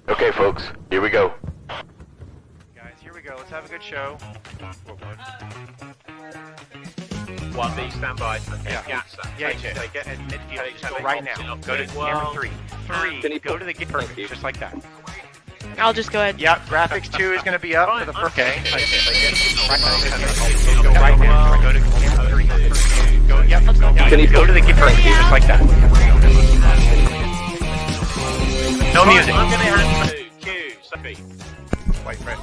Okay, folks, here we go. Guys, here we go. Let's have a good show. 1B, stand by. Yeah. Gas. Yeah, get at midfield. Just go right now. Go to camera 3. 3. Go to the gate. Perfect. Just like that. I'll just go ahead. Yep. Graphics 2 is going to be up for the first. Okay. Go right now. Go to camera 3. Go. Yep. Go to the gate. Perfect. Just like that. No music. I'm going to hand to Q. Sophie. White Fred.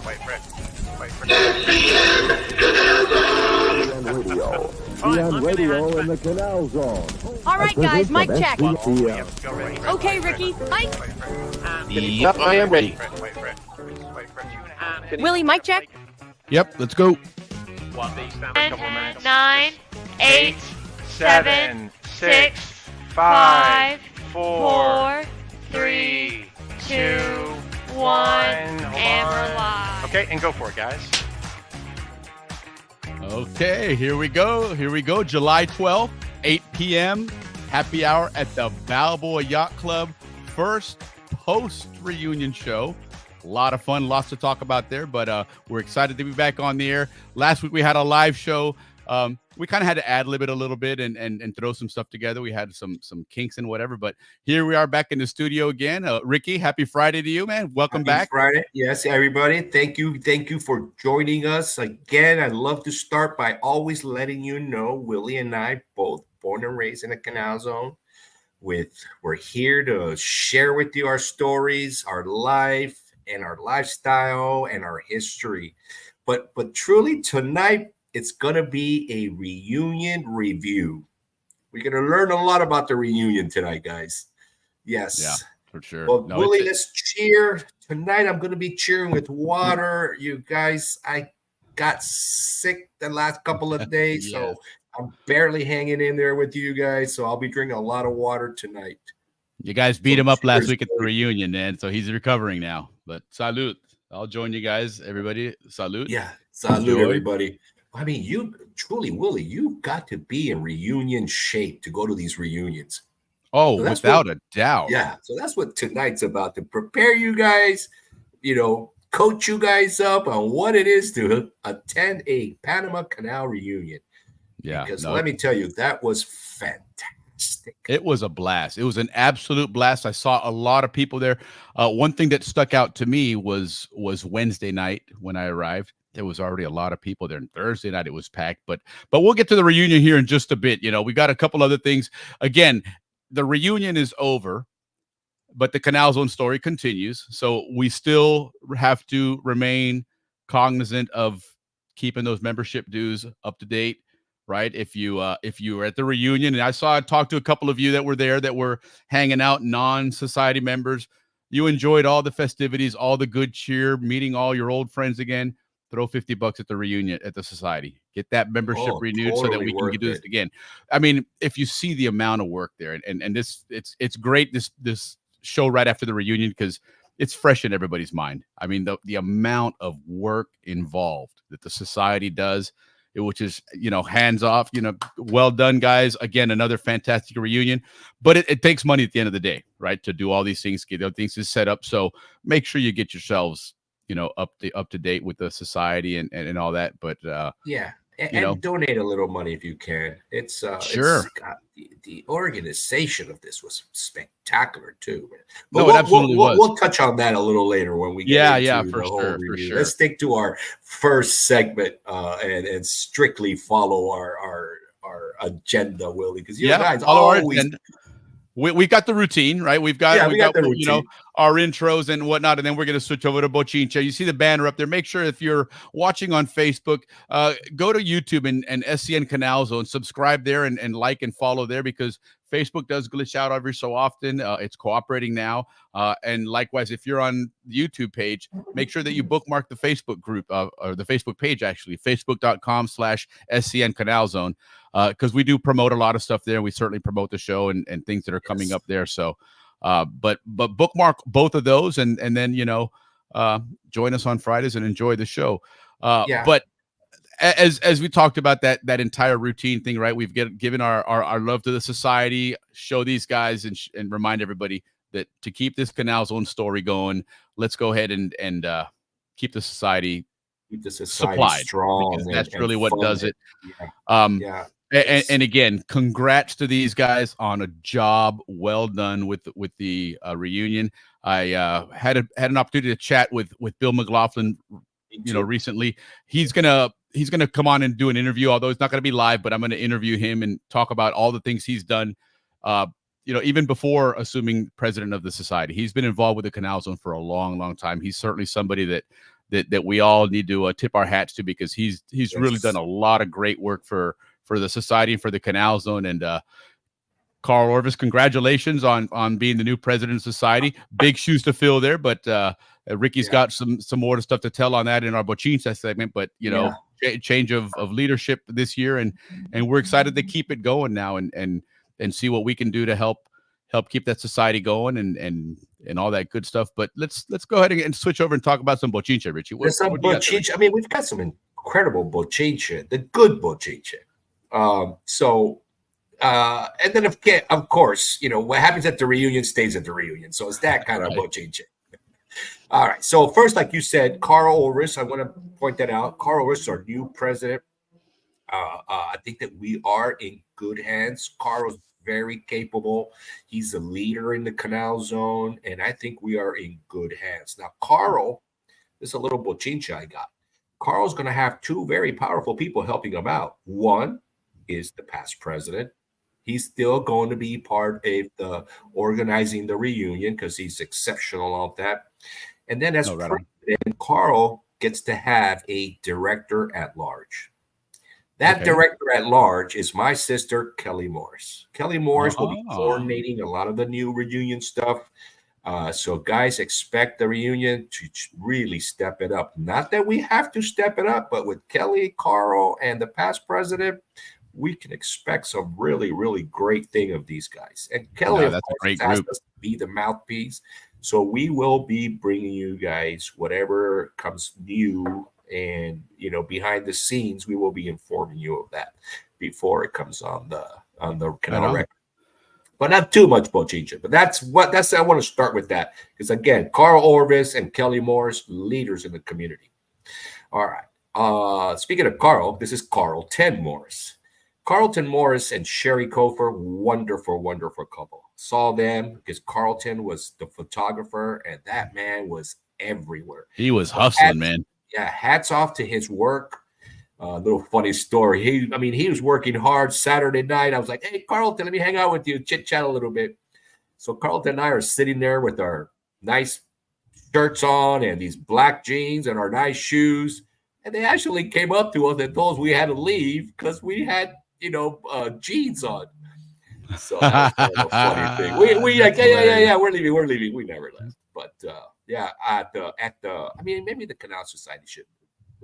Beyond radio in the Canal Zone. All right, guys, mic check. SCM. Go ready. Okay, Ricky. Mike. Yep, I am ready. Willie, mic check. Yep, let's go. 1B, stand by. 10, 9, 8, 7, 6, 5, 4, 3, 2, 1. And we're live. Okay, and go for it, guys. Okay, here we go. July 12th, 8 p.m. Happy hour at the Balboa Yacht Club. First post-reunion show. A lot of fun, lots to talk about there, but we're excited to be back on the air. Last week we had a live show. We kind of had to ad-lib it a little bit and throw some stuff together. We had some kinks and whatever, but here we are back in the studio again. Ricky, happy Friday to you, man. Welcome back. Friday. Yes, everybody. Thank you for joining us again. I'd love to start by always letting you know Willie and I, both born and raised in the Canal Zone. We're here to share with you our stories, our life, and our lifestyle and our history. But truly tonight, it's going to be a reunion review. We're going to learn a lot about the reunion tonight, guys. Yes. Yeah, for sure. Well, No, Willie, let's cheer. Tonight, I'm going to be cheering with water. You guys, I got sick the last couple of days, Yes. so I'm barely hanging in there with you guys. So I'll be drinking a lot of water tonight. You guys beat him up last cheers, week at the reunion, man. So he's recovering now. But salute. I'll join you guys, everybody. Salute. Yeah, salute, Enjoy. everybody. I mean, you truly, Willie, you got to be in reunion shape to go to these reunions. Oh, So that's without what- a doubt. Yeah, so that's what tonight's about, to prepare you guys, coach you guys up on what it is to attend a Panama Canal reunion. Yeah. Because no, let me tell you, that was fantastic. it was a blast. It was an absolute blast. I saw a lot of people there. One thing that stuck out to me was Wednesday night when I arrived. There was already a lot of people there. And Thursday night it was packed. But we'll get to the reunion here in just a bit. We got a couple other things. Again, the reunion is over, but the Canal Zone story continues. So we still have to remain cognizant of keeping those membership dues up to date. Right. If you were at the reunion, and I talked to a couple of you that were there that were hanging out, non-society members, you enjoyed all the festivities, all the good cheer, meeting all your old friends again. Throw $50 at the reunion at the society. Get that membership renewed so that totally we can worth do this it. again. I mean, if you see the amount of work there, and this it's great this show right after the reunion because it's fresh in everybody's mind. I mean, the amount of work involved that the society does, which is, hands off, well done, guys. Again, another fantastic reunion, but it takes money at the end of the day, right? To do all these things, get other things to set up. So make sure you get yourselves, up to date with the society and all that. But Yeah. And donate a little money if you can. It's Sure. The organization of this was spectacular too. Man. No, it absolutely was. We'll touch on that a little later when we get into for the whole sure, for review. sure. Let's stick to our first segment and strictly follow our agenda, Willie, because you guys follow our always. agenda. We got the routine, right? We got the routine. Our intros and whatnot, and then we're going to switch over to Bochincha. You see the banner up there. Make sure if you're watching on Facebook, go to YouTube and SCN Canal Zone, subscribe there and like and follow there because Facebook does glitch out every so often. It's cooperating now. And likewise, if you're on the YouTube page, make sure that you bookmark the Facebook group or the Facebook page, actually, facebook.com/SCN Canal Zone. Because we do promote a lot of stuff there. We certainly promote the show and things that are coming up there. So, but bookmark both of those and then, join us on Fridays and enjoy the show. But as we talked about that entire routine thing, right? We've given our love to the society, show these guys and remind everybody that to keep this Canal Zone story going, let's go ahead and keep the society Keep the society supplied, strong, because that's really what funded. does it. Yeah, yeah. And again, congrats to these guys on a job well done with the reunion. I had an opportunity to chat with Bill McLaughlin, recently. He's gonna come on and do an interview, although it's not gonna be live, but I'm gonna interview him and talk about all the things he's done. Even before assuming president of the society, he's been involved with the Canal Zone for a long, long time. He's certainly somebody that we all need to tip our hats to, because he's really done a lot of great work for the society and for the Canal Zone. And Carl Orvis, congratulations on being the new president of society. Big shoes to fill there, but Ricky's got some more stuff to tell on that in our Bochincha segment. But change of leadership this year, and we're excited to keep it going now and see what we can do to help keep that society going and all that good stuff. But let's go ahead and switch over and talk about some Bochincha, Richie. There's some Bochincha. I mean, we've got some incredible Bochincha, the good Bochincha. And then of course, what happens at the reunion stays at the reunion. So it's that kind of Bochincha. All right. So first, like you said, Carl Orvis, I want to point that out. Carl Orvis, our new president. I think that we are in good hands. Carl's very capable. He's a leader in the Canal Zone, and I think we are in good hands. Now, Carl, this is a little Bochincha I got. Carl's going to have two very powerful people helping him out. One is the past president. He's still going to be part of the organizing the reunion because he's exceptional at that. And then as president, Carl gets to have a director at large. That director at large is my sister, Kelly Morris. Kelly Morris will be coordinating a lot of the new reunion stuff. So guys, expect the reunion to really step it up. Not that we have to step it up, but with Kelly, Carl, and the past president, we can expect some really, really great thing of these guys. And Kelly, of course, asked us to be the mouthpiece. So we will be bringing you guys whatever comes new, and behind the scenes, we will be informing you of that before it comes on the canal record. But not too much Bochincha. But I want to start with that, because again, Carl Orvis and Kelly Morris, leaders in the community. All right. Speaking of Carl, this is Carlton Morris. Carlton Morris and Sherry Kofer, wonderful, wonderful couple. Saw them because Carlton was the photographer, and that man was everywhere. He was hustling, man. Yeah, hats off to his work. Little funny story. He was working hard Saturday night. I was like, hey, Carlton, let me hang out with you, chit-chat a little bit. So Carlton and I are sitting there with our nice shirts on and these black jeans and our nice shoes. And they actually came up to us and told us we had to leave because we had, jeans on. So that was kind of a funny thing. We like, yeah, we're leaving. We never left. But maybe the Canal Society should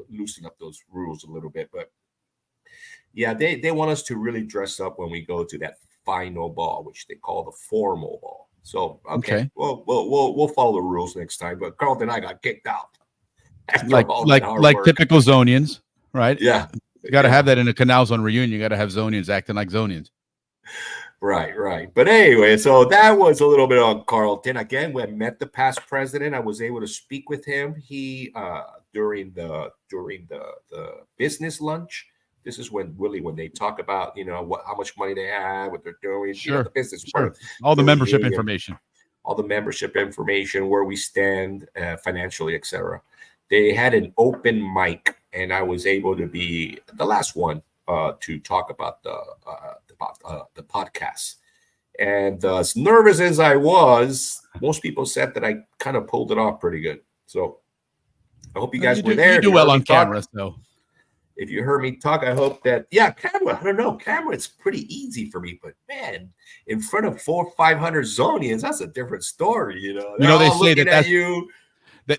loosen up those rules a little bit. But yeah, they want us to really dress up when we go to that final ball, which they call the formal ball. So okay. We'll follow the rules next time. But Carlton and I got kicked out. Like typical Zonians, right? Yeah. You got to have that in a Canal Zone reunion. You got to have Zonians acting like Zonians. Right. But anyway, so that was a little bit on Carlton. Again, when I met the past president, I was able to speak with him. He during the business lunch. This is when they talk about how much money they have, what they're doing, the business part, all the membership information, where we stand financially, etc. They had an open mic, and I was able to be the last one to talk about the podcast. And as nervous as I was, most people said that I kind of pulled it off pretty good. So I hope you guys were there. You do well on camera, so. If you heard me talk, I hope that, camera, I don't know, camera, it's pretty easy for me, but man, in front of 400-500 Zonians, that's a different story,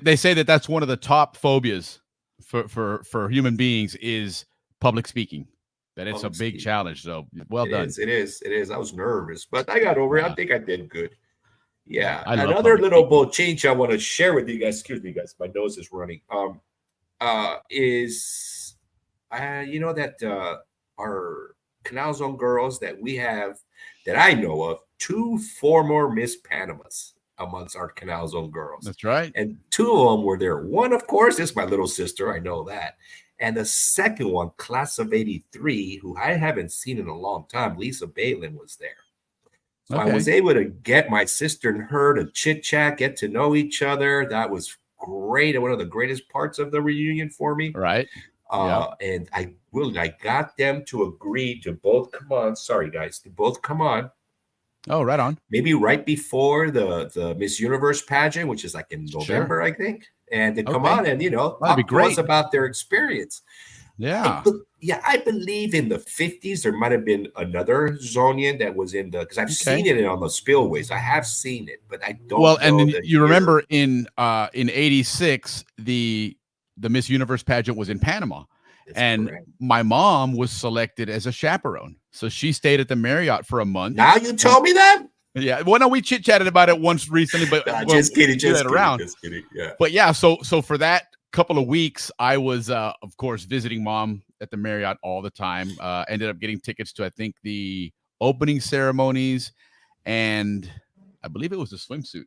they say that that's one of the top phobias for human beings is public speaking. That it's a big challenge. So well done. It is. I was nervous, but I got over it. I think I did good. Yeah. Another little Bochincha I want to share with you guys. Excuse me, guys. My nose is running. That our Canal Zone girls that we have, that I know of, 2 former Miss Panamas. amongst our Canal Zone girls. That's right. And 2 of them were there. One, of course, is my little sister. I know that. And the second one, class of 83, who I haven't seen in a long time, Lisa Balin, was there. So I was able to get my sister and her to chit chat, get to know each other. That was great. And one of the greatest parts of the reunion for me. Right. And I got them to agree to both come on. Sorry, guys, to both come on. Oh, right on. Maybe right before the Miss Universe pageant, which is like in November, I think. And to come on and, talk to us about their experience. Yeah. I believe in the 50s, there might have been another Zonian that was in because I've seen it on the spillways. I have seen it, but I don't know. Well, and then you remember in 86, the Miss Universe pageant was in Panama. And my mom was selected as a chaperone. So she stayed at the Marriott for a month. Now you told me that? Yeah. Well, no, we chit-chatted about it once recently, but just kidding. Yeah. But yeah, so for that couple of weeks, I was of course visiting mom at the Marriott all the time. Ended up getting tickets to, I think, the opening ceremonies, and I believe it was a swimsuit.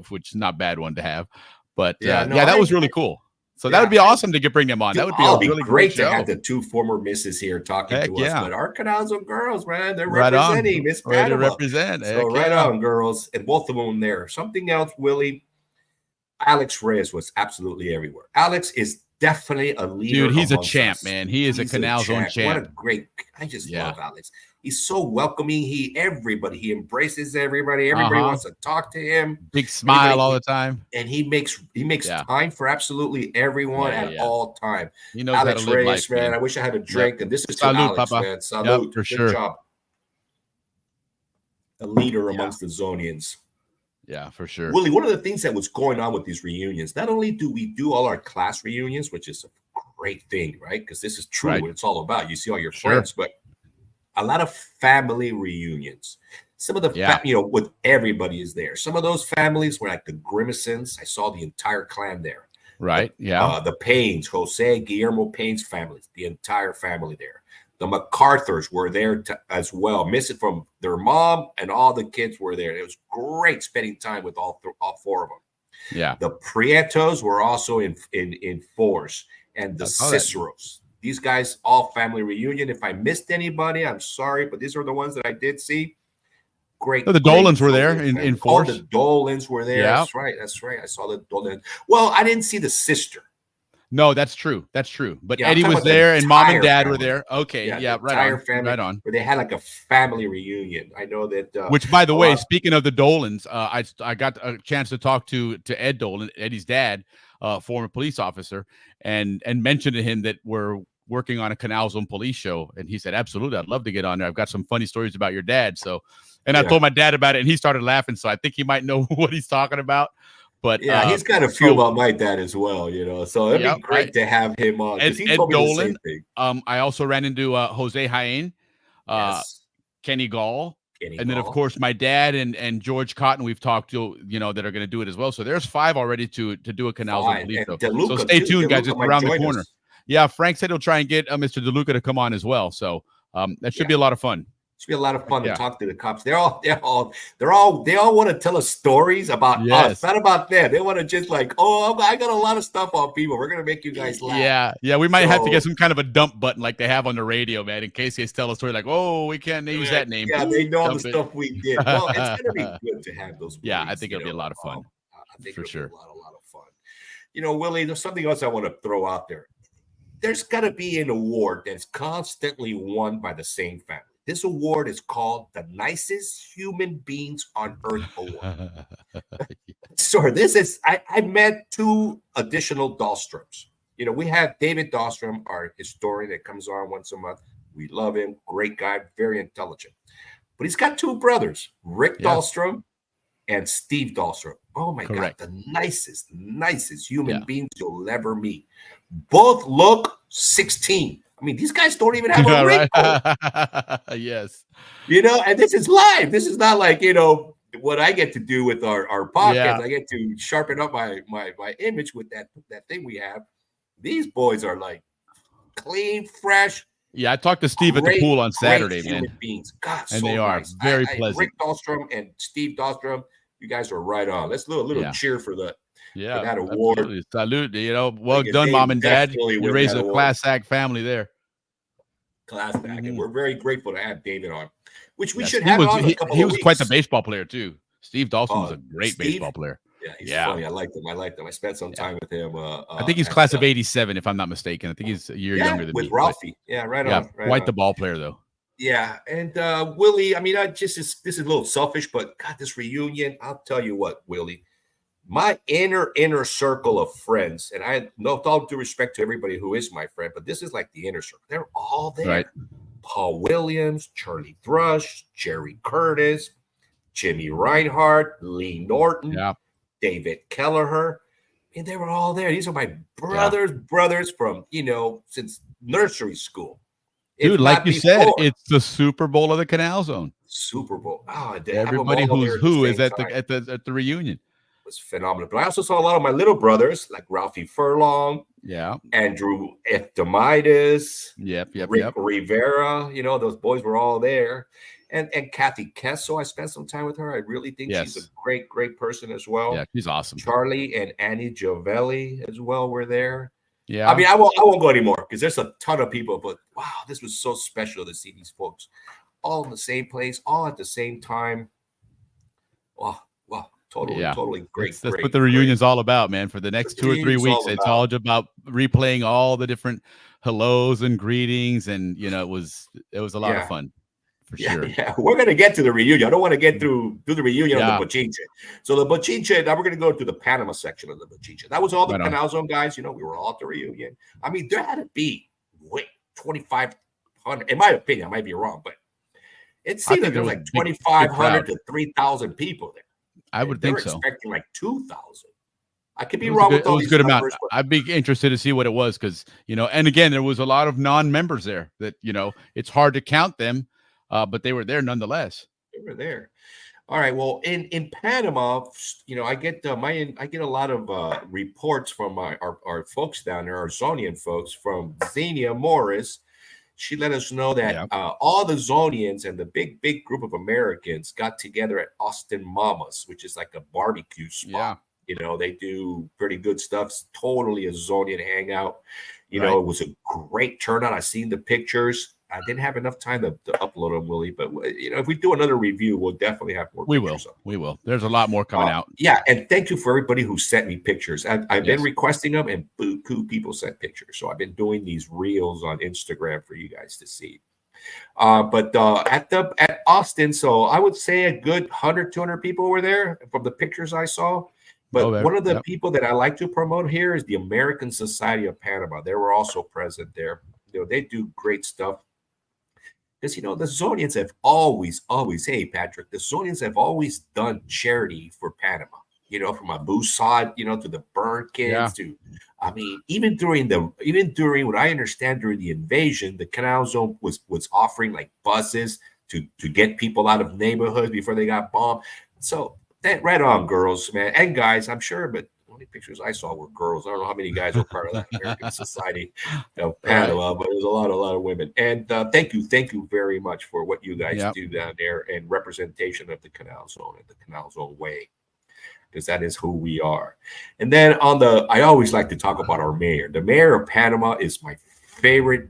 Which is not a bad one to have. But that was really cool. So that would be awesome to bring them on. That would be really great to have the 2 former misses here talking to us. But our Canal Zone girls, man, they're representing Miss Panama. Represent. So right on, girls, and both of them there. Something else, Willie. Alex Reyes was absolutely everywhere. Alex is definitely a leader. Dude, he's a champ, man. He's a Canal Zone champ. What a great! I just love Alex. He's so welcoming. He embraces everybody. Everybody wants to talk to him. Big smile all the time. And he makes time for absolutely everyone at all time. He knows Alex how to live Reyes, life, man. I wish I had a drink. And this is Salud, to Alex, Papa. man. Salud. For Good sure. job. A leader amongst the Zonians. Yeah, for sure. Willie, one of the things that was going on with these reunions, not only do we do all our class reunions, which is a great thing, right? Because this is truly what it's all about. You see all your friends, but a lot of family reunions. Some of the, with everybody is there. Some of those families were like the Grimacons. I saw the entire clan there. Right, The Paynes, Jose, Guillermo Payne's families, the entire family there. The MacArthurs were there as well, missing from their mom, and all the kids were there. It was great spending time with all 4 of them. Yeah. The Prietos were also in force, and the Ciceros. These guys, all family reunion. If I missed anybody, I'm sorry, but these are the ones that I did see. Great. The Dolans were there in force. Oh, the Dolans were there. Yeah. That's right. I saw the Dolans. Well, I didn't see the sister. No, that's true. But Eddie was there, and mom and dad were there. Okay, right on. Family, right on. Where they had like a family reunion. I know that. Which, by the way, speaking of the Dolans, I got a chance to talk to Ed Dolan, Eddie's dad, former police officer, and mentioned to him that we're working on a Canal Zone police show, and he said, "Absolutely, I'd love to get on there. I've got some funny stories about your dad." So, and I told my dad about it, and he started laughing. So I think he might know what he's talking about. But he's got a few about my dad as well, So it'd be great to have him on. Ed Dolan. I also ran into Jose Jaén, Kenny Gall, and then of course my dad and George Cotton. We've talked to that are going to do it as well. So there's 5 already to do a Canal Zone police show. So stay tuned, guys. It's around the corner. Yeah, Frank said he'll try and get Mr. DeLuca to come on as well. So that should be a lot of fun. Should be a lot of fun to talk to the cops. They all want to tell us stories about us, not about them. They want to just like, I got a lot of stuff on people. We're gonna make you guys laugh. Yeah. We might have to get some kind of a dump button like they have on the radio, man, in case they tell a story like, we can't use that name. Yeah, they know all the stuff we did. Well, it's gonna be good to have those. Movies, I think it'll be a lot of fun. I think for sure, a lot of fun. Willie, there's something else I want to throw out there. There's got to be an award that's constantly won by the same family. This award is called the Nicest Human Beings on Earth Award. So this is, I met 2 additional Dahlstroms. We have David Dahlstrom, our historian that comes on once a month. We love him. Great guy, very intelligent. But he's got 2 brothers, Rick Dahlstrom and Steve Dahlstrom. Oh my God, the nicest human beings you'll ever meet. Both look 16. I mean, these guys don't even have a wrinkle. Yes. And this is live. This is not like, what I get to do with our podcast. Yeah. I get to sharpen up my image with that thing we have. These boys are like clean, fresh, Yeah, I talked to Steve at the Great, pool on Saturday, great man. human beings. God, And so they are nice. very pleasant. Rick Dahlstrom and Steve Dahlstrom, you guys are right on. Let's do a little Yeah. cheer for Yeah, that award. absolutely. Salute. You know, well Like, done, they mom and dad. definitely You win raised that a award. class act family there. Class back, and we're very grateful to have David on, which we should Steve have was, on a couple he of was weeks. quite the baseball player too. Steve Dawson was Oh, a great Steve? baseball player. Yeah, he's Yeah. funny. I liked him. I spent some time with him. I think he's at, class of '87, if I'm not mistaken. I think he's a year younger than with me. Ralphie. Yeah, right Yeah, on. Right quite on. the ball player though. Yeah, and Willie, I mean, this is a little selfish, but God, this reunion, I'll tell you what, Willie, my inner circle of friends, and I know with all due respect to everybody who is my friend, but this is like the inner circle. They're all there. Right. Paul Williams, Charlie Thrush, Jerry Curtis, Jimmy Reinhardt, Lee Norton, Yeah. David Kelleher. And they were all there. These are my brothers from, since nursery school. If Dude, like not you said, before. it's the Super Bowl of the Canal Zone. Super Bowl. Oh, Everybody who's who is at the reunion. It was phenomenal. But I also saw a lot of my little brothers, like Ralphie Furlong, Yeah. Andrew Eftimidas, Yep. Rick Rivera. Those boys were all there. And Kathy Kessel, I spent some time with her. I really think she's a great person as well. Yeah, she's awesome. Charlie and Annie Giovelli as well were there. Yeah. I mean, I won't go anymore because there's a ton of people, but wow, this was so special to see these folks all in the same place, all at the same time. Wow, totally great. That's what the reunion's all about, man. For the next 2 or 3 weeks, it's all about replaying all the different hellos and greetings, and it was a lot of fun. For sure. Yeah, we're gonna get to the reunion. I don't want to get through the reunion of the Bochinche. So the Bochinche, now we're gonna go to the Panama section of the Bochinche. That was all the Canal Zone guys. We were all at the reunion. I mean, there had to be 2,500. In my opinion, I might be wrong, but it seemed like there was like 2,500 to 3,000 people there. I would think so. Expecting like 2,000. I could be wrong with all these numbers. I'd be interested to see what it was because and again, there was a lot of non-members there that it's hard to count them. But they were there nonetheless. They were there. All right. Well, in Panama, I get a lot of reports from our folks down there, our Zonian folks, from Xenia Morris. She let us know that all the Zonians and the big group of Americans got together at Austin Mama's, which is like a barbecue spot. They do pretty good stuff. It's totally a Zonian hangout. It was a great turnout. I seen the pictures. I didn't have enough time to upload them, Willie. But if we do another review, we'll definitely have more. We will. There's a lot more coming out. Yeah, and thank you for everybody who sent me pictures. I've been requesting them, and buku people sent pictures. So I've been doing these reels on Instagram for you guys to see. But at Austin, so I would say a good 100, 200 people were there from the pictures I saw. But one of the people that I like to promote here is the American Society of Panama. They were also present there. They do great stuff. Because, the Zonians have always, hey, Patrick, the Zonians have always done charity for Panama, from Abu Saad, to the burn kids to, I mean, even during what I understand during the invasion, the Canal Zone was offering like buses to get people out of neighborhoods before they got bombed. So that right on, girls, man, and guys, I'm sure, but the only pictures I saw were girls. I don't know how many guys were part of that American Society of Panama, but it was a lot of women. And thank you very much for what you guys do down there and representation of the Canal Zone and the Canal Zone way, because that is who we are. And then I always like to talk about our mayor. The mayor of Panama is my favorite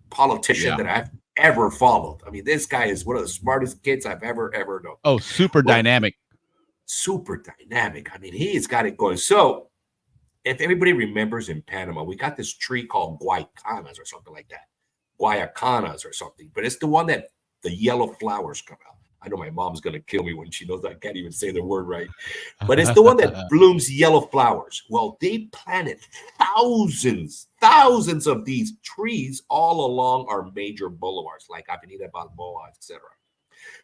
politician that I've ever followed. I mean, this guy is one of the smartest kids I've ever known. Oh, super dynamic. Super dynamic. I mean, he's got it going. So if everybody remembers in Panama, we got this tree called guayacanas or something like that. Guayacanas or something. But it's the one that the yellow flowers come out. I know my mom's going to kill me when she knows I can't even say the word right. But it's the one that blooms yellow flowers. Well, they planted thousands of these trees all along our major boulevards, like Avenida Balboa, etc.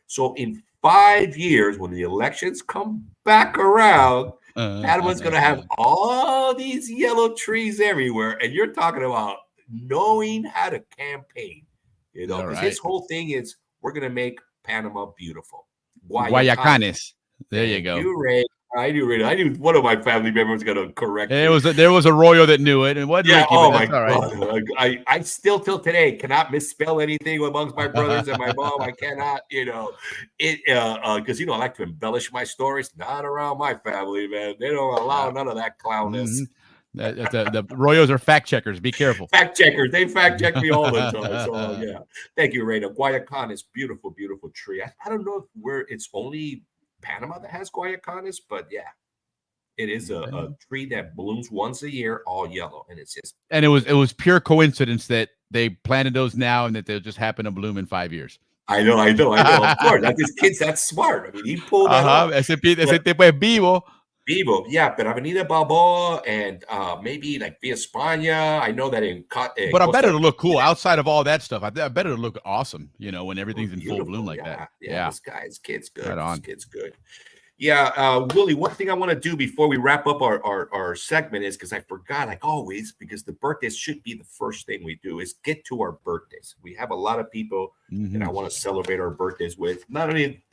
So in 5 years, when the elections come back around, Panama's going to have all these yellow trees everywhere. And you're talking about knowing how to campaign. Because his whole thing is, we're going to make Panama beautiful. Guayacanes. There you go. You, Ray. I knew one of my family members was going to correct me. There was a Royal that knew it, and it wasn't Yeah. Ricky, Oh but my that's all right. God. I still till today cannot misspell anything amongst my brothers and my mom. I cannot, because I like to embellish my stories. Not around my family, man. They don't allow none of that clownness. The Royals are fact checkers. Be careful. Fact checkers. They fact check me all the time. So yeah. Thank you, Reyna. Guayacanes, beautiful, beautiful tree. I don't know if it's only Panama that has Guayacanes, but yeah. It is a tree that blooms once a year, all yellow, and it's just. And it was pure coincidence that they planted those now, and that they'll just happen to bloom in 5 years. I know. Of course, his kid's that smart. I mean, he pulled that off. Ese tipo es vivo. Vivo, yeah, but Avenida Balboa and maybe like Via España. I know that but I bet it'll look cool outside of all that stuff. I bet it'll look awesome. When everything's in full bloom like that. Yeah, This kid's good. Right on. This kid's good. Yeah, Willie, one thing I want to do before we wrap up our segment is, because I forgot, like always, because the birthdays should be the first thing we do, is get to our birthdays. We have a lot of people that I want to celebrate our birthdays with. Not only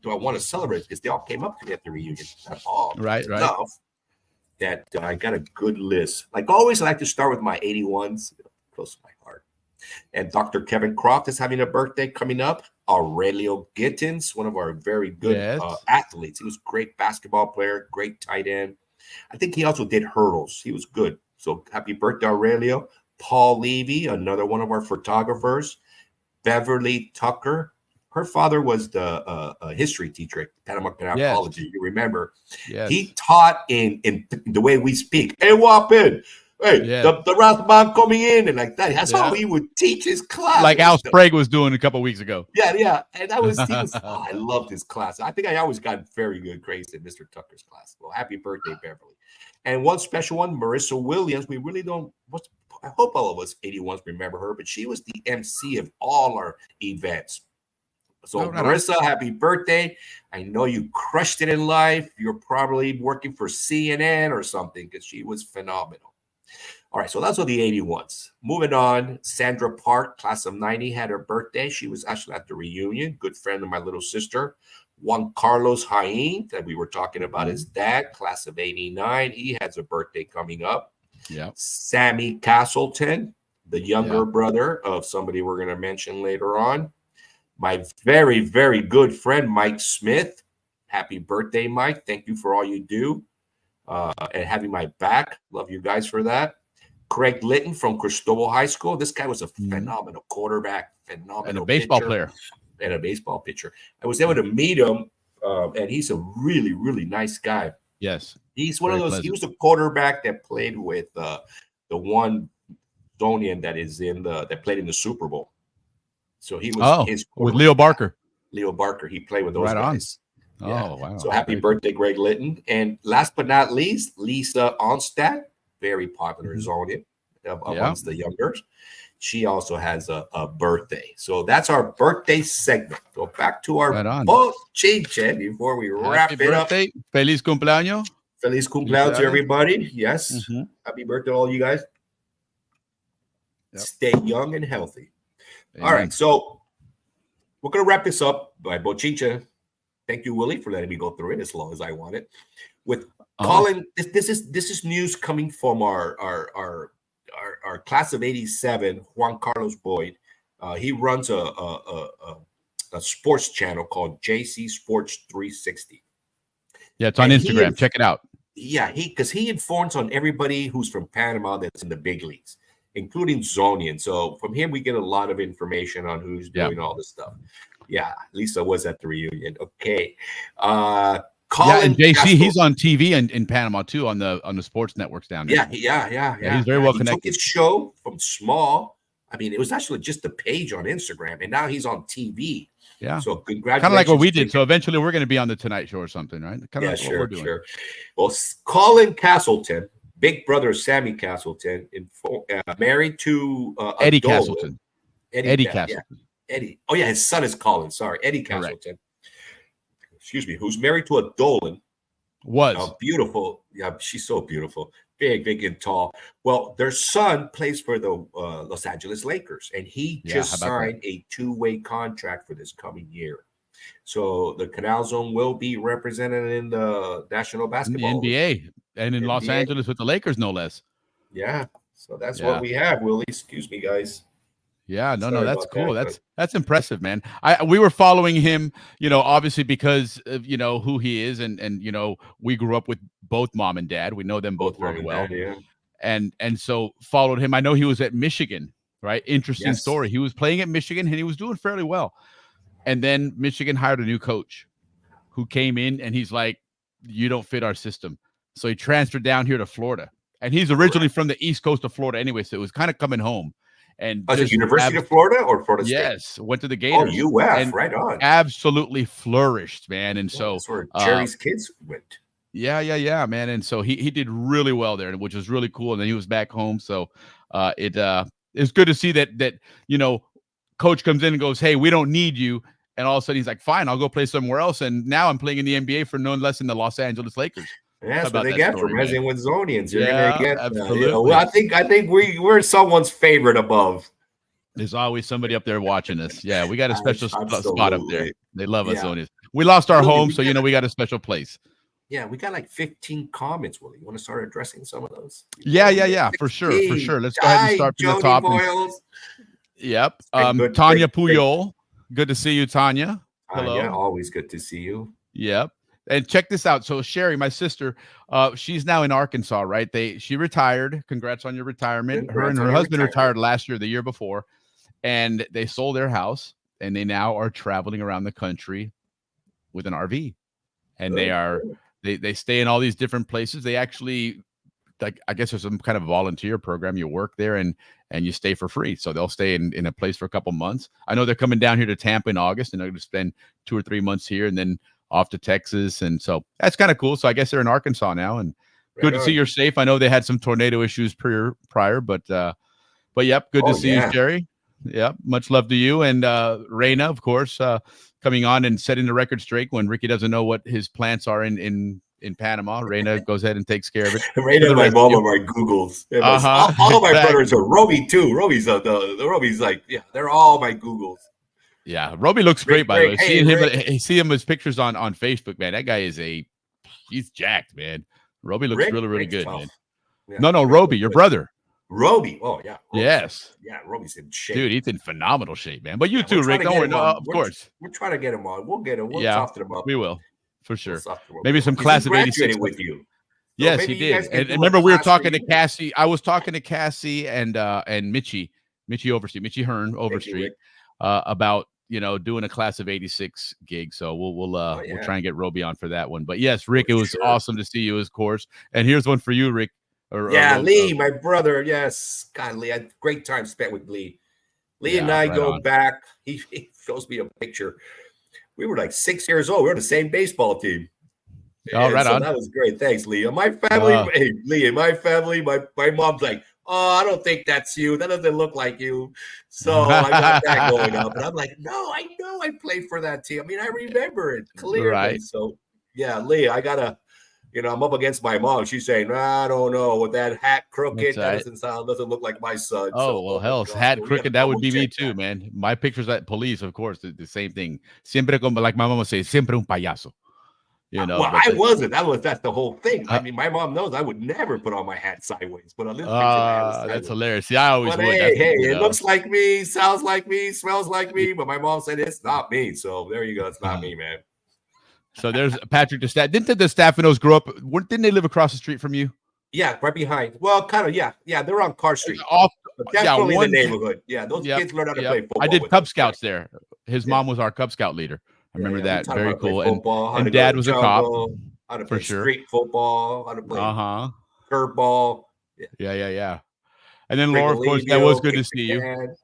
do I want to celebrate, because they all came up to me at the reunion. Not all. Right. Enough that I got a good list. Like always, I like to start with my 81s, close to my heart. And Dr. Kevin Croft is having a birthday coming up. Aurelio Gittins, one of our very good athletes. He was a great basketball player, great tight end. I think he also did hurdles. He was good. So happy birthday, Aurelio. Paul Levy, another one of our photographers. Beverly Tucker. Her father was the history teacher at Panama Canal College. You remember. Yes. He taught in the way we speak. Hey, Wapin. Hey, the Rathman coming in and like that. That's how he would teach his class. Like Al Sprague was doing a couple weeks ago. Yeah. And I loved his class. I think I always got very good grades in Mr. Tucker's class. Well, happy birthday, Beverly. And one special one, Marissa Williams. We really don't, I hope all of us 81s remember her, but she was the MC of all our events. So Marissa, happy birthday. I know you crushed it in life. You're probably working for CNN or something, because she was phenomenal. All right, so those are the 81s. Moving on, Sandra Park, class of 90, had her birthday. She was actually at the reunion, good friend of my little sister. Juan Carlos Jain, that we were talking about, his dad, class of 89. He has a birthday coming up. Yeah. Sammy Castleton, the younger brother of somebody we're going to mention later on. My very, very good friend, Mike Smith. Happy birthday, Mike. Thank you for all you do and having my back. Love you guys for that. Craig Litton from Cristobal High School. This guy was a phenomenal quarterback, phenomenal and a baseball player. And a baseball pitcher. I was able to meet him, and he's a really, really nice guy. Yes. He's one of those. He was the quarterback that played with the one Zonian that played in the Super Bowl. So he was with Leo Barker. Leo Barker. He played with those guys. Oh, wow. So happy birthday, Greg Litton. And last but not least, Lisa Onstad, very popular Zonian amongst the youngers. She also has a birthday. So that's our birthday segment. Go back to our bochinche before we wrap it up. Feliz cumpleaños. Feliz cumpleaños to everybody. Yes. Happy birthday to all you guys. Stay young and healthy. Amen. All right. So we're going to wrap this up by bochinche. Thank you, Willie, for letting me go through it as long as I wanted. With Colin, this is news coming from our class of 87, Juan Carlos Boyd. He runs a sports channel called JC Sports 360. Yeah, it's on Instagram. Check it out. Yeah, because he informs on everybody who's from Panama that's in the big leagues, including Zonian. So from him, we get a lot of information on who's doing all this stuff. Yeah, Lisa was at the reunion. Okay. Colin and JC, he's on TV in Panama too, on the sports networks down there. Yeah. He's very well connected. He took his show from small. I mean, it was actually just a page on Instagram, and now he's on TV. Yeah. So congratulations. Kind of like what we did. So eventually we're going to be on the Tonight Show or something, right? Kind of like what we're doing. Sure. Well, Colin Castleton, big brother Sammy Castleton, married to Eddie Castleton. Eddie Castleton. Yeah. Eddie. Oh, yeah, his son is Colin. Sorry, Eddie Castleton. Correct. Excuse me, who's married to a Dolan. Beautiful. Yeah, she's so beautiful. Big and tall. Well, their son plays for the Los Angeles Lakers, and he just signed a 2-way contract for this coming year. So the Canal Zone will be represented in the National In the Basketball League. NBA and in Los NBA. Angeles with the Lakers, no less. Yeah. So that's Yeah. what we have, Willie. Excuse me, guys. Yeah, no, Sorry that's about cool. that, That's impressive, man. We were following him, obviously because of who he is, and we grew up with both mom and dad. We know them both Mom very and well, Dad, yeah. and so followed him. I know he was at Michigan, right? Interesting Yes. story. He was playing at Michigan and he was doing fairly well, and then Michigan hired a new coach, who came in and he's like, "You don't fit our system," so he transferred down here to Florida, and he's originally from the East Coast of Florida anyway, so it was kind of coming home. And Oh, is it University of Florida or Florida State? Yes, went to the Oh, Gators. UF, and right on. absolutely flourished, man. And Yeah, so that's where Jerry's kids went. yeah, man. And so he did really well there, which was really cool. And then he was back home. So it's good to see that coach comes in and goes, "Hey, we don't need you." And all of a sudden he's like, "Fine, I'll go play somewhere else." And now I'm playing in the NBA for no less than the Los Angeles Lakers. Yeah, that's How what they about get that from story, resident with Zonians. You're Yeah, gonna get absolutely. well, I think we're someone's favorite above. There's always somebody up there watching us. Yeah, we got a special spot up there. Absolutely. They love us, Yeah. Zonians. We lost our Really, home, we so got- we got a special place. Yeah, we got like 15 comments, Willie. You want to start addressing some of those? Yeah, for sure. Let's go ahead and start from the Jody top. Boyles. Yep. Good, Tanya great, great. Puyol. Good to see you, Tanya. Hello. Yeah, always good to see you. Yep. And check this out. So Sherry, my sister, she's now in Arkansas, right? She retired. Congrats on your retirement. Her and her husband retired last year, the year before, and they sold their house, and they now are traveling around the country with an RV. And they stay in all these different places. They actually, like, I guess there's some kind of volunteer program. You work there and you stay for free. So they'll stay in a place for a couple months. I know they're coming down here to Tampa in August, and they're going to spend 2 or 3 months here and then off to Texas. And so that's kind of cool. So I guess they're in Arkansas now, and good to see you're safe. I know they had some tornado issues prior, but yep. Good to see you, Sherry. Yep. Much love to you. And Reina, of course, coming on and setting the record straight when Ricky doesn't know what his plants are in Panama. Reina goes ahead and takes care of it. Reina and my mom are my Googles. All of my brothers are Roby too. Roby's Roby's like, yeah, they're all my Googles. Yeah, Roby looks great, by the way. Hey, See him his pictures on Facebook, man. That guy he's jacked, man. Roby looks really good, man. Yeah. No, Roby, your brother. Roby. Oh, yeah. Yes. Yeah, Roby's in shape. Dude, he's in phenomenal shape, man. But you too, Rick. Don't worry. No, of course. We're trying to get him on. We'll get him. We'll soften him up. We will, for sure. We'll maybe some class of 86 with you. So yes, he did. And remember, we were talking to Cassie. I was talking to Cassie and Mitchie Hearn Overstreet about doing a class of 86 gig. So we'll try and get Roby on for that one. But yes, Rick, it was awesome to see you, of course. And here's one for you, Rick. Lee, my brother. Yes, God, Lee, I had great time spent with Lee. Lee and I go back. He shows me a picture. We were like 6 years old. We were the same baseball team. Oh, right on. That was great. Thanks, Lee. My family, Lee, and my family, my mom's like, "Oh, I don't think that's you. That doesn't look like you." So I got that going up. And I'm like, "No, I know I played for that team. I mean, I remember it clearly." Right. So, yeah, Lee, I got to, I'm up against my mom. She's saying, "I don't know. With that hat crooked, that doesn't look like my son." Oh, well, hell, hat crooked, that would be me too, man. My pictures at police, of course, the same thing. Siempre como, like my mom would say, siempre un payaso. Well, I wasn't. That's the whole thing. I mean, my mom knows I would never put on my hat sideways. But on this picture, that's hilarious. See, I always would. Hey, it looks like me, sounds like me, smells like me. But my mom said it's not me. So there you go. It's not me, man. So there's Patrick DeStaff. Didn't the Staffanos grow up? Didn't they live across the street from you? Yeah, right behind. Well, kind of. Yeah. They're on Carr Street. But definitely the neighborhood. Yeah, those kids learned how to play football. I did Cub Scouts there. His mom was our Cub Scout leader. I remember that. Very cool. And Dad was a cop. How to play street football, how to play curveball. Yeah. And then Laura, of course, that was good to see you.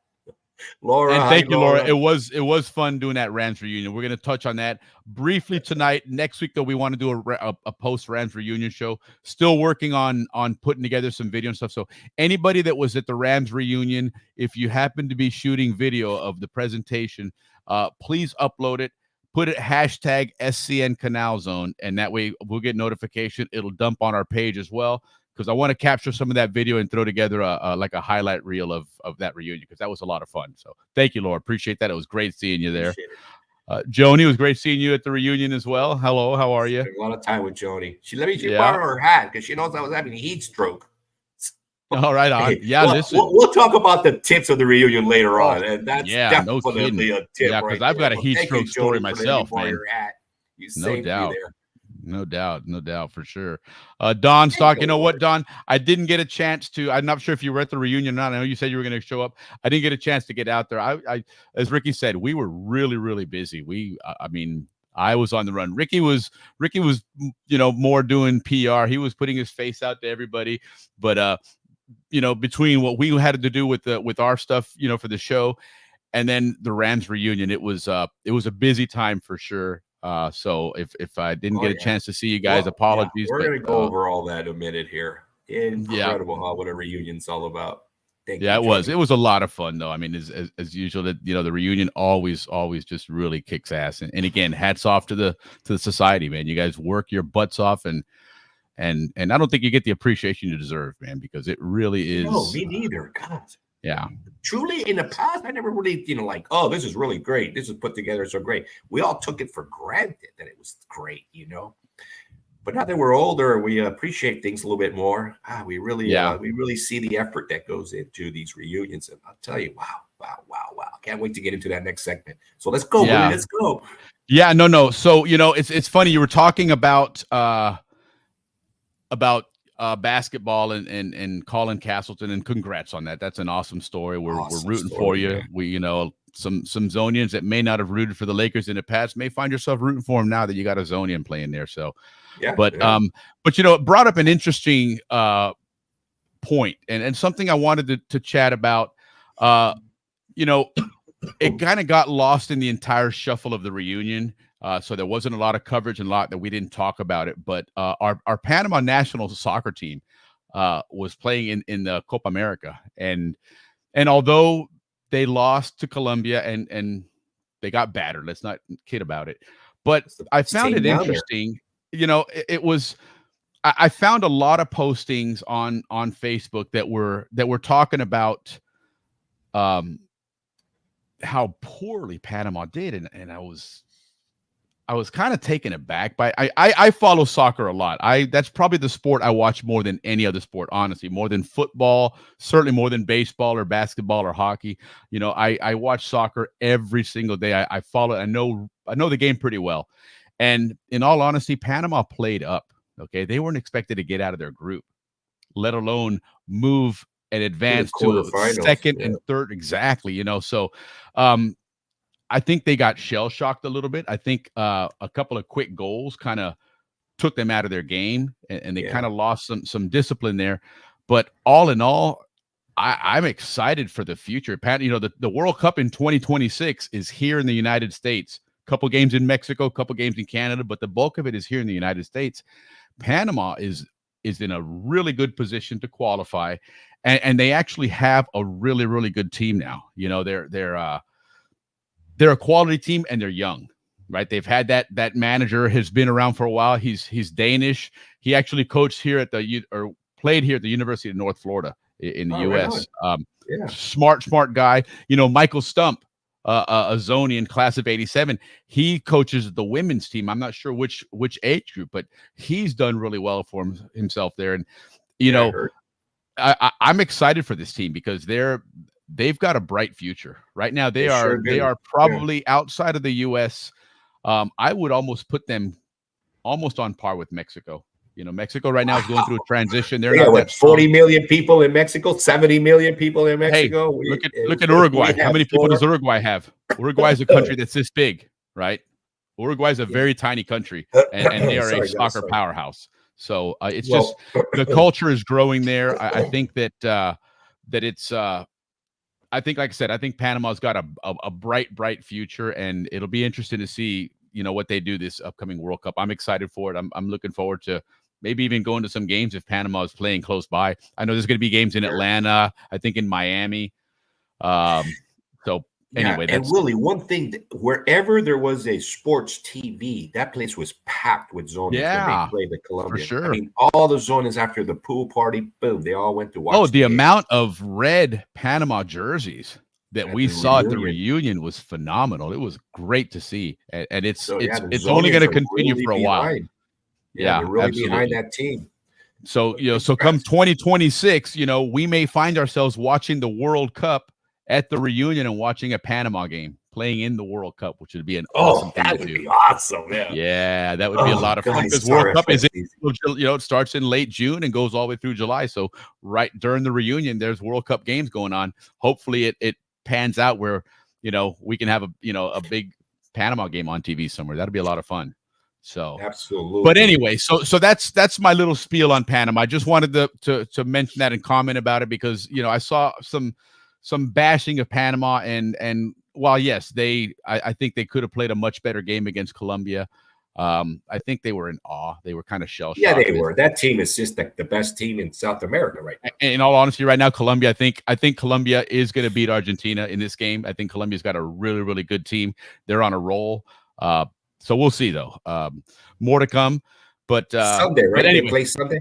Laura, and thank you, Laura. It was fun doing that Rams reunion. We're going to touch on that briefly tonight. Next week, though, we want to do a post Rams reunion show. Still working on putting together some video and stuff. So anybody that was at the Rams reunion, if you happen to be shooting video of the presentation, please upload it. Put it hashtag SCN Canal Zone, and that way we'll get notification. It'll dump on our page as well, because I want to capture some of that video and throw together like a highlight reel of that reunion, because that was a lot of fun. So thank you, Laura. Appreciate that. It was great seeing you there. Joni, it was great seeing you at the reunion as well. Hello, how are you? Spent a lot of time with Joni. She let me Yeah. borrow her hat because she knows I was having a heat stroke. All right, on. Hey, Yeah, listen. We'll talk about the tips of the reunion later on, and that's no definitely kidding. a tip. Yeah, because I've got a heat thank stroke you, story Joni, for letting me myself, borrow man. your hat. You No saved doubt. me there. No doubt, for sure. Don's talking. You know what, Don? I didn't get a chance to. I'm not sure if you were at the reunion or not. I know you said you were going to show up. I didn't get a chance to get out there. I as Ricky said, we were really, really busy. I mean, I was on the run. Ricky was, more doing PR. He was putting his face out to everybody. But between what we had to do with our stuff, for the show, and then the Rams reunion, it was a busy time for sure. So if I didn't get a chance to see you guys, apologies. We're gonna go over all that in a minute here. Incredible what a reunion's all about. Thank you, it was. Joni. It was a lot of fun though. I mean, as usual, that the reunion always just really kicks ass. And again, hats off to the society, man. You guys work your butts off, and I don't think you get the appreciation you deserve, man, because it really is. No, me neither. God. Yeah. Truly, in the past, I never really, oh, this is really great. This is put together so great. We all took it for granted that it was great, But now that we're older, we appreciate things a little bit more. We really see the effort that goes into these reunions. And I'll tell you, wow. Can't wait to get into that next segment. So let's go, Willie, let's go. Yeah, no. So, it's funny. You were talking about basketball and Colin Castleton, and congrats on that. That's an awesome story. We're rooting for you. Man. We, some Zonians that may not have rooted for the Lakers in the past may find yourself rooting for them now that you got a Zonian playing there. So, but it brought up an interesting point and something I wanted to chat about. It kind of got lost in the entire shuffle of the reunion. So there wasn't a lot of coverage and a lot that we didn't talk about it. But our Panama national soccer team was playing in the Copa America, and although they lost to Colombia and they got battered, let's not kid about it. But I found it interesting. It was. I found a lot of postings on Facebook that were talking about how poorly Panama did, and I was kind of taken aback by. I follow soccer a lot. That's probably the sport I watch more than any other sport, honestly, more than football, certainly more than baseball or basketball or hockey. I watch soccer every single day. I follow it. I know the game pretty well. And in all honesty, Panama played up. Okay, they weren't expected to get out of their group, let alone move and advance to second and third. Exactly. So I think they got shell shocked a little bit. I think a couple of quick goals kind of took them out of their game, and they kind of lost some discipline there. But all in all, I'm excited for the future. Pat, the World Cup in 2026 is here in the United States. Couple games in Mexico, couple games in Canada, but the bulk of it is here in the United States. Panama is in a really good position to qualify, and they actually have a really, really good team now. They're a quality team, and they're young, right? They've had that manager has been around for a while. He's Danish. He actually coached here or played here at the University of North Florida in the U.S. Right. Smart guy. Michael Stump, a Zonian, class of '87. He coaches the women's team. I'm not sure which age group, but he's done really well for himself there. And I'm excited for this team because they've got a bright future right now. They are probably outside of the U.S. I would almost put them almost on par with Mexico. Mexico right now is going through a transition. They're not that 40 million people in Mexico, 70 million people in Mexico. Hey, look at Uruguay. How many people does Uruguay have? Uruguay is a country that's this big, right? Uruguay is a very tiny country, and they are a soccer powerhouse. So it's just the culture is growing there. I think that it's. I think, like I said, I think Panama's got a bright future, and it'll be interesting to see, what they do this upcoming World Cup. I'm excited for it. I'm looking forward to maybe even going to some games if Panama is playing close by. I know there's going to be games in Atlanta, I think in Miami. So anyway, and Willie, one thing, wherever there was a sports TV, that place was packed with Zonians when they played the Colombia. For sure. I mean, all the Zonians after the pool party, boom, they all went to watch. The amount of red Panama jerseys. that At we the saw at the reunion. reunion was phenomenal. It was great to see, and it's So, yeah, the it's only going Zonians to are continue really for a while. behind. Yeah, Yeah, they're really behind absolutely. that team. So, so come 2026, we may find ourselves watching the World Cup at the reunion and watching a Panama game playing in the World Cup, which would be an awesome thing that to would do. be awesome. Yeah. Yeah, that would be a lot of fun guys, because World sorry, Cup is, Alexis. it starts in late June and goes all the way through July. So right during the reunion, there's World Cup games going on. Hopefully it pans out where, we can have a big Panama game on TV somewhere. That'd be a lot of fun. So Absolutely. But anyway, so that's my little spiel on Panama. I just wanted to mention that and comment about it because I saw some bashing of Panama and while yes, I think they could have played a much better game against Colombia. I think they were in awe. They were kind of shell-shocked. Yeah, they were. That team is just the best team in South America right now. In all honesty, right now, Colombia, I think Colombia is going to beat Argentina in this game. I think Colombia's got a really, really good team. They're on a roll. So we'll see, though. More to come. But Sunday, right? But anyway, they play Sunday?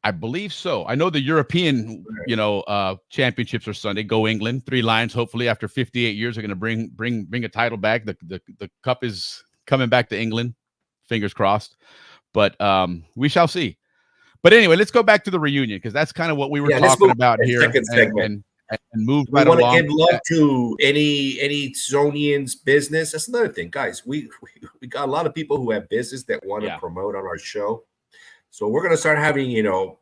I believe so. I know the European, championships are Sunday. Go England. 3 Lions, hopefully, after 58 years, are going to bring a title back. The cup is coming back to England. Fingers crossed. But we shall see. But anyway, let's go back to the reunion because that's kind of what we were talking about here. Second segment. And move We right want along. to give love to any Zonians business. That's another thing, guys. We got a lot of people who have business that want to promote on our show. So we're gonna start having, a lot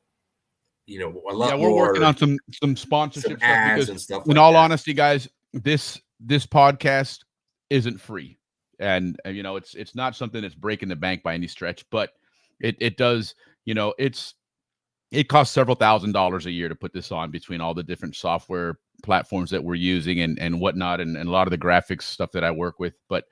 more. We're working on some sponsorship ads stuff because, and stuff. in all honesty, guys, this podcast isn't free, and it's not something that's breaking the bank by any stretch, but it does. It costs several $1,000s a year to put this on between all the different software platforms that we're using and whatnot, and a lot of the graphics stuff that I work with. But,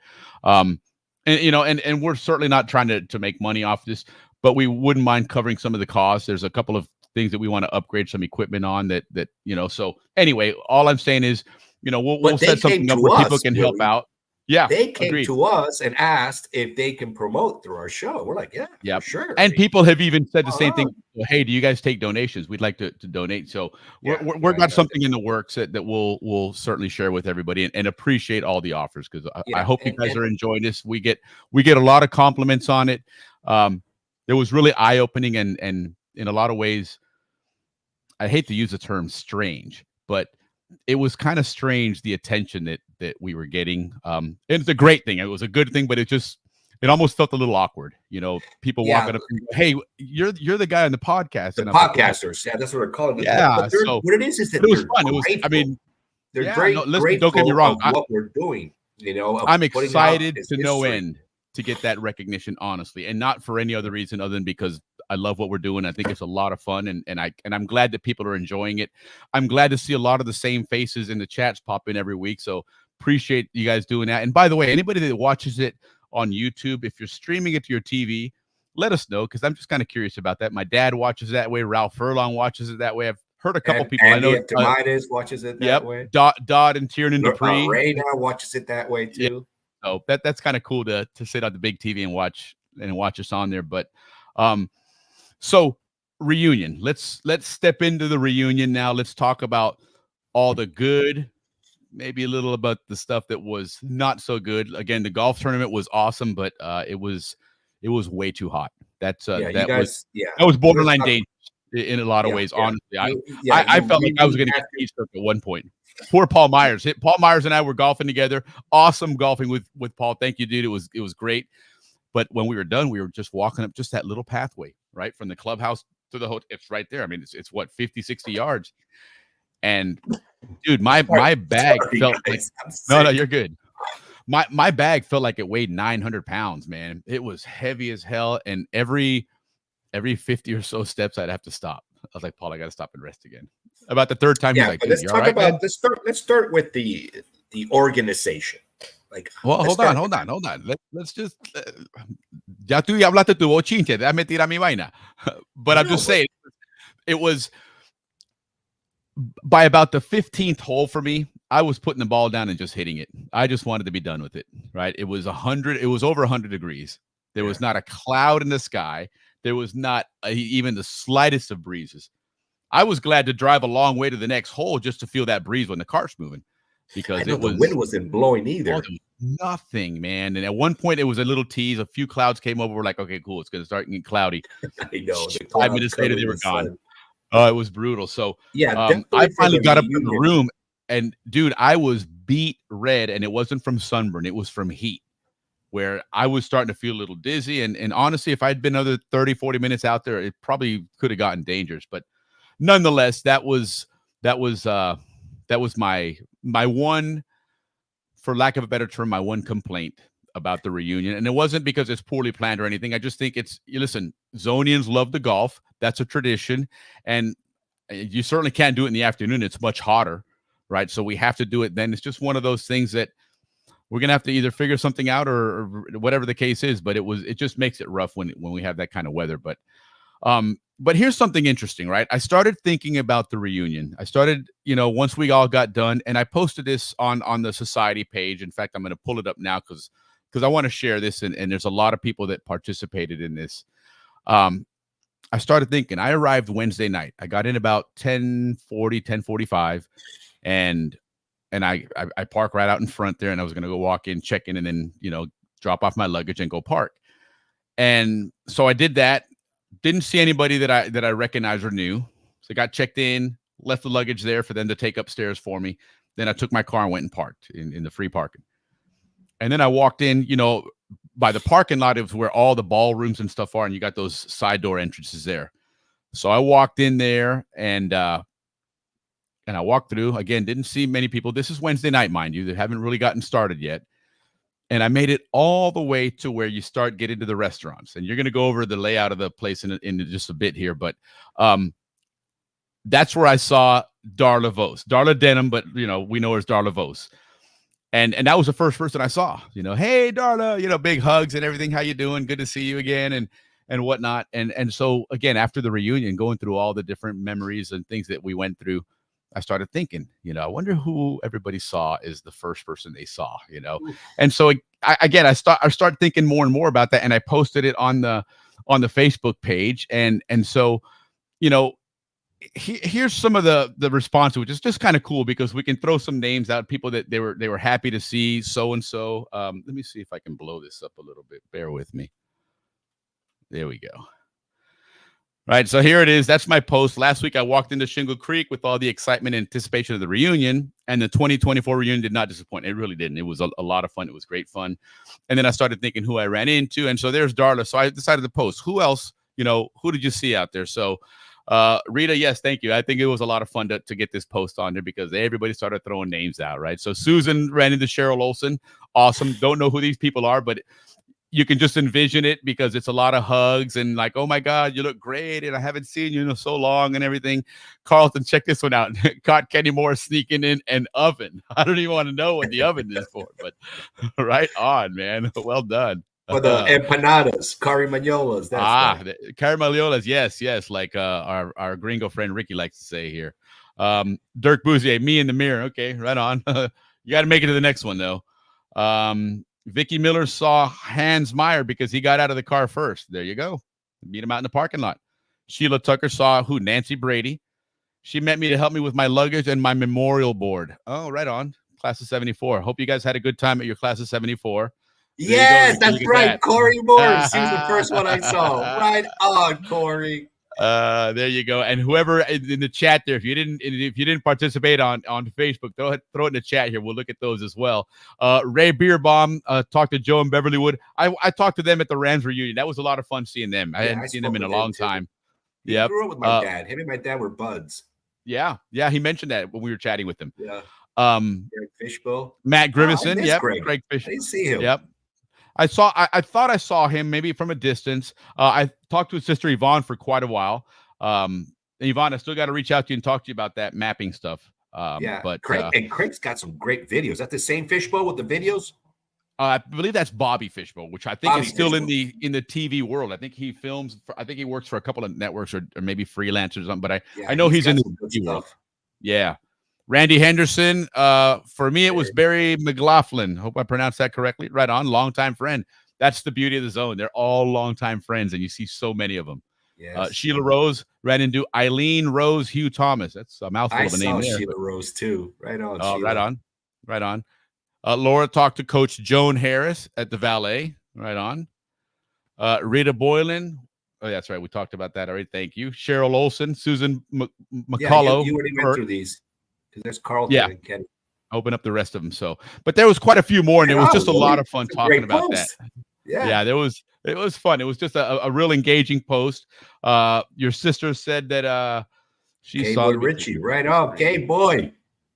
and we're certainly not trying to make money off this, but we wouldn't mind covering some of the costs. There's a couple of things that we want to upgrade some equipment on that. So anyway, all I'm saying is, we'll set something up where people can help out. Yeah, they came to us and asked if they can promote through our show. We're like, yeah, sure. And people have even said the same thing. Hey, do you guys take donations? We'd like to donate. So we're got something in the works that we'll certainly share with everybody and appreciate all the offers because I hope you guys are enjoying this. We get a lot of compliments on it. It was really eye opening and in a lot of ways, I hate to use the term strange, but it was kind of strange the attention that we were getting. And it's a great thing. It was a good thing, but it almost felt a little awkward. People walking up, hey, you're the guy on the podcast. The podcasters, that's what they're calling it. Yeah. So what it is that it was fun. It was. I mean, they're great. Don't get me wrong. What we're doing, I'm excited to no end to get that recognition, honestly, and not for any other reason other than because I love what we're doing. I think it's a lot of fun, and I'm glad that people are enjoying it. I'm glad to see a lot of the same faces in the chats pop in every week. So appreciate you guys doing that. And by the way, anybody that watches it on YouTube, if you're streaming it to your TV, let us know because I'm just kind of curious about that. My dad watches that way. Ralph Furlong watches it that way. I've heard a couple people. I know Tomidas watches it that way. Dodd and Tiernan Dupree. Rayna watches it that way too. Yeah. So that's kind of cool to sit on the big TV and watch us on there. But so reunion. Let's step into the reunion now. Let's talk about all the good, maybe a little about the stuff that was not so good. Again, the golf tournament was awesome, but it was way too hot. That was borderline dangerous in a lot of ways. Honestly, I felt like I was going to get heat stroke at one point. Poor Paul Myers. Paul Myers and I were golfing together. Awesome golfing with Paul. Thank you, dude. It was great. But when we were done, we were just walking up just that little pathway, right? From the clubhouse to the hotel. It's right there. I mean, it's what, 50, 60 yards. And dude, my bag felt like, no, you're good. My bag felt like it weighed 900 pounds, man. It was heavy as hell. And every 50 or so steps, I'd have to stop. I was like, Paul, I got to stop and rest again. About the third time, he's like, let's talk about. Let's start with the organization. Like, well, hold on. Let's just. Ya tú hablaste tu bochinche. Déjame tirar mi vaina. But I'm just saying, it was by about the 15th hole for me. I was putting the ball down and just hitting it. I just wanted to be done with it. Right? It was 100. It was over 100 degrees. There was not a cloud in the sky. There was not even the slightest of breezes. I was glad to drive a long way to the next hole just to feel that breeze when the cart's moving, because the wind wasn't blowing either. Oh, there was nothing, man. And at one point, it was a little tease. A few clouds came over. We're like, okay, cool. It's going to start getting cloudy. I know. 5 minutes later, they were gone. It was brutal. So yeah, I finally got up in the room, and dude, I was beat red, and it wasn't from sunburn. It was from heat, where I was starting to feel a little dizzy. And honestly, if I'd been another 30, 40 minutes out there, it probably could have gotten dangerous. But nonetheless, that was my one, for lack of a better term, my one complaint about the reunion. And it wasn't because it's poorly planned or anything. I just think listen, Zonians love the golf. That's a tradition. And you certainly can't do it in the afternoon. It's much hotter, right? So we have to do it then. It's just one of those things that we're going to have to either figure something out or whatever the case is. But it just makes it rough when we have that kind of weather. But here's something interesting, right? I started thinking about the reunion. I started, once we all got done, and I posted this on the society page. In fact, I'm going to pull it up now because I want to share this, and there's a lot of people that participated in this. I started thinking, I arrived Wednesday night. I got in about 10:40, 10:45, and I parked right out in front there, and I was going to go walk in, check in, and then, drop off my luggage and go park. And so I did that. Didn't see anybody that I recognized or knew. So I got checked in, left the luggage there for them to take upstairs for me. Then I took my car and went and parked in the free parking. And then I walked in, by the parking lot. It was where all the ballrooms and stuff are, and you got those side door entrances there. So I walked in there, and I walked through. Again, didn't see many people. This is Wednesday night, mind you. They haven't really gotten started yet. And I made it all the way to where you start getting to the restaurants. And you're going to go over the layout of the place in just a bit here. But that's where I saw Darla Vos. Darla Denham, but, we know her as Darla Vos. And that was the first person I saw. Hey, Darla, big hugs and everything. How you doing? Good to see you again and whatnot. And so, again, after the reunion, going through all the different memories and things that we went through, I started thinking, I wonder who everybody saw is the first person they saw, And so I started thinking more and more about that, and I posted it on the Facebook page, and so, here's some of the response, which is just kind of cool because we can throw some names out, people that they were happy to see so and so. Let me see if I can blow this up a little bit. Bear with me. There we go. Right, so here it is. That's my post. Last week, I walked into Shingle Creek with all the excitement and anticipation of the reunion, and the 2024 reunion did not disappoint. It really didn't. It was a lot of fun. It was great fun. And then I started thinking who I ran into, and so there's Darla. So I decided to post. Who else, who did you see out there? So Rita, yes, thank you. I think it was a lot of fun to get this post on there because everybody started throwing names out, right? So Susan ran into Cheryl Olsen. Awesome. Don't know who these people are, but you can just envision it because it's a lot of hugs and like, oh my God, you look great. And I haven't seen you in so long and everything. Carlton, check this one out. Caught Kenny Moore sneaking in an oven. I don't even want to know what the oven is for, but right on, man. Well done. For the empanadas, carimañolas. Carimañolas. Yes. Like our gringo friend Ricky likes to say here. Dirk Bouzier, me in the mirror. Okay, right on. You got to make it to the next one though. Vicky Miller saw Hans Meyer because he got out of the car first. There you go. Meet him out in the parking lot. Sheila Tucker saw Nancy Brady. She met me to help me with my luggage and my memorial board. Oh, right on. Class of 74. Hope you guys had a good time at your class of 74. Yes, that's right. Corey Morris. He was the first one I saw. Right on, Corey. There you go. And whoever in the chat there, if you didn't participate on Facebook, throw it in the chat here. We'll look at those as well. Ray Beerbaum talked to Joe and Beverlywood. I talked to them at the Rams reunion. That was a lot of fun seeing them. I hadn't seen them in a long time. Yeah, grew up with my dad. Him and my dad were buds. Yeah, he mentioned that when we were chatting with him. Yeah. Greg Fishbowl. Matt Grivison. Yep. Greg Fish. I didn't see him. Yep. I thought I saw him maybe from a distance. I talked to his sister Yvonne for quite a while. Yvonne, I still got to reach out to you and talk to you about that mapping stuff. But Craig's got some great videos. Is that the same Fishbowl with the videos? I believe that's Bobby Fishbowl, which I think is still in the TV world. I think he films. I think he works for a couple of networks or maybe freelancers or something. But I know he's in the TV world. Yeah. Randy Henderson. For me, it was Barry McLaughlin. Hope I pronounced that correctly. Right on. Longtime friend. That's the beauty of the zone. They're all longtime friends, and you see so many of them. Yes. Sheila Rose ran into Eileen Rose Hugh Thomas. That's a mouthful I of a name saw there. Sheila Rose too. Right on, Oh, Sheila. right on. Right on. Laura talked to Coach Joan Harris at the Valet. Right on. Rita Boylan. Oh, that's right. We talked about that already. Thank you. Cheryl Olson, Susan McCullough. You already went through these because there's Carlton and Kenny. Open up the rest of them. So, but there was quite a few more, and it was just a lot of fun talking about post. that. Yeah, it was fun. It was just a real engaging post. Your sister said that she saw Richie. Right on, K-Boy.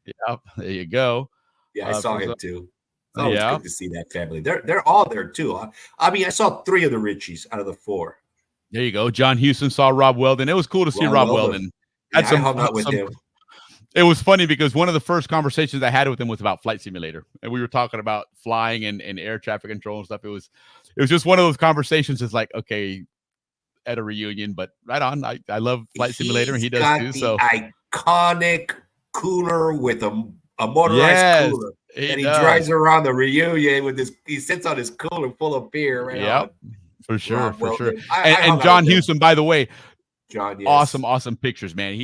Yeah, there you go. Yeah, I saw him too. It's always good to see that family. They're all there too. I mean, I saw 3 of the Richies out of the 4. There you go. John Houston saw Rob Weldon. It was cool to see Rob Weldon. I hung out with him. It was funny because one of the first conversations I had with him was about Flight Simulator, and we were talking about flying and air traffic control and stuff. It was just one of those conversations. It's like, okay, at a reunion, but right on. I love Flight Simulator, and he does too. So iconic cooler with a motorized cooler. He drives around the reunion with this. He sits on his cooler full of beer. Right. Yep, for sure, for sure. And John Houston, by the way, John, awesome pictures, man.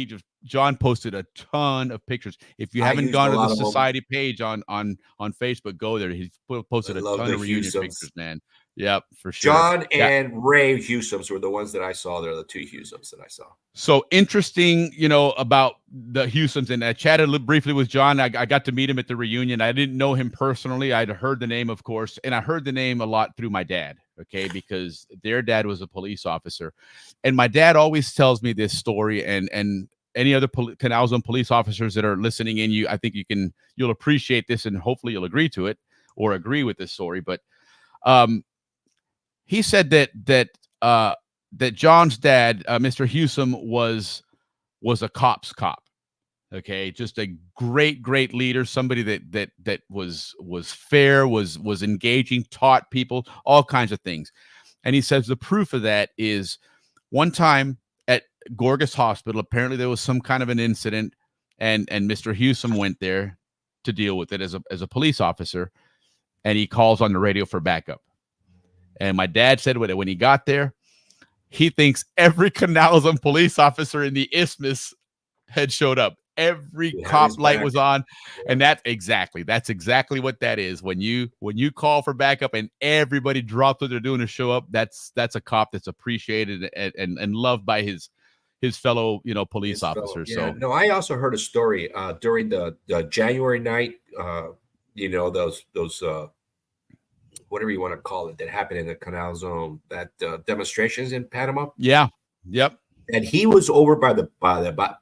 John posted a ton of pictures. If you haven't gone to the society page on Facebook, go there. He's posted a ton of reunion pictures, man. Yep, for sure. John and Ray Husums were the ones that I saw. They're the 2 Husums that I saw. So interesting, about the Husums. And I chatted briefly with John. I got to meet him at the reunion. I didn't know him personally. I'd heard the name, of course, and I heard the name a lot through my dad, okay, because their dad was a police officer. And my dad always tells me this story, and any other Canal Zone police officers that are listening in, I think you'll appreciate this, and hopefully you'll agree to it or agree with this story. But he said that John's dad, Mr. Husum, was a cop's cop. Okay, just a great leader, somebody that was fair, was engaging, taught people all kinds of things. And he says the proof of that is one time at Gorgas Hospital, apparently there was some kind of an incident, and Mr. Husum went there to deal with it as a police officer, and he calls on the radio for backup. And my dad said when he got there, he thinks every Canal Zone police officer in the Isthmus had showed up. Every cop light was on, and that's exactly what that is. When you call for backup and everybody drops what they're doing to show up, that's a cop that's appreciated and loved by his fellow police officers. Yeah. So no, I also heard a story during the January night. Those whatever you want to call it, that happened in the Canal Zone, that demonstrations in Panama. Yeah. Yep. And he was over by the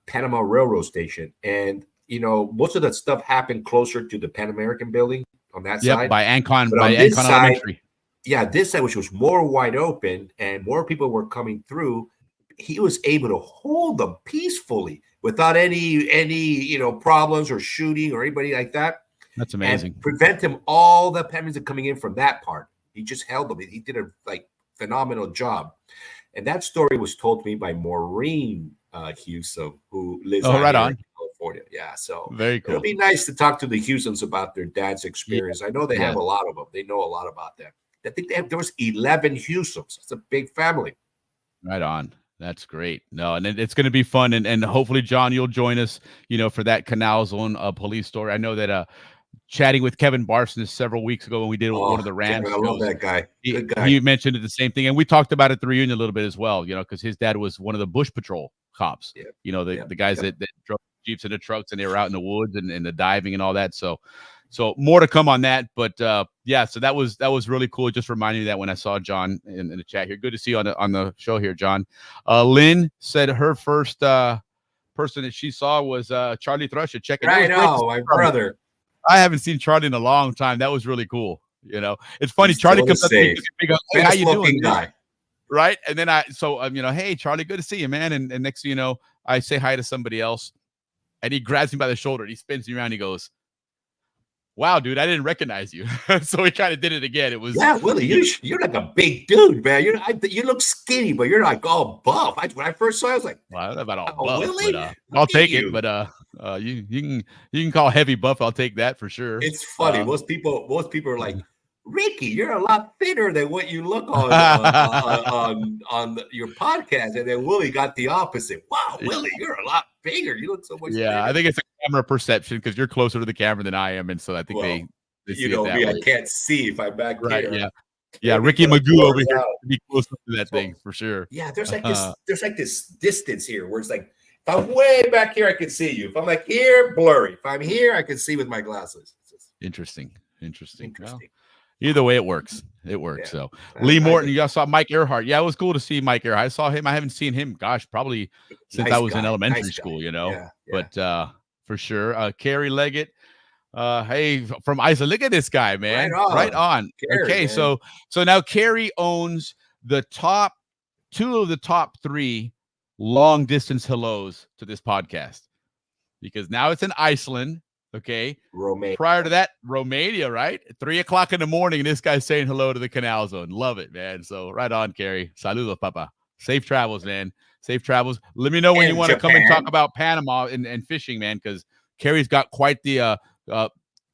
Panama Railroad Station, and most of that stuff happened closer to the Pan American building on that side. By Ancon, Ancon Elementary. Yeah, this side, which was more wide open and more people were coming through, he was able to hold them peacefully without any problems or shooting or anybody like that. That's amazing. And prevent him all the Panamanians coming in from that part. He just held them. He did a phenomenal job. And that story was told to me by Maureen Husum, who lives in California. Yeah, so very cool. It'll be nice to talk to the Husums about their dad's experience. I know they have a lot of them. They know a lot about that. I think there was 11 Husums. It's a big family. Right on. That's great. No, and it's going to be fun, and hopefully, John, you'll join us, for that Canal Zone police story. I know that chatting with Kevin Barson several weeks ago when we did one of the Rams. I love that guy. Good guy. He mentioned the same thing, and we talked about it at the reunion a little bit as well. Because his dad was one of the Bush Patrol cops. Yeah. The guys that drove Jeeps into trucks and they were out in the woods and the diving and all that. So more to come on that. But so that was really cool. It just reminded me that when I saw John in the chat here. Good to see you on the show here, John. Lynn said her first person that she saw was Charlie Thrush. Checking. Right on, my brother. I haven't seen Charlie in a long time. That was really cool. It's funny. Charlie comes up to me and goes, "Hey, how you doing, guy?" Right? And then hey, Charlie, good to see you, man. And next thing you know, I say hi to somebody else, and he grabs me by the shoulder. And he spins me around. And he goes, "Wow, dude, I didn't recognize you." So he kind of did it again. It was Willie, you're like a big dude, man. You look skinny, but you're like all buff. When I first saw you, I was like, well, I don't know about all buff, Willie? but I'll take it. But you can call heavy buff. I'll take that for sure. It's funny. Most people are like, Ricky, you're a lot thinner than what you look on your podcast. And then Willie got the opposite. Wow, Willie, you're a lot bigger. You look so much bigger. I think it's a camera perception because you're closer to the camera than I am. And so I think they see it that way. I can't see if I'm back right, here. Yeah. Yeah, Ricky Magoo over here to be closer to that thing for sure. Yeah, there's like this distance here where it's like if I'm way back here, I can see you. If I'm like here, blurry. If I'm here, I can see with my glasses. Interesting. Well, either way, it works. Yeah. So Lee Morton, you guys saw Mike Earhart. Yeah, it was cool to see Mike Earhart. I saw him. I haven't seen him, gosh, probably since I was in elementary school, you know. Yeah. But for sure. Carrie Leggett. Hey, from Iceland. Look at this guy, man. Right on. Carrie, okay, man. So now Carrie owns the top 2 of the top 3 long distance hellos to this podcast because now it's in Iceland. Okay. Romania. Prior to that, Romania, right? 3 o'clock in the morning, and this guy's saying hello to the Canal Zone. Love it, man. So right on, Carrie. Saludos, papa. Safe travels, man. Safe travels. Let me know when you want to come and talk about Panama and fishing, man, because Carrie's got quite the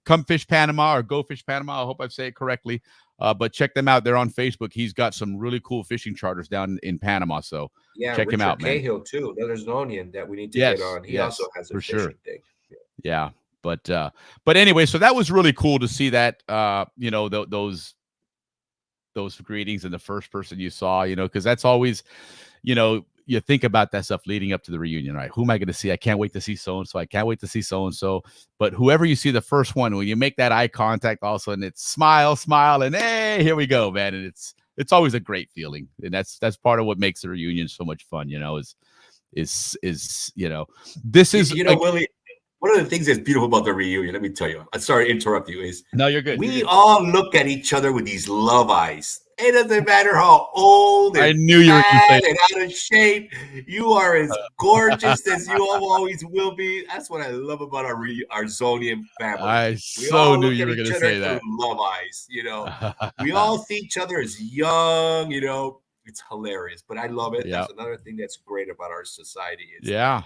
Come Fish Panama or Go Fish Panama. I hope I say it correctly. But check them out. They're on Facebook. He's got some really cool fishing charters down in Panama. So check him out, man. Cahill too. Another Zonian that we need to get on. He also has a fishing thing. Yeah. But anyway, so that was really cool to see that, those greetings and the first person you saw, because that's always, you think about that stuff leading up to the reunion, right? Who am I going to see? I can't wait to see so-and-so. I can't wait to see so-and-so. But whoever you see the first one, when you make that eye contact, all of a sudden it's smile, and hey, here we go, man. And it's always a great feeling. And that's part of what makes the reunion so much fun, this is Willie, one of the things that's beautiful about the reunion, let me tell you, I'm sorry to interrupt you, is no, you're good. We all look at each other with these love eyes. It doesn't matter how old and I knew you were fat and out of shape. You are as gorgeous as you always will be. That's what I love about our Zonian family. I so knew you were going to say that. Love eyes, we all see each other as young, It's hilarious, but I love it. That's another thing that's great about our society. Is how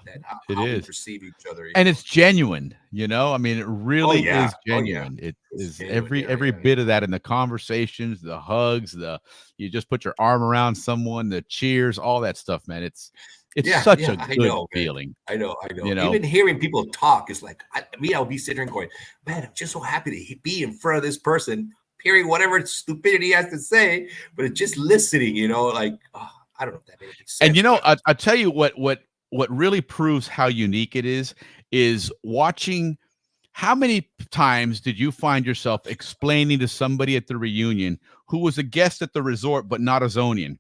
we perceive each other, and it's genuine. I mean, it really is genuine. It is genuine. every bit of that in the conversations, the hugs, you just put your arm around someone, the cheers, all that stuff, man. It's such a good feeling. I know. Even hearing people talk is like I'll be sitting there going, man, I'm just so happy to be in front of this person. Hearing whatever stupidity he has to say, but it's just listening, I don't know if that makes sense. And I tell you what really proves how unique it is watching. How many times did you find yourself explaining to somebody at the reunion who was a guest at the resort but not a Zonian,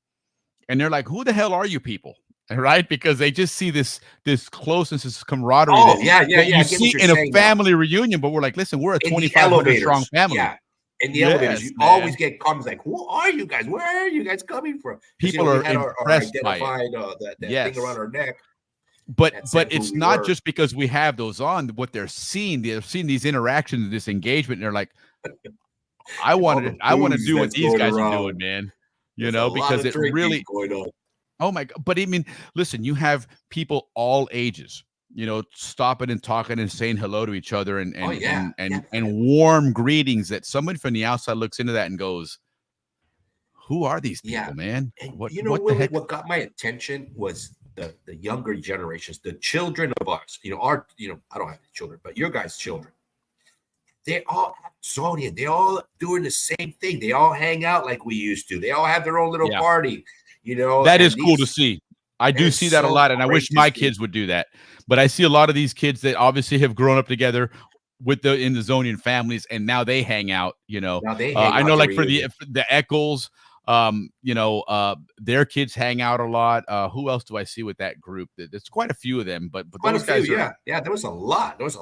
and they're like, "Who the hell are you people?" Right? Because they just see this closeness, this camaraderie. You see in a family reunion, but we're like, listen, we're a 2,500 strong family. Yeah. In the elevators, you always get comments like, "Who are you guys? Where are you guys coming from?" People are impressed by that thing around our neck. But it's not just because we have those on. What they're seeing these interactions, this engagement, and they're like, "I want to do what these guys are doing, man." Because it really going on. Oh my God! But I mean, listen, you have people all ages. Stopping and talking and saying hello to each other and warm greetings that somebody from the outside looks into that and goes, "Who are these people, man?" And what got my attention was the younger generations, the children of us. I don't have children, but your guys' children. They all have Zonian. They all doing the same thing. They all hang out like we used to. They all have their own little party. That is cool to see. I do see that a lot, and I wish my kids would do that. But I see a lot of these kids that obviously have grown up together in the Zonian families, and now they hang out. I know, like for the Eccles, their kids hang out a lot. Who else do I see with that group? There's quite a few of them, but quite those guys, there was a lot. I was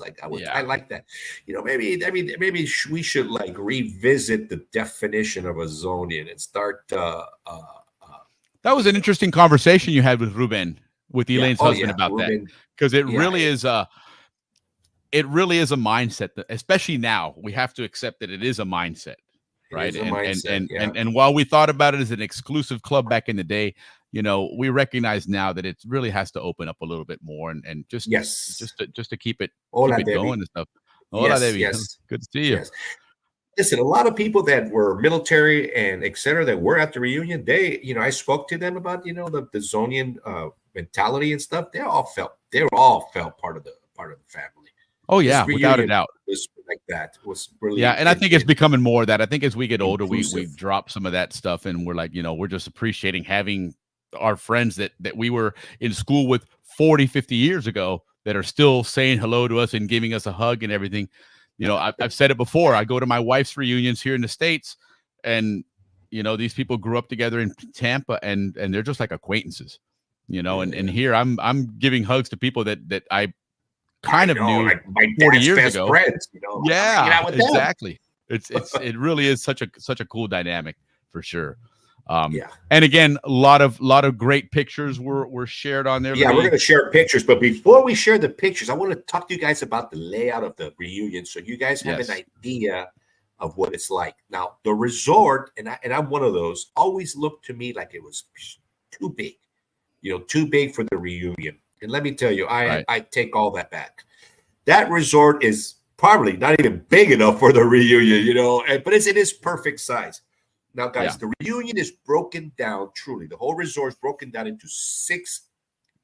like, I like that. Maybe we should like revisit the definition of a Zonian and start. That was an interesting conversation you had with Ruben, with Elaine's husband about Ruben, that, because it really is a mindset that, especially now, we have to accept that it is a mindset, right? And while we thought about it as an exclusive club back in the day, we recognize now that it really has to open up a little bit more and just to keep it going and stuff. Hola, Debbie. Yes. Good to see you. Yes. listen, a lot of people that were military and et cetera that were at the reunion, I spoke to them about, the Zonian mentality and stuff. They all felt part of the family. Oh yeah, This without a reunion doubt. was like that. Was really, Yeah, and I think it's becoming more of that. I think as we get older, we inclusive. drop some of that stuff, and we're like, we're just appreciating having our friends that we were in school with 40, 50 years ago that are still saying hello to us and giving us a hug and everything. I've said it before. I go to my wife's reunions here in the States, and these people grew up together in Tampa, and they're just like acquaintances. And here I'm giving hugs to people that I kind of knew like my 40 dad's years best ago. friends, Yeah, exactly. It really is such a cool dynamic for sure. And again, a lot of great pictures were shared on there. Yeah, we're going to share pictures, but before we share the pictures, I want to talk to you guys about the layout of the reunion, so you guys have an idea of what it's like. Now, the resort, and I'm one of those, always looked to me like it was too big, too big for the reunion. And let me tell you, I take all that back. That resort is probably not even big enough for the reunion, but it is perfect size. Now, guys, the reunion is broken down truly. The whole resort is broken down into 6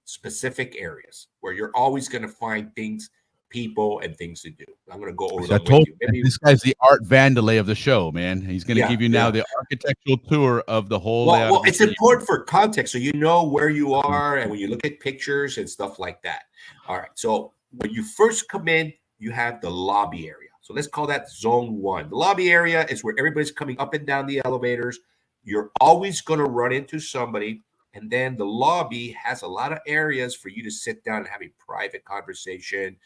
specific areas where you're always going to find things, people, and things to do. I'm going to go over them with you. Maybe this guy's the Art Vandelay of the show, man. He's going to give you now the architectural tour of the whole layout. Well, it's important for context, so you know where you are, and when you look at pictures and stuff like that. All right, so when you first come in, you have the lobby area. So let's call that zone 1. The lobby area is where everybody's coming up and down the elevators. You're always going to run into somebody. And then the lobby has a lot of areas for you to sit down and have a private conversation,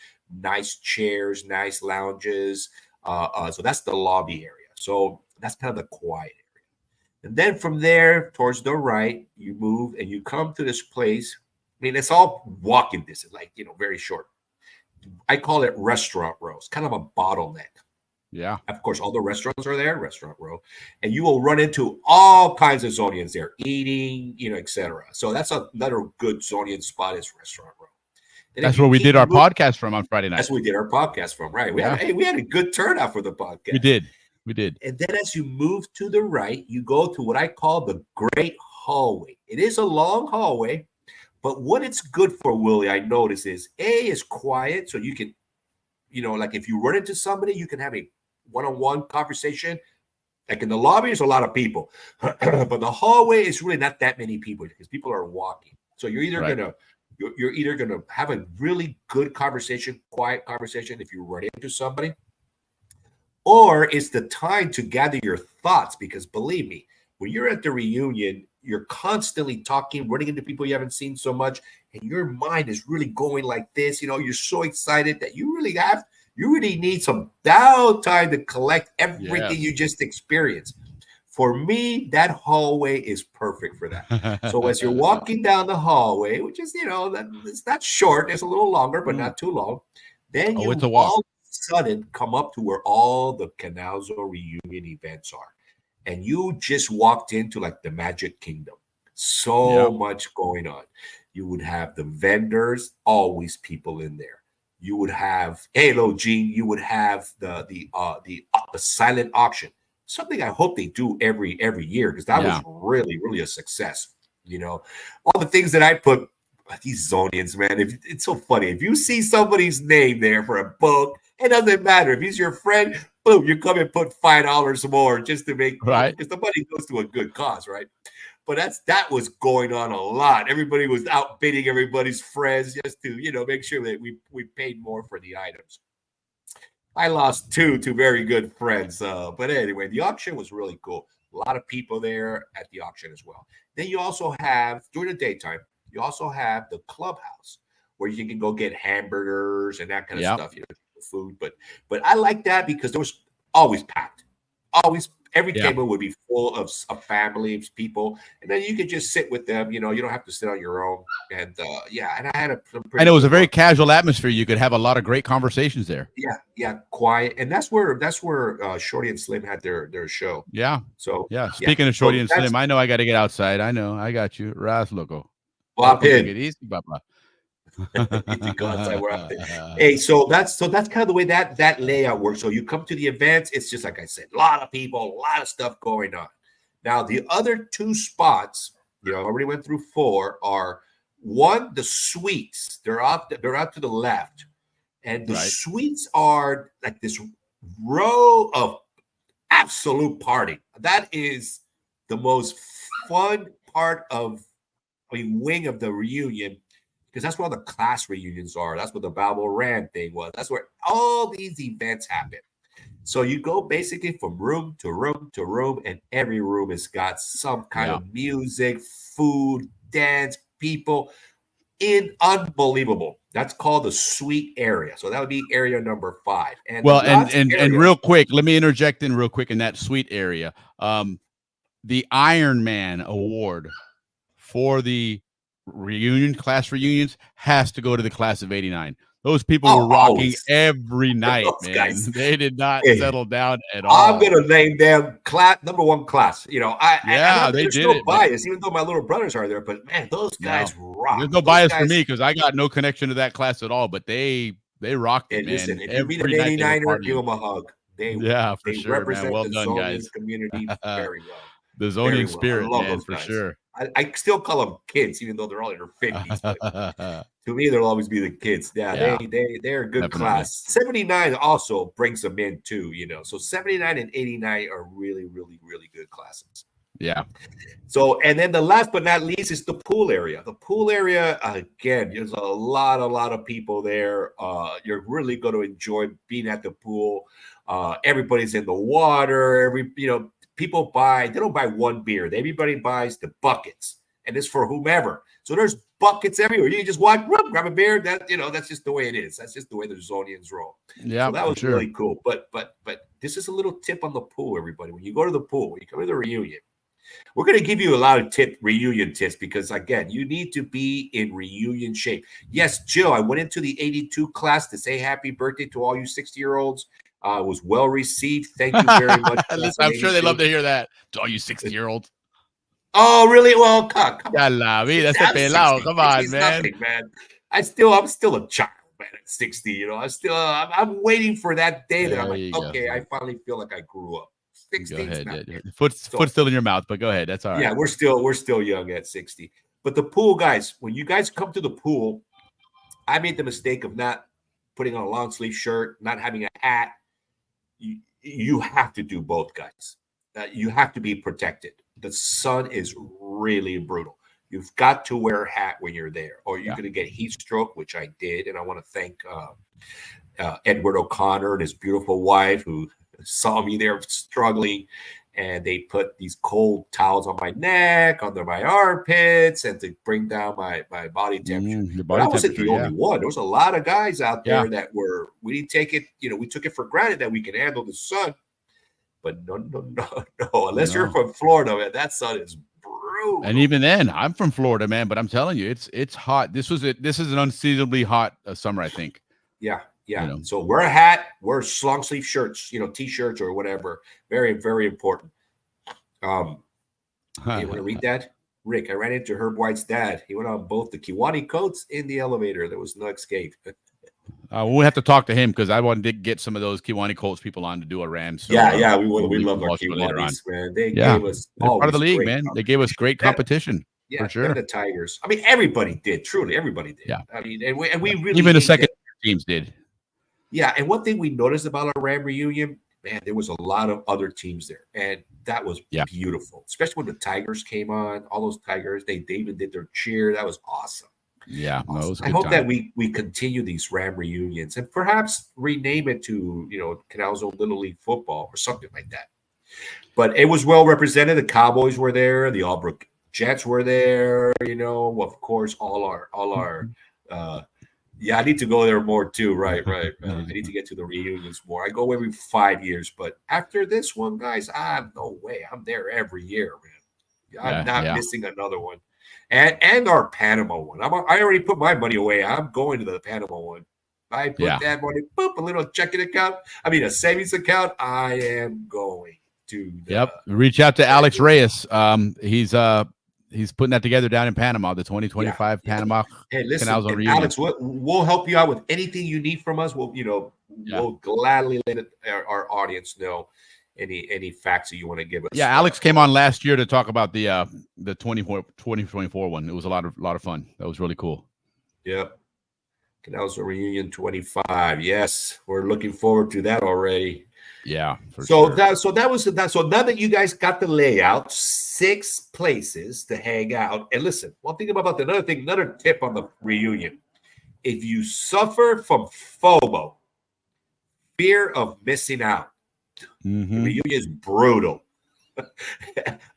nice chairs, nice lounges. So that's the lobby area. So that's kind of the quiet area. And then from there, towards the right, you move and you come to this place. I mean, it's all walking distance, like, very short. I call it restaurant row. It's kind of a bottleneck. Yeah. Of course, all the restaurants are there, restaurant row. And you will run into all kinds of Zonians there, eating, etc. So that's another good Zonian spot is restaurant row. And that's where we did our podcast from on Friday night. That's where we did our podcast from, right? We had a good turnout for the podcast. We did. And then as you move to the right, you go to what I call the Great Hallway. It is a long hallway. But what it's good for, Willie, I notice is is quiet. So you can, like if you run into somebody, you can have a one-on-one conversation. Like in the lobby, there's a lot of people. But the hallway is really not that many people because people are walking. So you're either gonna have a really good conversation, quiet conversation if you run into somebody, or it's the time to gather your thoughts, because believe me, when you're at the reunion, you're constantly talking, running into people you haven't seen so much, and your mind is really going like this. You're so excited that you really need some downtime to collect everything you just experienced. For me, that hallway is perfect for that. So as you're walking down the hallway, which is, it's not short, it's a little longer, but not too long, then you all of a sudden come up to where all the Canal Zone reunion events are. And you just walked into like the Magic Kingdom. So much going on. You would have the vendors, always people in there. You would have, hello, Gene. You would have the silent auction. Something I hope they do every year, because that was really, really a success. All the things that I put, these Zonians, man. It's so funny. If you see somebody's name there for a book, it doesn't matter. If he's your friend, boom, you come and put $5 more just to make, because the money goes to a good cause, right? But that was going on a lot. Everybody was outbidding everybody's friends just to, make sure that we paid more for the items. I lost two very good friends. But anyway, the auction was really cool. A lot of people there at the auction as well. Then you also have, during the daytime, you also have the clubhouse where you can go get hamburgers and that kind of stuff, food. But I like that because there was always packed. Always, every table would be full of families, people, and then you could just sit with them. You don't have to sit on your own. And and I had and it was a very casual atmosphere. You could have a lot of great conversations there. Yeah, quiet, and that's where Shorty and Slim had their show. Yeah. So speaking of Shorty and Slim, I know I got to get outside. I know I got you, Raz Loco. Well, take it easy, Papa. You need to go outside. We're out there. Hey, so that's kind of the way that layout works. So you come to the events, it's just like I said, a lot of people, a lot of stuff going on. Now the other 2 spots, I already went through 4, are one, the suites. They're out to the left, and the suites are like this row of absolute party. That is the most fun part of wing of the reunion, because that's where all the class reunions are. That's what the Balboa Rand thing was. That's where all these events happen. So you go basically from room to room to room, and every room has got some kind of music, food, dance, people. Unbelievable. That's called the suite area. So that would be area number 5. And and real quick, let me interject in real quick in that suite area. The Iron Man Award for the class reunions has to go to the class of '89. Those people were rocking every night, man. Guys. They did not settle down at all. I'm gonna name them number 1 class. They did no it. bias, even though my little brothers are there. But man, those guys rock. There's no bias for me because I got no connection to that class at all. But they rocked it, man. Listen, if you meet an 89er, give them a hug. They represent man. Well the done, Zonian guys. Community very well. The Zonian spirit, man, for sure. I still call them kids, even though they're all in their 50s. But to me, they'll always be the kids. They're a good class. 79 also brings them in too, So 79 and 89 are really, really, really good classes. Yeah. So, and then the last but not least is the pool area. The pool area, again, there's a lot of people there. You're really going to enjoy being at the pool. Everybody's in the water. People they don't buy one beer. Everybody buys the buckets, and it's for whomever. So there's buckets everywhere. You can just walk, grab a beer. That's just the way it is. That's just the way the Zonians roll. Yeah, so that was really cool. But this is a little tip on the pool, everybody. When you go to the pool, when you come to the reunion, we're going to give you a lot of reunion tips because, again, you need to be in reunion shape. Yes, Jill, I went into the 82 class to say happy birthday to all you 60-year-olds. It was well received. Thank you very much. Listen, I'm sure they love to hear that. To all you 60-year-olds. Oh, really? Well, come on. That's a pelao. Come on, man. Nothing, man. I'm still a child, man. At 60, I'm waiting for that day that I'm like, okay, I finally feel like I grew up. 16. Go ahead. Foot's still in your mouth, but go ahead. That's all right. Yeah, we're still young at 60. But the pool, guys, when you guys come to the pool, I made the mistake of not putting on a long sleeve shirt, not having a hat. You have to do both, guys. You have to be protected. The sun is really brutal. You've got to wear a hat when you're there, or you're going to get heat stroke, which I did. And I want to thank Edward O'Connor and his beautiful wife who saw me there struggling. And they put these cold towels on my neck, under my armpits, and to bring down my body temperature. But I wasn't the only one. There was a lot of guys out there that we didn't take it. We took it for granted that we can handle the sun. But no. Unless you're from Florida, man, that sun is brutal. And even then, I'm from Florida, man. But I'm telling you, it's hot. This is an unseasonably hot summer, I think. Yeah. So wear a hat, wear long sleeve shirts, t-shirts or whatever. Very, very important. You want to read that? Rick, I ran into Herb White's dad. He went on both the Kiwani coats in the elevator. There was no escape. We'll have to talk to him because I wanted to get some of those Kiwani Colts people on to do a Ram. So, we love our Kiwanis, man. They gave us part of the league, man. They gave us great competition. Yeah, for sure. The Tigers. I mean, everybody did. Truly, everybody did. Yeah. I mean, and we really even the second teams did. Yeah, and one thing we noticed about our Ram reunion, man, there was a lot of other teams there, and that was beautiful. Especially when the Tigers came on, all those Tigers, they even did their cheer. That was awesome. Yeah, awesome. No, it was a good time. That we continue these Ram reunions and perhaps rename it to Canal Zone Little League Football or something like that. But it was well represented. The Cowboys were there, the Albrook Jets were there. Of course, all our. I need to go there more too. Right. I need to get to the reunions more. I go every 5 years, but after this one, guys, no way. I'm there every year, man. I'm not missing another one. And our Panama one. I already put my money away. I'm going to the Panama one. I put that money, a little checking account. I mean, a savings account. I am going to. Reach out to Alex Reyes. he's putting that together down in Panama, the 2025 Panama Hey, listen, Canal Zone and reunion. Alex, we'll help you out with anything you need from us. We'll gladly let our audience know any facts that you want to give us. Yeah, Alex came on last year to talk about the 2024 one. It was a lot of fun. That was really cool. Yep. Canal Zone reunion 25. Yes, we're looking forward to that already. Yeah. So sure. that was that. So now that you guys got the layout, 6 places to hang out. And listen, one thing about another tip on the reunion. If you suffer from FOMO, fear of missing out, the reunion is brutal.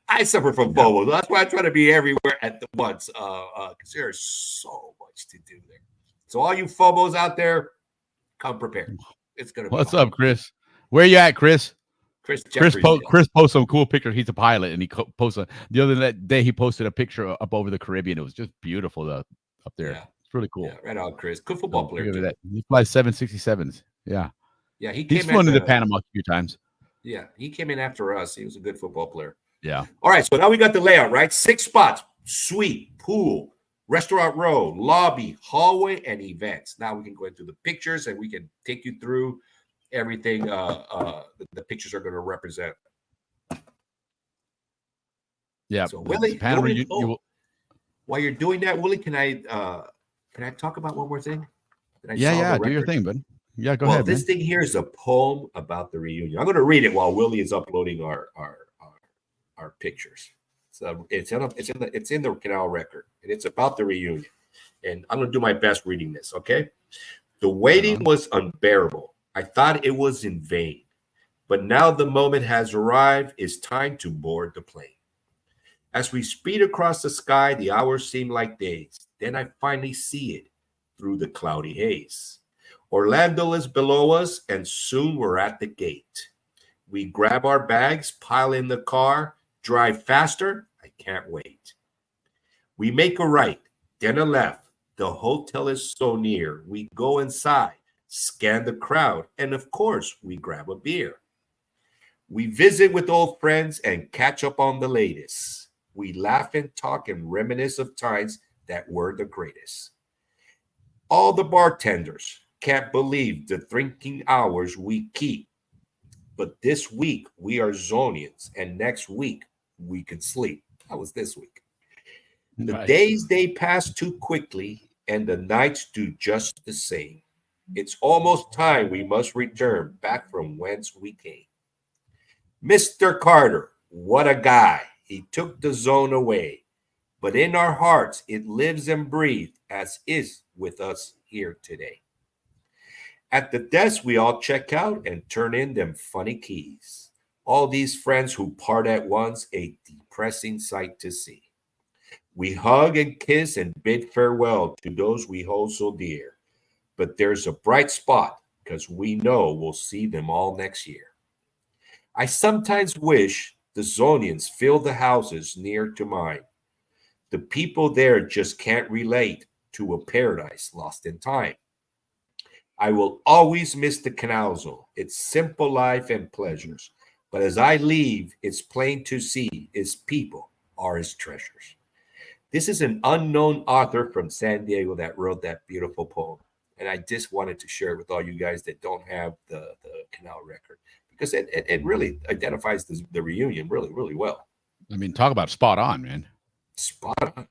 I suffer from FOMO. That's why I try to be everywhere at the once. Because there's so much to do there. So all you FOMOs out there, come prepared. It's gonna be What's up, Chris? Where you at, Chris? Chris posts some cool pictures. He's a pilot, and he posted the other day. He posted a picture up over the Caribbean. It was just beautiful up there. Yeah. It's really cool. Yeah, right on, Chris. Good football player. Too. That. He flies 767s. Yeah. Yeah, he's flown into Panama a few times. Yeah, he came in after us. He was a good football player. Yeah. All right, so now we got the layout, right? 6 spots: suite, pool, restaurant row, lobby, hallway, and events. Now we can go into the pictures and we can take you through everything the pictures are going to represent. Yeah. So Willie, while you're doing that, Willie, can I talk about one more thing? Yeah, do your thing, bud. Yeah, go ahead. This thing here is a poem about the reunion. I'm going to read it while Willie is uploading our pictures. So it's in the Canal record, and it's about the reunion. And I'm going to do my best reading this. Okay. The waiting was unbearable. I thought it was in vain, but now the moment has arrived. It's time to board the plane. As we speed across the sky, the hours seem like days. Then I finally see it through the cloudy haze. Orlando is below us, and soon we're at the gate. We grab our bags, pile in the car, drive faster. I can't wait. We make a right, then a left. The hotel is so near. We go inside, scan the crowd, and of course, we grab a beer. We visit with old friends and catch up on the latest. We laugh and talk and reminisce of times that were the greatest. All the bartenders can't believe the drinking hours we keep. But this week, we are Zonians, and next week, we can sleep. That was this week. The days, they pass too quickly, and the nights do just the same. It's almost time we must return back from whence we came. Mr. Carter, what a guy. He took the zone away. But in our hearts, it lives and breathes as is with us here today. At the desk, we all check out and turn in them funny keys. All these friends who part at once, a depressing sight to see. We hug and kiss and bid farewell to those we hold so dear. But there's a bright spot because we know we'll see them all next year. I sometimes wish the Zonians filled the houses near to mine. The people there just can't relate to a paradise lost in time. I will always miss the Canal Zone, its simple life and pleasures. But as I leave, it's plain to see its people are its treasures. This is an unknown author from San Diego that wrote that beautiful poem. And I just wanted to share it with all you guys that don't have the Canal record, because it really identifies the reunion really, really well. I mean, talk about spot on, man. Spot on.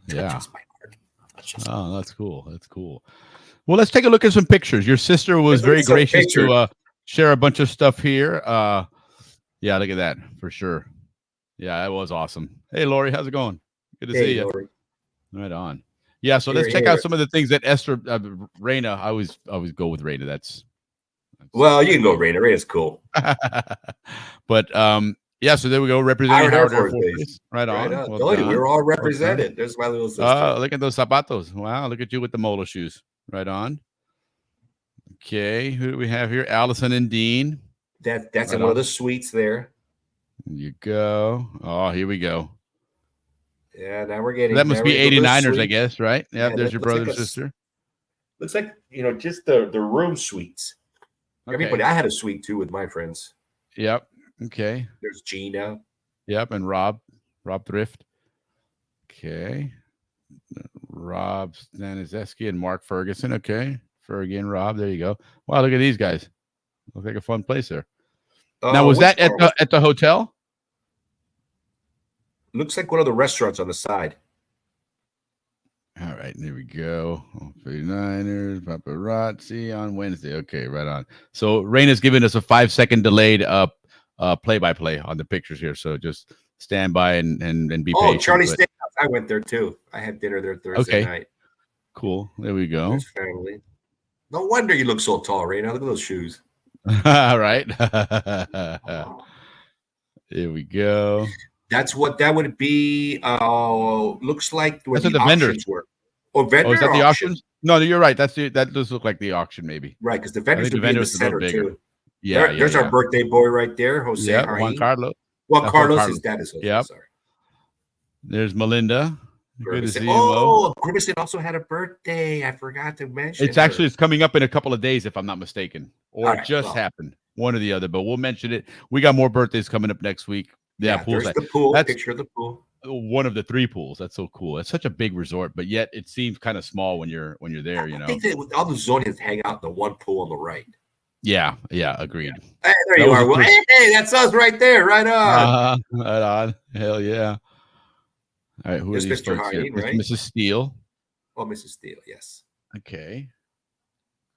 Yeah. Touches my heart. Oh, that's cool. That's cool. Well, let's take a look at some pictures. Your sister was very gracious to share a bunch of stuff here. Yeah, look at that for sure. Yeah, that was awesome. Hey, Lori, how's it going? Good to see you. Lori. Right on. Yeah, so let's check out some of the things that Esther, Reina. I always go with Reina. That's well, you can go Reina. Reina's cool. But yeah, so there we go. Representing Howard Air Force Base. Right on. Well, we're all represented. There's my little sister. Look at those zapatos. Wow, look at you with the Mola shoes. Right on. Okay, who do we have here? Allison and Dean. That's right in one of the suites there. There you go. Oh, here we go. Yeah, now we're getting. That must be 89ers, I guess, right? Yep, Yeah, there's your brother and sister. Looks like, just the room suites. Okay. Everybody, I had a suite too with my friends. Yep. Okay. There's Gina. Yep, and Rob Thrift. Okay. Rob Staniszewski and Mark Ferguson. Okay. Fergie and Rob. There you go. Wow, look at these guys. Looks like a fun place there. Now, was that at the hotel? Looks like one of the restaurants on the side. All right, there we go. 49ers, paparazzi on Wednesday. Okay, right on. So Rain has given us a 5-second delayed play-by-play on the pictures here. So just stand by and be patient. Oh, Charlie Steakhouse. I went there too. I had dinner there Thursday night. Cool. There we go. His family. No wonder you look so tall, Rain. Look at those shoes. All right. Here we go. That's what that would be. Looks like where That's the what the vendors were. Oh, vendor is that the auction? auctions? No, you're right. That does look like the auction, maybe. Right, because the vendors would be in the center too. Yeah, there's our birthday boy right there, Jose. Yeah, Juan Carlos. Juan Carlos, his dad is Jose. Yep. Sorry. There's Melinda. Good to see you. Oh, Grimison also had a birthday. I forgot to mention. It's coming up in a couple of days, if I'm not mistaken, or right, it just happened. One or the other, but we'll mention it. We got more birthdays coming up next week. Yeah, there's the pool. Picture of the pool. One of the 3 pools. That's so cool. It's such a big resort, but yet it seems kind of small when you're there. You know, I think that all the Zonians hang out in the one pool on the right. Yeah, agreed. Hey, there you are. Well, hey, that's us right there. Right on. Right on. Hell yeah. All right, who There's are these Mr. folks here? Hine, right? Mrs. Steele. Oh, Mrs. Steele, yes. Okay.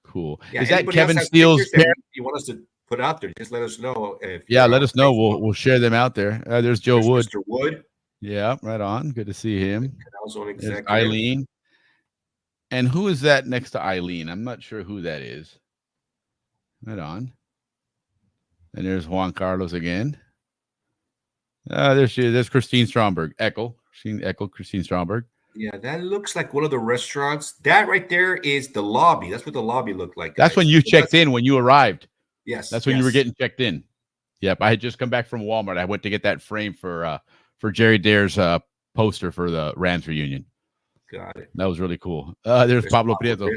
Cool. Yeah, is that anybody Kevin else have Steele's pictures that parents? you want us to put out there? Just let us know. Let us know. We'll share them out there. There's Joe Wood. Mr. Wood. Yeah, right on. Good to see him. There's Eileen. And who is that next to Eileen? I'm not sure who that is. Right on. And there's Juan Carlos again. There she is. There's Christine Stromberg. Christine Stromberg. Yeah, that looks like one of the restaurants. That right there is the lobby. That's what the lobby looked like. That's when you checked in, when you arrived. Yes. That's when you were getting checked in. Yep. I had just come back from Walmart. I went to get that frame for Jerry Dare's poster for the Rams reunion. Got it. That was really cool. There's Pablo Prieto.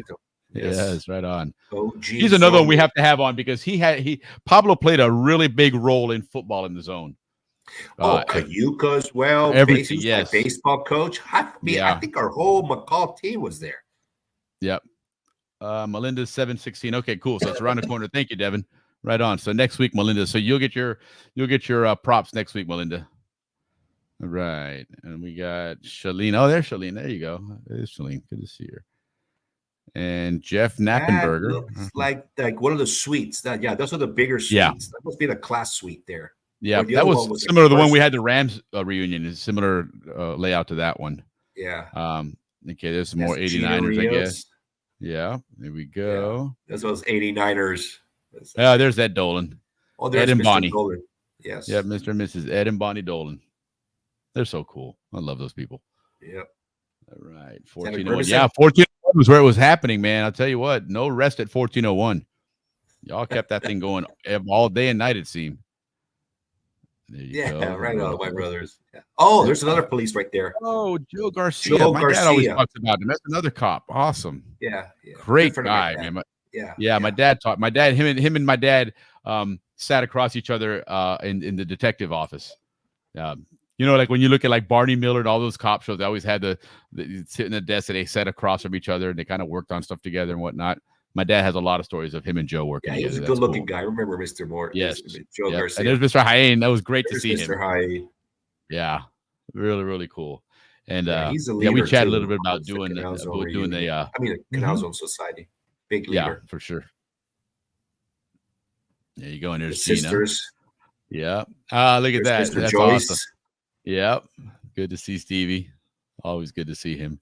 Yes. Yes, right on. OG He's another one we have to have on because Pablo played a really big role in football in the zone. Cayuca as well. Everything, yes. Baseball coach. I think our whole McCall team was there. Yep. Melinda's 716. Okay, cool. So it's around the corner. Thank you, Devin. Right on. So next week, Melinda. So you'll get your props next week, Melinda. All right. And we got Shalene. Oh, there's Shalene. There you go. There's Shalene. Good to see her. And Jeff Knappenberger. That looks like one of the suites. Those are the bigger suites. Yeah. That must be the class suite there. Yeah, that was similar to the one we had the Rams reunion. Is similar layout to that one. Yeah. Okay, there's some more 89ers, I guess. Yeah, there we go. Yeah. Those 89ers. There's Ed Dolan. Oh, there's Ed and Mr. Bonnie. Dolan. Yes. Yeah, Mr. and Mrs. Ed and Bonnie Dolan. They're so cool. I love those people. Yep. All right. 1401. Yeah, 1401 was where it was happening, man. I'll tell you what, no rest at 1401. Y'all kept that thing going all day and night, it seemed. There you go. Right on, my brothers. Yeah. Oh, there's another police right there. Oh, Joe Garcia. Dad always talks about him. That's another cop. Awesome. Yeah. Great guy, man. My dad taught. My dad, him and my dad sat across each other in the detective office. Like when you look at like Barney Miller and all those cop shows, they always had the sit in the desk and they sat across from each other and they kind of worked on stuff together and whatnot. My dad has a lot of stories of him and Joe working together. He was a good-looking guy. Remember Mr. Moore? Yes. Joe Garcia. And there's Mr. Hayen. That was great to see him. Mr. Hayen. Yeah. Really, really cool. And he's a leader we chatted a little too, bit about doing the Canal Zone Society. Big leader. Yeah, for sure. There you go. And there's the Gina. Sisters. Yeah. Look at that. Mr. That's Joyce. awesome. Yep. Good to see Stevie. Always good to see him.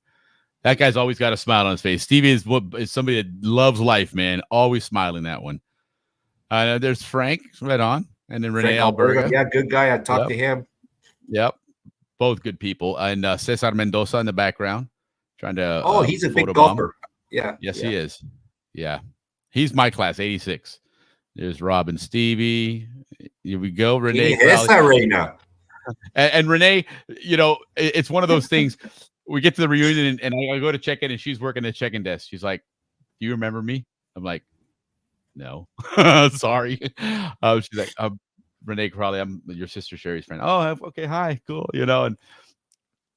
That guy's always got a smile on his face. Stevie is somebody that loves life, man. Always smiling, that one. There's Frank, right on. And then Renee Alberga. Yeah, good guy. I talked to him. Yep. Both good people. And Cesar Mendoza in the background. Trying to he's a big golfer. Yeah. Yes, he is. Yeah. He's my class, 86. There's Rob and Stevie. Here we go. Renee. And Renee, it's one of those things. We get to the reunion and I go to check in and she's working the check-in desk. She's like, "Do you remember me?" I'm like, "No, sorry." She's like, "Renee Crowley, I'm your sister Sherry's friend." Oh, okay, hi, cool. And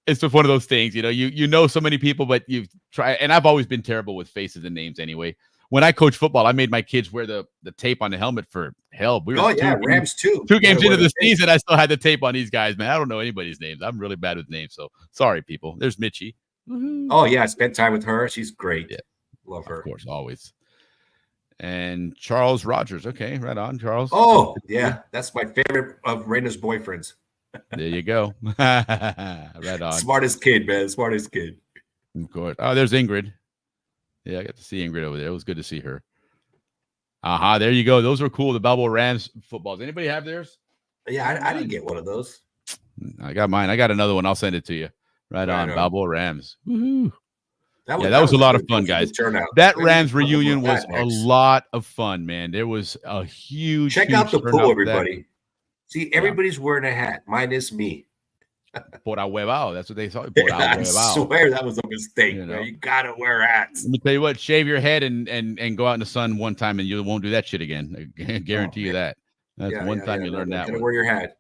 it's just one of those things, you know so many people, but you try, and I've always been terrible with faces and names anyway. When I coach football, I made my kids wear the tape on the helmet for hell. We were Rams too. Two games into the season, I still had the tape on these guys, man. I don't know anybody's names. I'm really bad with names, so sorry, people. There's Mitchie. Woo-hoo. Oh yeah, I spent time with her. She's great. Yeah. Love her. Of course, always. And Charles Rogers. Okay, right on, Charles. Oh yeah, that's my favorite of Raina's boyfriends. There you go. Right on. Smartest kid, man. Smartest kid. Of course. Oh, there's Ingrid. Yeah, I got to see Ingrid over there. It was good to see her. There you go. Those were cool. The Balboa Rams footballs. Anybody have theirs? Yeah, I didn't get one of those. I got mine. I got another one. I'll send it to you. Right on. Balboa Rams. Woohoo. That was a lot of fun, guys. That Rams reunion was a lot of fun, man. There was a huge. Check out the pool, everybody. See, everybody's wearing a hat, minus me. Por a huevao. That's what they thought. I swear that was a mistake. You gotta wear hats. Let me tell you what, shave your head and go out in the sun one time and you won't do that shit again. I guarantee you that. That's one time you learn that one. Wear your hat.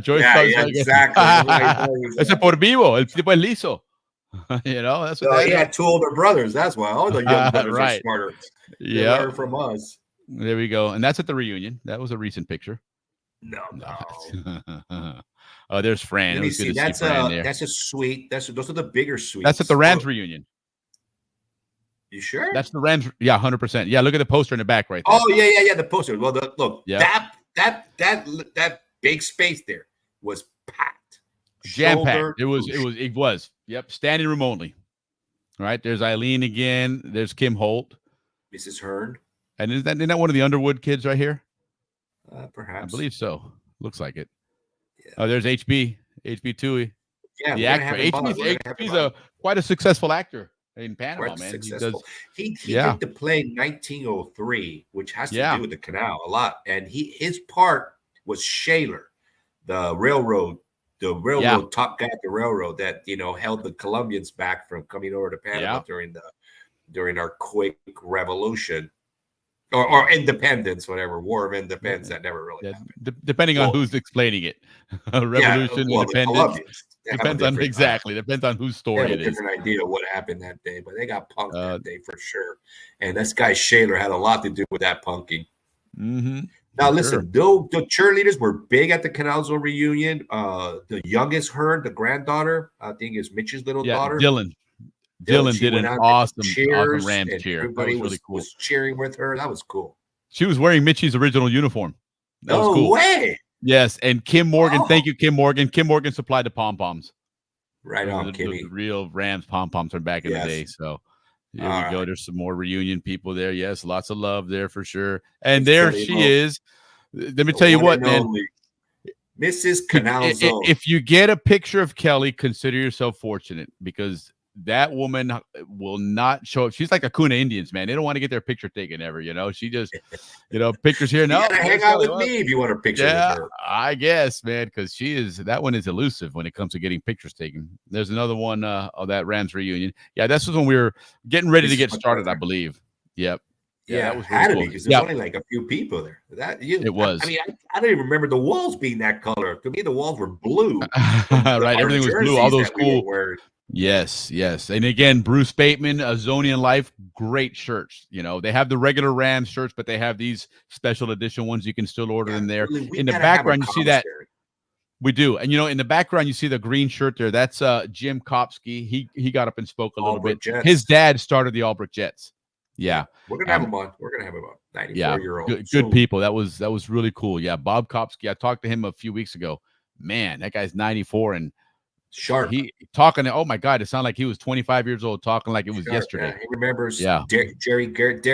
Joyce exactly. Ese por vivo, el tipo es liso. That's what he had two older brothers. That's why all the young brothers are smarter. Yeah, learn from us. There we go. And that's at the reunion. That was a recent picture. No. Oh, there's Fran. Let me see. That's a suite. Those are the bigger suites. That's at the Rams reunion. You sure? That's the Rams. Yeah, 100%. Yeah, look at the poster in the back right there. Oh yeah. The poster. Well, look. Yep. That big space there was packed, jam packed. It was. Yep, standing room only. All right. There's Eileen again. There's Kim Holt, Mrs. Hearn, and isn't that one of the Underwood kids right here? Perhaps. I believe so. Looks like it. Yeah. Oh, there's HB Tui. Yeah, the actor. HB's quite a successful actor in Panama, man. He did the play 1903, which has to do with the canal a lot, and his part was Shaler, the railroad top guy at the railroad that held the Colombians back from coming over to Panama during our quick revolution or independence, whatever, war of independence that never really happened. Depending on who's explaining it, revolution, independence. Depends on whose story it is. Different idea of what happened that day, but they got punked that day for sure. And this guy Shaler had a lot to do with that punking. Mm-hmm. Now, listen, the cheerleaders were big at the Canal Zone reunion. The youngest the granddaughter, I think is Mitch's little daughter. Dylan did an awesome Rams cheer. Everybody was cheering with her. That was cool. She was wearing Mitchie's original uniform. That was cool. Way. Yes, and Kim Morgan. Thank you, Kim Morgan. Kim Morgan supplied the pom-poms. Right on, Kimmy. The real Rams pom-poms from back in the day. So here we go. There's some more reunion people there. Yes, lots of love there for sure. And there she is. Let me tell you what, man. Mrs. Canal Zone. If you get a picture of Kelly, consider yourself fortunate because that woman will not show up. She's like a Kuna Indians, man. They don't want to get their picture taken ever. She just, pictures here. No, hang out with me if you want a picture with her. I guess, man, because that one is elusive when it comes to getting pictures taken. There's another one of that Rams reunion. Yeah, this was when we were getting ready to get started, I believe. Yep. Yeah, that was really cool. Because there's only like a few people there. It was. I mean, I don't even remember the walls being that color. To me, the walls were blue. Right, everything was blue. All those cool. Yes. And again, Bruce Bateman, a Zonian Life, great shirts. They have the regular Rams shirts, but they have these special edition ones. You can still order them there. In the background, you see that. We do. And, in the background, you see the green shirt there. That's Jim Kopsky. He got up and spoke a little bit. Jets. His dad started the Albrecht Jets. Yeah. We're going to have him on. 94-year-old. Good people. That was really cool. Yeah. Bob Kopsky. I talked to him a few weeks ago. Man, that guy's 94 and sharp. He talking. Oh my God! It sounded like he was 25 years old, talking like it was yesterday. Yeah. He remembers. Jerry Garrett.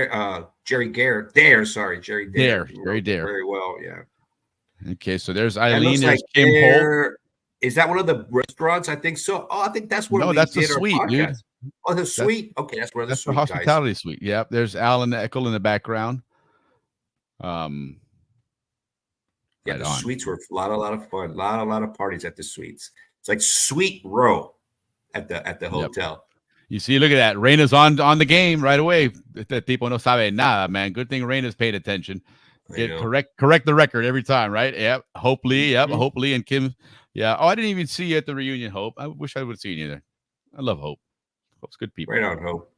Jerry Dare. Sorry, Jerry Dare. Jerry Dare. Very well. Yeah. Okay, so there's Eileen. There's Kim Holt. Is that one of the restaurants? I think so. Oh, I think that's one. No, that's the suite, dude. Oh, the suite. Okay, that's where the suite. That's the hospitality suite. Yep. There's Alan Eckel in the background. Yeah, the suites were a lot of fun. A lot of parties at the suites. It's like Suite Row at the hotel. You see, look at that. Reina's on the game right away. That people no sabe nada, man. Good thing Reina's paid attention. Correct the record every time, right? Yep. Hopefully, Hopefully, and Kim Yeah. Oh, I didn't even see you at the reunion, Hope. I wish I would have seen you there. I love Hope. Hope's good people. Right on, Hope.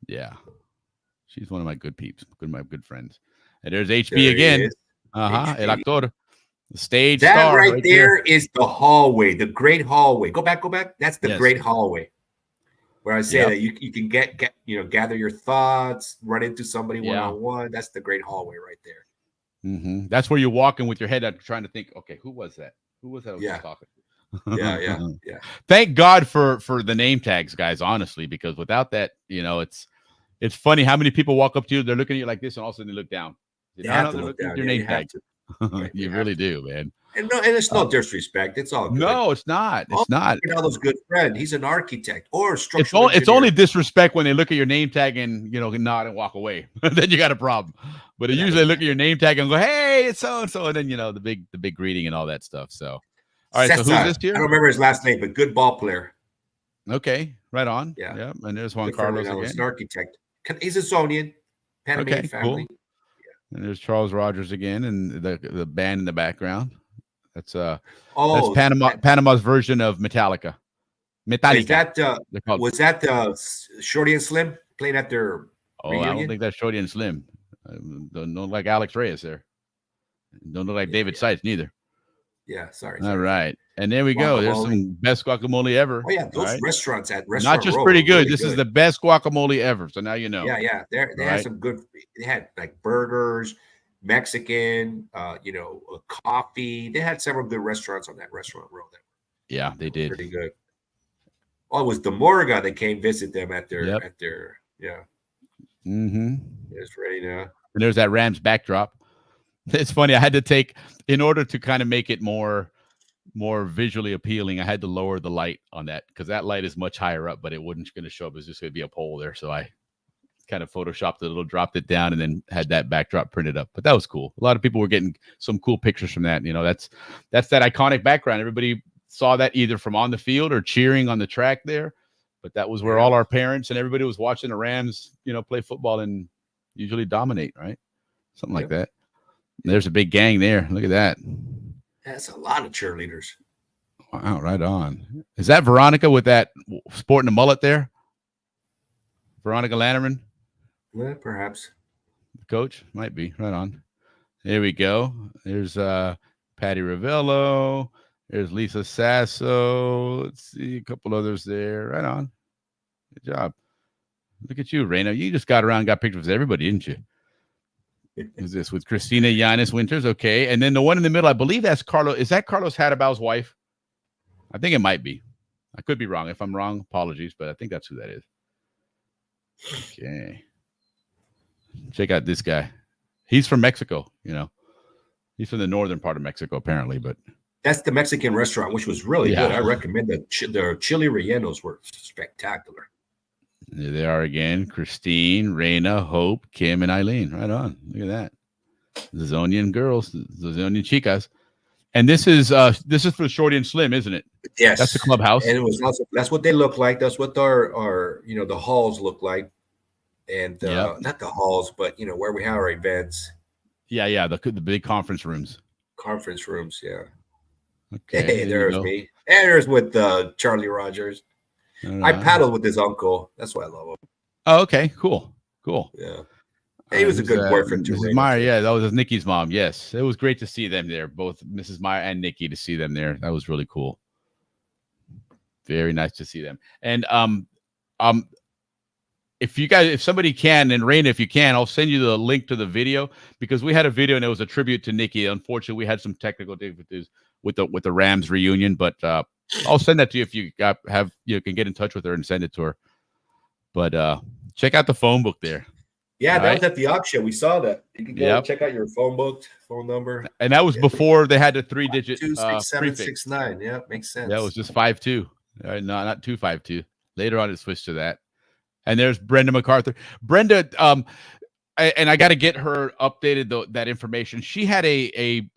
Yeah. She's one of my good peeps, my good friends. And there's HB There he again. is. El HB. actor. The stage That star right there is the hallway, the great hallway. Go back. That's the Yes. great hallway. Where I say Yep. that you can get gather your thoughts, run into somebody Yeah. one-on-one. That's the great hallway right there. That's where you're walking with your head up trying to think, okay, who was that? Who was that I was Yeah. just talking to? Yeah. Thank God for the name tags, guys, honestly, because without that, it's funny how many people walk up to you, they're looking at you like this, and all of a sudden they look down. You have to look down. Your Yeah, name you have tag. to. Right, You really do, man. And it's no disrespect. It's all good. No, it's not. It's not. Ronaldo's good friend. He's an architect or a structural It's only disrespect when they look at your name tag and nod and walk away. Then you got a problem. But they usually look at your name tag and go, "Hey, it's so and so," and then the big greeting and all that stuff. So, all right. Cesar. So who's this here? I don't remember his last name, but good ball player. Okay, right on. Yeah. And there's Juan Good friend Carlos Ronaldo. again. He's an architect. He's a Zonian, Panamanian Okay, family. cool. And there's Charles Rogers again, and the band in the background. That's Panama's version of Metallica. Is that was that Shorty and Slim playing at their reunion? I don't think that's Shorty and Slim. Don't look like Alex Reyes there. Don't look like David Seitz neither. Yeah, sorry. All right, and there we go. There's some best guacamole ever. Oh yeah, those restaurants at Not just Row pretty good. really This is the best guacamole ever. So now you know. Yeah. They had some good. They had like burgers, Mexican, coffee. They had several good restaurants on that restaurant row. Yeah, they did. Pretty good. Oh, it was the Morga that came visit them at their Mm-hmm. It's ready now. And there's that Rams backdrop. It's funny. I had to take, in order to kind of make it more visually appealing, I had to lower the light on that because that light is much higher up, but it wasn't going to show up. It's just going to be a pole there. So I kind of photoshopped it a little, dropped it down, and then had that backdrop printed up. But that was cool. A lot of people were getting some cool pictures from that. That's that iconic background. Everybody saw that either from on the field or cheering on the track there. But that was where all our parents and everybody was watching the Rams, play football and usually dominate, right? Something like that. There's a big gang there. Look at that. That's a lot of cheerleaders. Wow, right on. Is that Veronica with that sporting a mullet there? Veronica Lannerman? Yeah, perhaps. Coach? Might be. Right on. There we go. There's Patty Ravello. There's Lisa Sasso. Let's see, a couple others there. Right on. Good job. Look at you, Reina. You just got around and got pictures with everybody, didn't you? Is this with Christina Yanis Winters? Okay. And then the one in the middle, I believe that's Carlos. Is that Carlos Hadabao's wife? I think it might be. I could be wrong. If I'm wrong, apologies, but I think that's who that is. Okay. Check out this guy. He's from Mexico, He's from the northern part of Mexico, apparently, but that's the Mexican restaurant, which was really good. I recommend the chili rellenos were spectacular. There they are again. Christine, Reina, Hope, Kim, and Eileen. Right on. Look at that. The Zonian girls, the Zonian chicas. And this is for Shorty and Slim, isn't it? Yes. That's the clubhouse. And it was also, that's what they look like. That's what our the halls look like. And not the halls, but where we have our events. Yeah, the big conference rooms. Conference rooms, yeah. Okay. Hey, there's me. And there's with Charlie Rogers. I paddled with his uncle. That's why I love him. Oh, okay. Cool. Yeah. He was a good boyfriend too. Mrs. Meyer, yeah, that was Nikki's mom. Yes. It was great to see them there, both Mrs. Meyer and Nikki, to see them there. That was really cool. Very nice to see them. And if somebody can, and Raina, if you can, I'll send you the link to the video, because we had a video and it was a tribute to Nikki. Unfortunately, we had some technical difficulties with the Rams reunion, but I'll send that to you if you can get in touch with her and send it to her. But check out the phone book there. Yeah, that was at the auction. We saw that. You can go check out your phone book, phone number. And that was before they had the 3-digit 26769. Yeah, makes sense. That was just 52. No, not 252. Later on, it switched to that. And there's Brenda MacArthur. Brenda, and I got to get her updated that information. She had a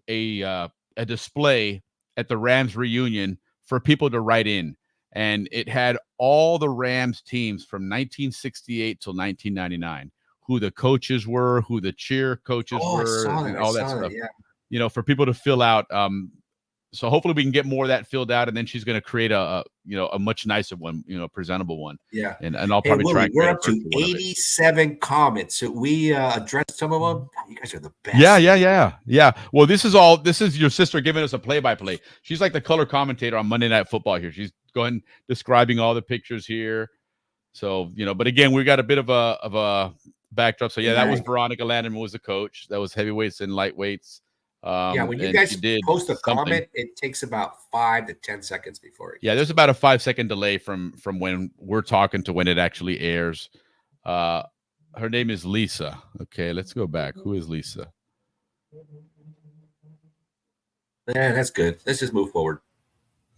display at the Rams reunion for people to write in, and it had all the Rams teams from 1968 till 1999. Who the coaches were, who the cheer coaches were, and all that stuff. Yeah. For people to fill out. so hopefully we can get more of that filled out, and then she's going to create a much nicer one, presentable one. Yeah. And I'll Hey, probably Willie, try. we're up to 87 comments. So we addressed some of them. You guys are the best. Yeah. Well, this is your sister giving us a play-by-play. She's like the color commentator on Monday Night Football here. She's going describing all the pictures here. So, but again, we got a bit of a backdrop. So yeah, that was Veronica Landerman was the coach. That was heavyweights and lightweights. When you guys post a comment, it takes about 5 to 10 seconds before it. Yeah, there's about a 5-second delay from when we're talking to when it actually airs. Her name is Lisa. Okay, let's go back. Who is Lisa? Yeah, that's good. Let's just move forward.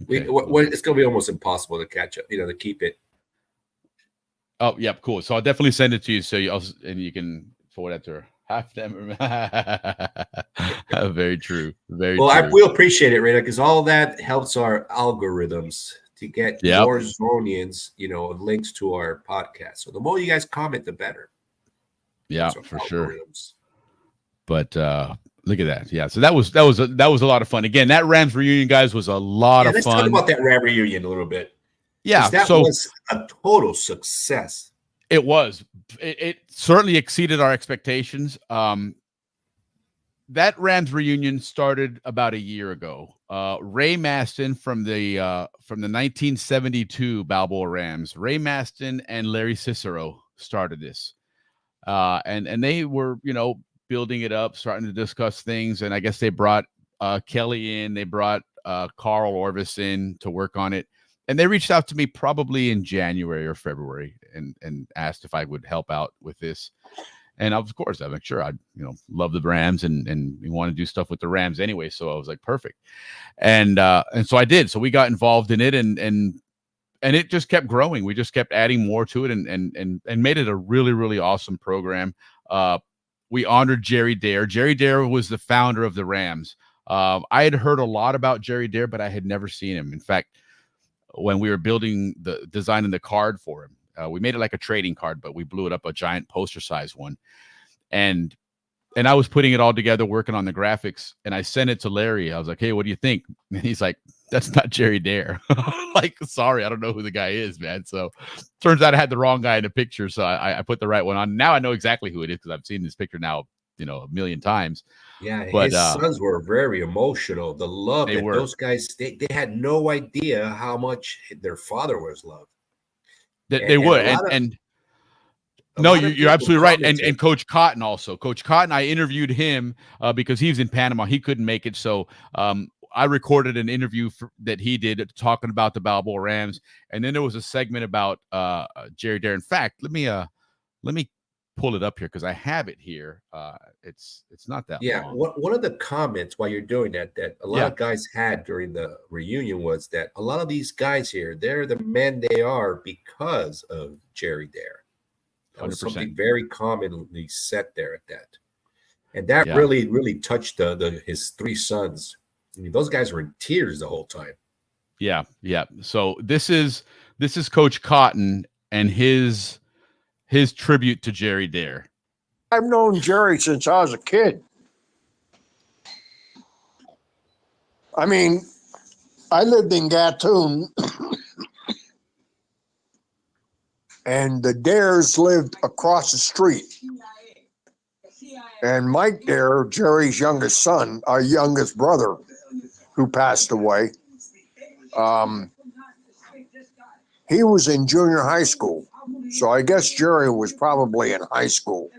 Okay. It's going to be almost impossible to catch up, to keep it. Oh, yeah, cool. So I'll definitely send it to you and you can forward that to her. Half them. Very true. Very true. We appreciate it, Rita, because all that helps our algorithms to get more Zonians, links to our podcast. So the more you guys comment, the better. Yeah, for sure. But look at that. Yeah. So that was a lot of fun. Again, that Rams reunion, guys, was a lot of fun. Let's talk about that Ram reunion a little bit. Yeah. That was a total success. It was. It certainly exceeded our expectations. That Rams reunion started about a year ago. Ray Maston from the 1972 Balboa Rams. Ray Maston and Larry Cicero started this, and they were building it up, starting to discuss things. And I guess they brought Kelly in. They brought Carl Orvis in to work on it. And they reached out to me probably in January or February and asked if I would help out with this. And of course, I'm like, sure, I love the Rams and we want to do stuff with the Rams anyway. So I was like, perfect. And so I did. So we got involved in it and it just kept growing. We just kept adding more to it and made it a really, really awesome program. We honored Jerry Dare. Jerry Dare was the founder of the Rams. I had heard a lot about Jerry Dare, but I had never seen him. In fact, when we were designing the card for him, we made it like a trading card, but we blew it up a giant poster size one. And I was putting it all together, working on the graphics, and I sent it to Larry. I was like, hey, what do you think? And he's like, that's not Jerry Dare. Like, sorry, I don't know who the guy is, man. So turns out I had the wrong guy in the picture. So I put the right one on. Now I know exactly who it is because I've seen this picture now, a million times. Yeah, but, his sons were very emotional. The love that those guys, they had no idea how much their father was loved. They would. No, you're absolutely right. And Coach Cotton also. Coach Cotton, I interviewed him because he was in Panama. He couldn't make it. So I recorded an interview that he did talking about the Balboa Rams. And then there was a segment about Jerry Dare. In fact, let me pull it up here because I have it here. It's not that long. One of the comments while you're doing that a lot of guys had during the reunion was that a lot of these guys here, they're the men they are because of Jerry Dare. That was 100%. Something very commonly said there at that. And that really, really touched his three sons. I mean, those guys were in tears the whole time. Yeah. So this is Coach Cotton and his tribute to Jerry Dare. I've known Jerry since I was a kid. I mean, I lived in Gatun, and the Dares lived across the street. And Mike Dare, Jerry's youngest son, our youngest brother, who passed away, he was in junior high school. So I guess Jerry was probably in high school.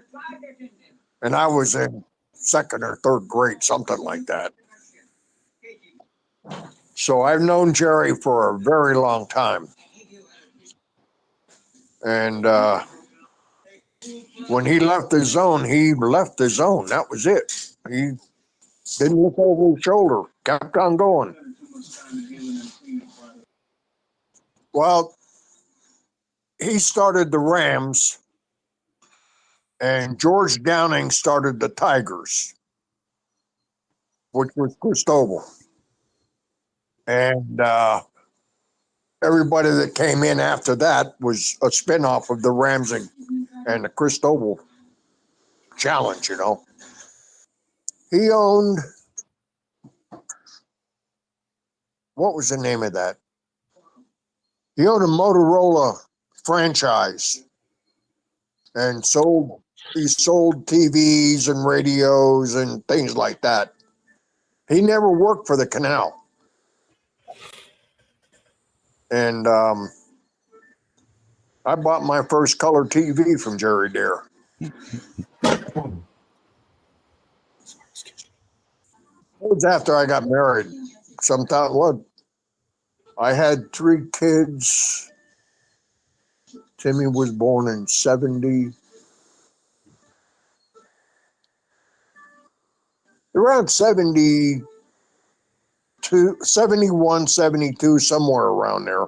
And I was in second or third grade, something like that. So I've known Jerry for a very long time. And when he left the zone, he left the zone. That was it. He didn't look over his shoulder, kept on going. Well, he started the Rams, and George Downing started the Tigers, which was Cristobal. And everybody that came in after that was a spinoff of the Rams and the Cristobal challenge, He owned what was the name of that? He owned a Motorola franchise and he sold TVs and radios and things like that. He never worked for the canal. And I bought my first color TV from Jerry Dare. It was after I got married. Sometime, what? I had 3 kids. Timmy was born in 70. Around 72, 71, 72, somewhere around there.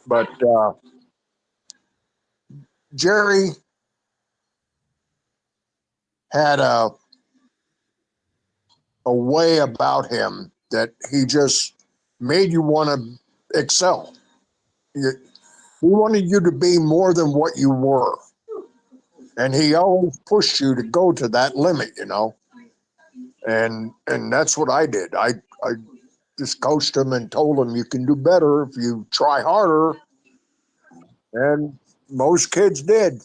But Jerry had a way about him that he just made you want to excel. He wanted you to be more than what you were. And he always pushed you to go to that limit, you know. And that's what I did. I just coached him and told him you can do better if you try harder. And most kids did.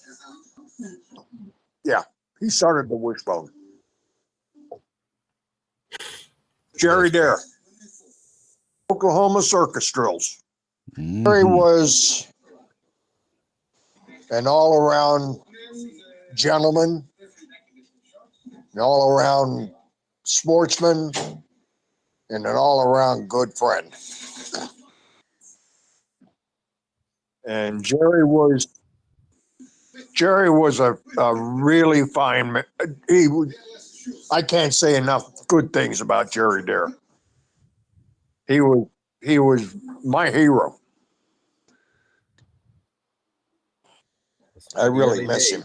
Yeah, he started the wishbone. Jerry Dare, Oklahoma Circus Drills. Jerry was an all-around gentleman, an all-around sportsman, and an all-around good friend. And Jerry was a really fine man. I can't say enough good things about Jerry Dare. He was my hero. I really miss him.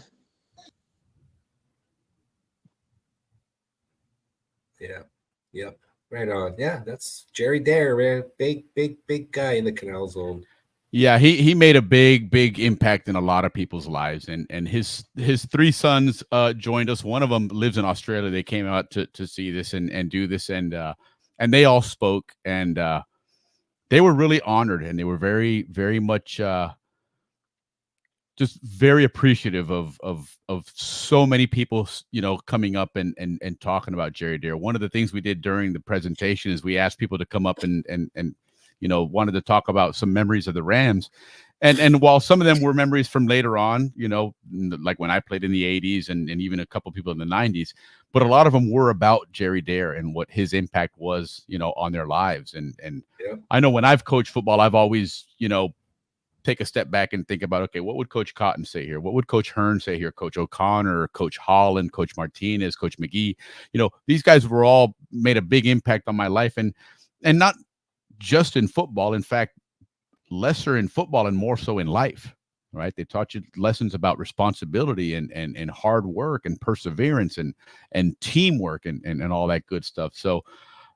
Yeah. Yep. Right on. Yeah, that's Jerry Dare, man. Big guy in the Canal Zone. Yeah, he made a big impact in a lot of people's lives, and his 3 sons joined us. One of them lives in Australia. They came out to see this and do this, and they all spoke, and they were really honored, and they were very much just very appreciative of so many people, you know, coming up and talking about Jerry Dare. One of the things we did during the presentation is we asked people to come up and you know, wanted to talk about some memories of the Rams. And while some of them were memories from later on, you know, like when I played in the 80s and even a couple people in the 90s, but a lot of them were about Jerry Dare and what his impact was, you know, on their lives. And yeah. I know when I've coached football, I've always, you know, take a step back and think about, okay, what would Coach Cotton say here? What would Coach Hearn say here? Coach O'Connor, Coach Holland, Coach Martinez, Coach McGee. You know, these guys were all made a big impact on my life, and not just in football. In fact, lesser in football and more so in life, right? They taught you lessons about responsibility and hard work and perseverance and teamwork and all that good stuff. So,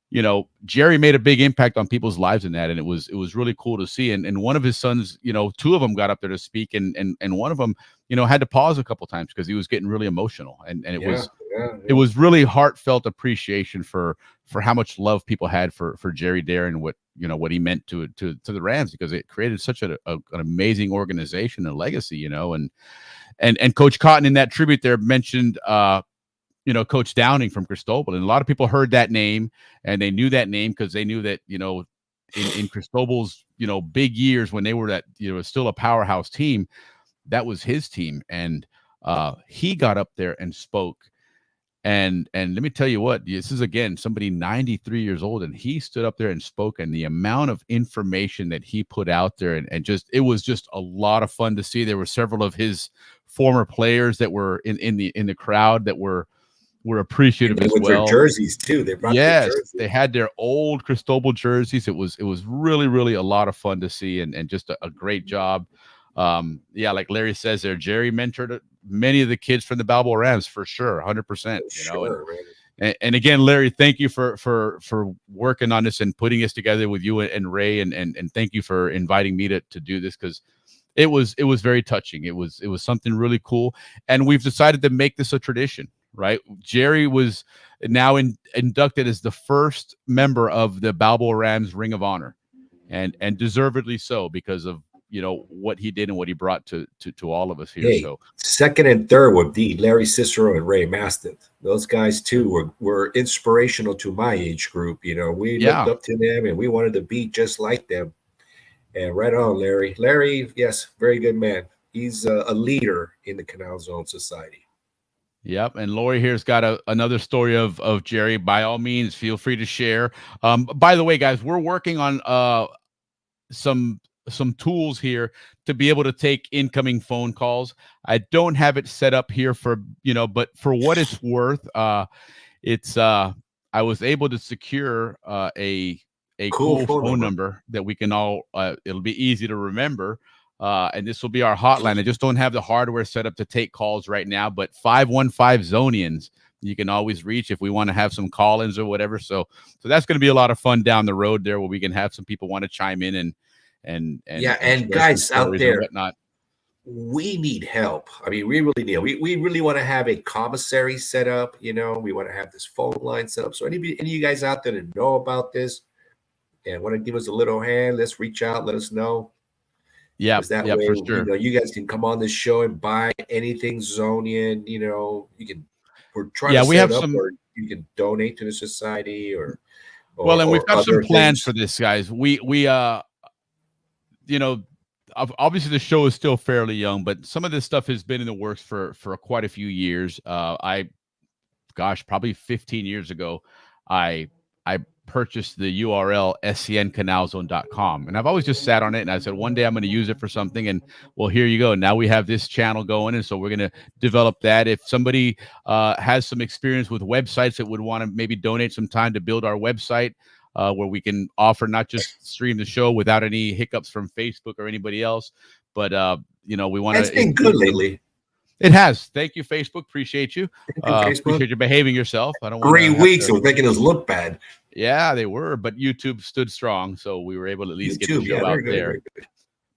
you know, Jerry made a big impact on people's lives in that, and it was really cool to see. And one of his sons, you know, 2 of them got up there to speak, and one of them, you know, had to pause a couple times because he was getting really emotional, and it was really heartfelt appreciation for how much love people had for Jerry Dare and what, you know, what he meant to the Rams, because it created such an amazing organization and legacy, you know. And Coach Cotton in that tribute there mentioned you know, Coach Downing from Cristobal. And a lot of people heard that name, and they knew that name because they knew that, you know, in Cristobal's, you know, big years when they were that, you know, still a powerhouse team, that was his team. And he got up there and spoke. And let me tell you what, this is, again, somebody 93 years old, and he stood up there and spoke, and the amount of information that he put out there, and just, it was just a lot of fun to see. There were several of his former players that were in the crowd that were appreciative as well. Their jerseys too. They brought yes, they had their old Cristobal jerseys. It was really a lot of fun to see, and just a great job. Yeah, like Larry says there, Jerry mentored many of the kids from the Balboa Rams for sure, 100%. You know, and again, Larry, thank you for working on this and putting us together with you and Ray, and thank you for inviting me to do this, because it was very touching. It was something really cool, and we've decided to make this a tradition. right? Jerry was now inducted as the first member of the Balboa Rams Ring of Honor, and deservedly so, because of, you know, what he did and what he brought to all of us here. Hey, so second and third would be Larry Cicero and Ray Maston. Those guys too were inspirational to my age group. You know, we looked up to them and we wanted to be just like them. And right on, Larry. Larry, yes, very good man. He's a leader in the Canal Zone Society. Yep, and Lori here's got another story of Jerry. By all means, feel free to share. By the way, guys, we're working on some tools here to be able to take incoming phone calls. I don't have it set up here for, you know, but for what it's worth, it's I was able to secure a cool phone number that we can all it'll be easy to remember. And this will be our hotline. I just don't have the hardware set up to take calls right now, but 515 Zonians you can always reach if we want to have some call-ins or whatever. So that's going to be a lot of fun down the road there, where we can have some people want to chime in and guys out there, whatnot. We need help. I mean, we really need. We really want to have a commissary set up. You know, we want to have this phone line set up. So any of you guys out there that know about this and want to give us a little hand, let's reach out. Let us know. Yeah, that way, for sure. You know, you guys can come on this show and buy anything Zonian. You know, you can. We're trying to set up where you can donate to the society or well, and we've got some plans for things. this, guys. We you know, obviously the show is still fairly young, but some of this stuff has been in the works for quite a few years. Probably 15 years ago, I purchased the URL scncanalzone.com, and I've always just sat on it, and I said one day I'm going to use it for something, and well, here you go. Now we have this channel going, and so we're going to develop that. If somebody has some experience with websites that would want to maybe donate some time to build our website, where we can offer not just stream the show without any hiccups from Facebook or anybody else, but you know, we want to. It's been good lately. It has. Thank you, Facebook. Appreciate you. Facebook. Appreciate you behaving yourself. I don't. 3 weeks of making us look bad. Yeah, they were, but YouTube stood strong, so we were able to at least get the show out there. Good.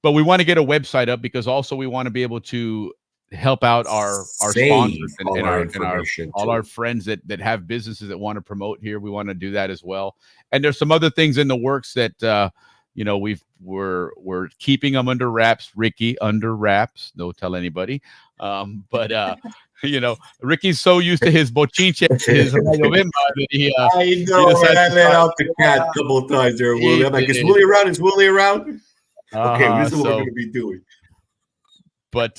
But we want to get a website up because also we want to be able to help out our sponsors and all our friends that have businesses that want to promote here. We want to do that as well. And there's some other things in the works that you know, we're keeping them under wraps. Ricky, under wraps. Don't tell anybody. But you know, Ricky's so used to his bochinche, his that he, I know, I let out the cat a couple of times there, Willie. I'm like, is Willie around? Is Willie around? Okay, this is what we're going to be doing. But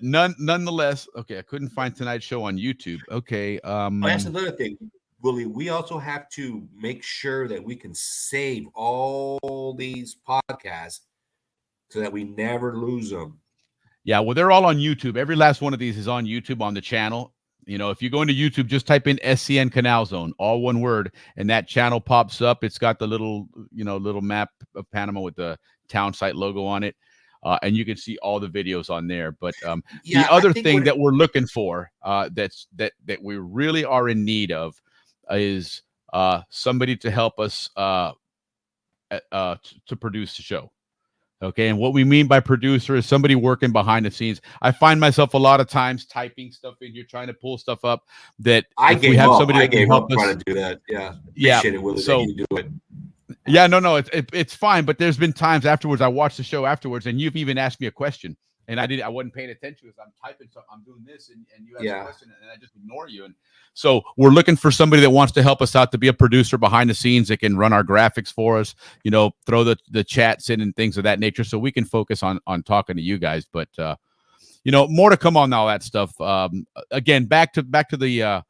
nonetheless, okay, I couldn't find tonight's show on YouTube. Okay. That's another thing, Willie. We also have to make sure that we can save all these podcasts so that we never lose them. Yeah, well, they're all on YouTube. Every last one of these is on YouTube on the channel. You know, if you go into YouTube, just type in SCN Canal Zone, all one word, and that channel pops up. It's got the little map of Panama with the town site logo on it. And you can see all the videos on there. But the other thing that we're looking for that we really are in need of is somebody to help us to produce the show. Okay, and what we mean by producer is somebody working behind the scenes. I find myself a lot of times typing stuff in here, trying to pull stuff up that I gave up trying to do that. Yeah. Appreciate it, Willie, that you do it. Yeah, no, it's fine. But there's been times afterwards, I watched the show afterwards, and you've even asked me a question, and I wasn't paying attention because I'm typing something, I'm doing this, and you ask a question, and I just ignore you. And so we're looking for somebody that wants to help us out, to be a producer behind the scenes that can run our graphics for us, you know, throw the chats in and things of that nature, so we can focus on talking to you guys. But you know, more to come on all that stuff. Again, back to the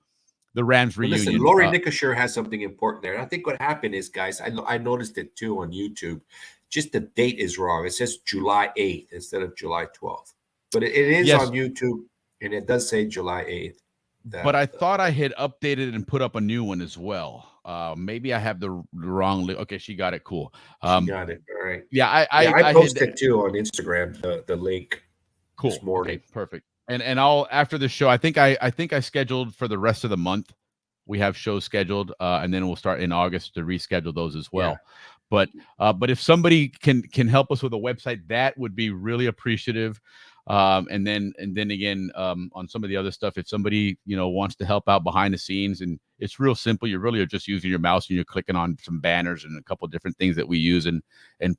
Rams reunion. Listen, Lori Nicosher has something important there. I think what happened is, guys, I noticed it too on YouTube. Just the date is wrong. It says July 8th instead of July 12th. But it is on YouTube, and it does say July 8th. But I thought I had updated and put up a new one as well. Maybe I have the wrong. Okay, she got it. Cool. She got it. All right. Yeah, I posted too on Instagram the link. Cool. This morning. Okay, perfect. And I'll, after the show, I think I scheduled for the rest of the month. We have shows scheduled, and then we'll start in August to reschedule those as well. Yeah. But if somebody can help us with a website, that would be really appreciative. And then again, on some of the other stuff, if somebody, wants to help out behind the scenes, and it's real simple, you really are just using your mouse and you're clicking on some banners and a couple of different things that we use and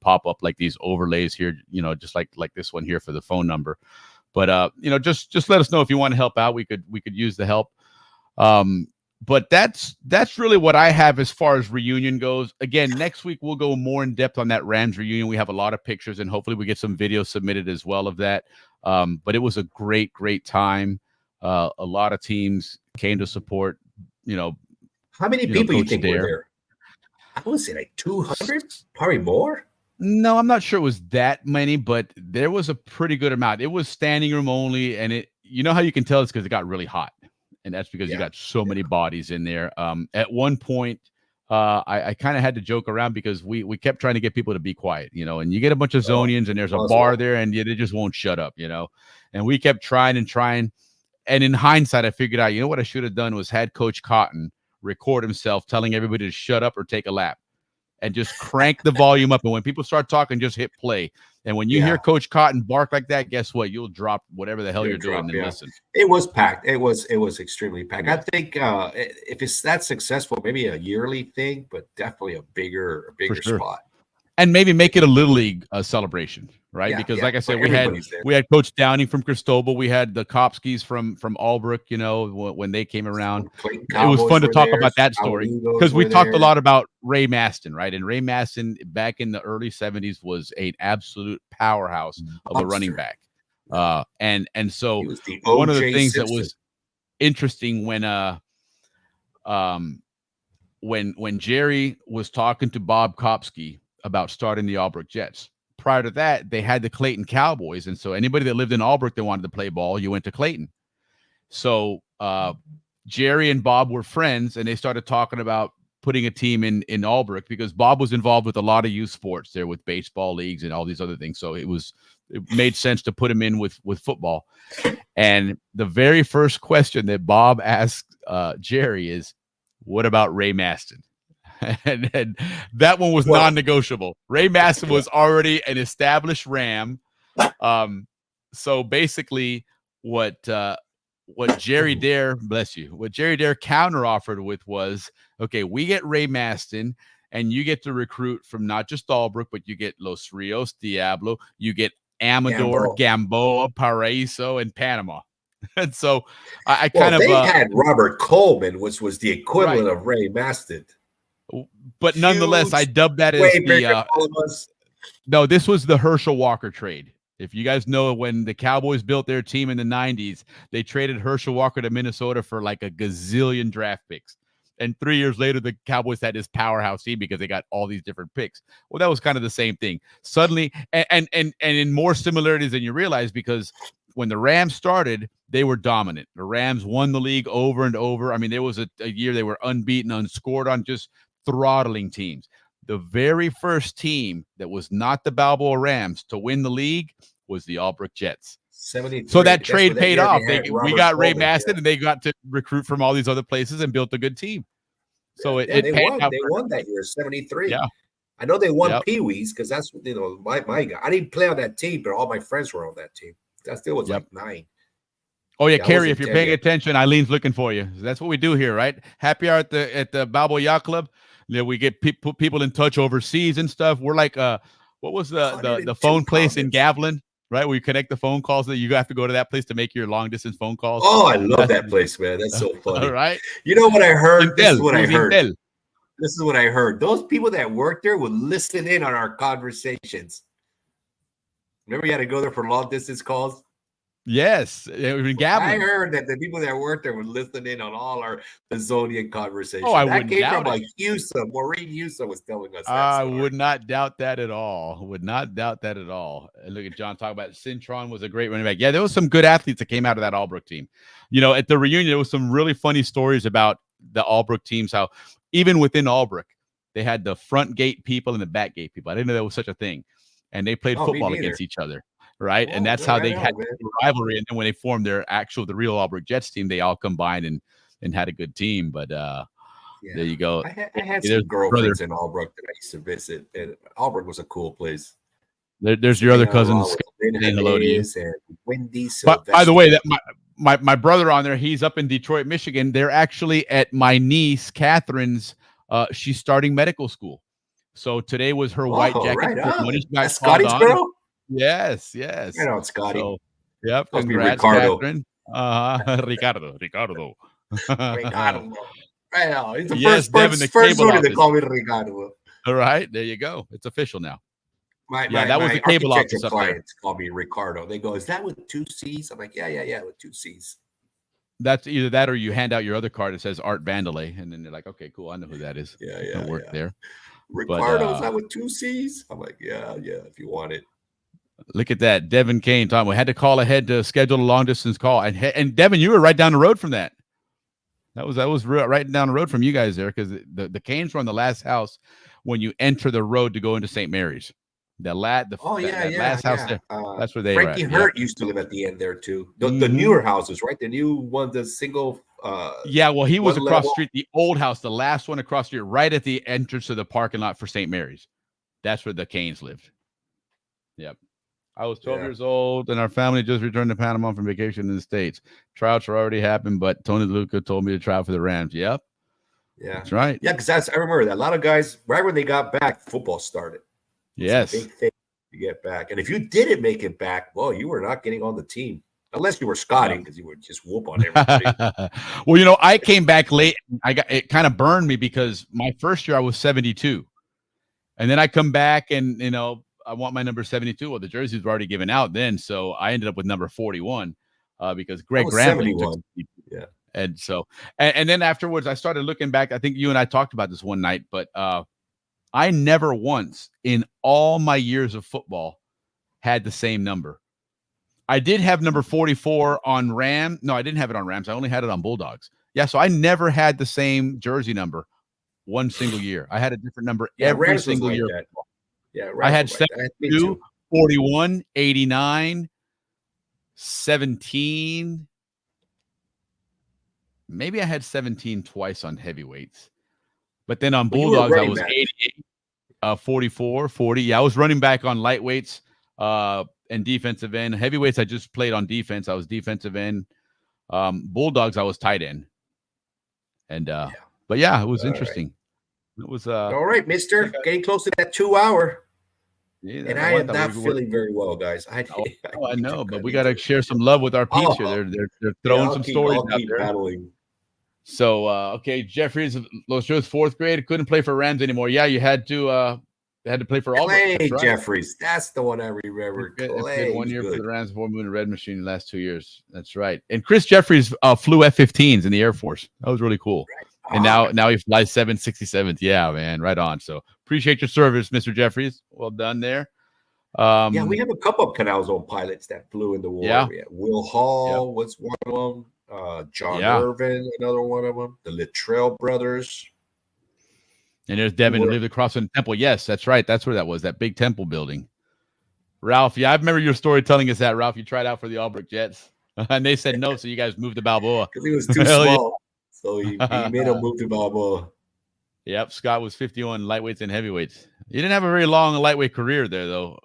pop up like these overlays here, just like this one here for the phone number. But, just let us know if you want to help out. We could use the help. But that's really what I have as far as reunion goes. Again, next week we'll go more in depth on that Rams reunion. We have a lot of pictures, and hopefully we get some videos submitted as well of that. But it was a great time. A lot of teams came to support. How many people you think were there? I would say like 200, probably more. No, I'm not sure it was that many, but there was a pretty good amount. It was standing room only, and how you can tell it's because it got really hot. And that's because you got so many bodies in there. At one point, I kind of had to joke around because we kept trying to get people to be quiet, and you get a bunch of Zonians and there's a bar there and they just won't shut up, and we kept trying. And in hindsight, I figured out, what I should have done was had Coach Cotton record himself telling everybody to shut up or take a lap and just crank the volume up. And when people start talking, just hit play. And when you hear Coach Cotton bark like that, guess what? You'll drop whatever the hell you're doing and listen. It was packed. It was extremely packed. I think if it's that successful, maybe a yearly thing, but definitely a bigger spot. And maybe make it a Little League celebration, right? Because like I said, we had Coach Downing from Cristobal. We had the Kopskis from Albrook, when they came around. It was fun to talk about that story because we talked a lot about Ray Maston, right? And Ray Maston back in the early 70s was an absolute powerhouse of a running back. And so one of the things that was interesting when Jerry was talking to Bob Kopsky about starting the Albrook Jets. Prior to that, they had the Clayton Cowboys. And so anybody that lived in Albrook that wanted to play ball, you went to Clayton. So Jerry and Bob were friends, and they started talking about putting a team in Albrook because Bob was involved with a lot of youth sports there with baseball leagues and all these other things. So it made sense to put him in with football. And the very first question that Bob asked Jerry is, what about Ray Maston? And that one was non-negotiable. Ray Maston was already an established Ram. So basically what Jerry Dare, bless you, what Jerry Dare counter-offered with was, okay, we get Ray Maston, and you get to recruit from not just Albrook, but you get Los Rios, Diablo, you get Amador, Gamboa, Paraíso, and Panama. And so I they had Robert Coleman, which was the equivalent of Ray Maston. But nonetheless, I dubbed that as no, this was the Herschel Walker trade. If you guys know, when the Cowboys built their team in the 90s, they traded Herschel Walker to Minnesota for like a gazillion draft picks. And 3 years later, the Cowboys had this powerhouse team because they got all these different picks. Well, that was kind of the same thing. Suddenly, and in more similarities than you realize, because when the Rams started, they were dominant. The Rams won the league over and over. I mean, there was a year they were unbeaten, unscored on, just throttling teams. The very first team that was not the Balboa Rams to win the league was the Albrook Jets. So that trade paid off. We got Ray Maston, and they got to recruit from all these other places and built a good team. So they won that year, 73. Yeah. I know they won Pee-wees because that's my guy. I didn't play on that team, but all my friends were on that team. That still was like 9. Oh yeah, Kerry, if you're paying attention, Eileen's looking for you. That's what we do here, right? Happy hour at the Balboa Yacht Club. We get people in touch overseas and stuff. We're like, what was the phone place in Gavilan, right? Where you connect the phone calls that you have to go to that place to make your long distance phone calls. Oh, I love that place, man. That's so funny. All right. You know what I heard? This is what I heard. Those people that worked there would listen in on our conversations. Remember, you had to go there for long distance calls? Yes, in Gavilan. I heard that the people that worked there would listen in on all the Zonian conversations. Oh, that came from like Houston. Maureen Houston was telling us that. I would not doubt that at all. Would not doubt that at all. And look at John talking about Cintron was a great running back. Yeah, there was some good athletes that came out of that Albrook team. At the reunion, there was some really funny stories about the Albrook teams, how even within Albrook, they had the front gate people and the back gate people. I didn't know there was such a thing. And they played football against each other. Right. And that's how they had the rivalry. And then when they formed the real Albrook Jets team, they all combined and had a good team. But there you go. I had some girlfriends in Albrook that I used to visit. And Albrook was a cool place. There's your other cousin. Saying hello to you. And Wendy But by the Sylvester. way, that my brother on there, he's up in Detroit, Michigan. They're actually at my niece Catherine's. She's starting medical school. So today was her white jacket Right on. ceremony. She got That's called Scotty's on. girl? Yes. Right on, Scotty. So, yep. Must be Congrats, Ricardo. Catherine. Ricardo. Ricardo. Right on. He's the Yes, Devin, the first cable one to office. call me Ricardo. All right, there you go. It's official now. My that was the cable office up there. clients call me Ricardo. They go, "Is that with 2 C's?" I'm like, "Yeah, with 2 C's." That's either that or you hand out your other card that says Art Vandalay, and then they're like, "Okay, cool, I know who that is." Yeah, work there. Ricardo's that with 2 C's? I'm like, yeah, if you want it. Look at that, Devin Kane. Tom, we had to call ahead to schedule a long distance call, and Devin, you were right down the road from that. That was right down the road from you guys there, because the Canes were on the last house when you enter the road to go into St. Mary's. That last house there. That's where they were. Frankie Hurt used to live at the end there too. The newer houses, right? The new one, the single. Well, he was across level. the street. The old house, the last one across the street, right at the entrance of the parking lot for St. Mary's. That's where the Canes lived. Yep. I was 12 years old, and our family just returned to Panama from vacation in the States. Tryouts were already happened, but Tony Luca told me to try out for the Rams. Yep. Yeah. That's right. Yeah, because I remember that a lot of guys, right when they got back, football started. Yes. It's a big thing to get back. And if you didn't make it back, well, you were not getting on the team. Unless you were Scotty, because you would just whoop on everybody. Well, I came back late. It kind of burned me because my first year I was 72. And then I come back and, I want my number 72. Well, the jerseys were already given out then. So I ended up with number 41 because Greg Grambling took. Yeah. And so, and then afterwards, I started looking back. I think you and I talked about this one night, but I never once in all my years of football had the same number. I did have number 44 on Rams. No, I didn't have it on Rams. I only had it on Bulldogs. Yeah, so I never had the same jersey number one single year. I had a different number every Rams single like year. that. Yeah, Rams I had was like that. Me 72, too. 41, 89, 17. Maybe I had 17 twice on heavyweights. But then on Bulldogs, I was 88, 44, 40. Yeah, I was running back on lightweights and defensive end. Heavyweights, I just played on defense. I was defensive end. Bulldogs, I was tight end. And but yeah, it was interesting. It was all right, mister. Getting close to that 2 hour. Yeah, and I am not feeling very well, guys. I know, but we got to share some love with our peeps here. They're throwing some stories out there. Battling. So, okay, Jeffries, Los Joes, 4th grade, couldn't play for Rams anymore. Yeah, you had to play for Auburn. Clay That's right. Jeffries. That's the one I remember. Clay, 1 year for the Rams, 4 Moon and Red Machine in the last 2 years. That's right. And Chris Jeffries flew F-15s in the Air Force. That was really cool. Right. And now he flies 767th. Yeah, man, right on. So appreciate your service, Mr. Jeffries. Well done there. Yeah, we have a couple of Canal Zone pilots that flew in the war. Yeah. Will Hall was one of them. John Irvin, another one of them. The Littrell brothers. And there's Devin who lived across from the temple. Yes, that's right. That's where that was, that big temple building. Ralph, yeah, I remember your story telling us that, Ralph. You tried out for the Albrecht Jets. And they said no, so you guys moved to Balboa. Because he was too small. So he made him move to Balboa. Yep, Scott was 51 lightweights and heavyweights. He didn't have a very long lightweight career there, though.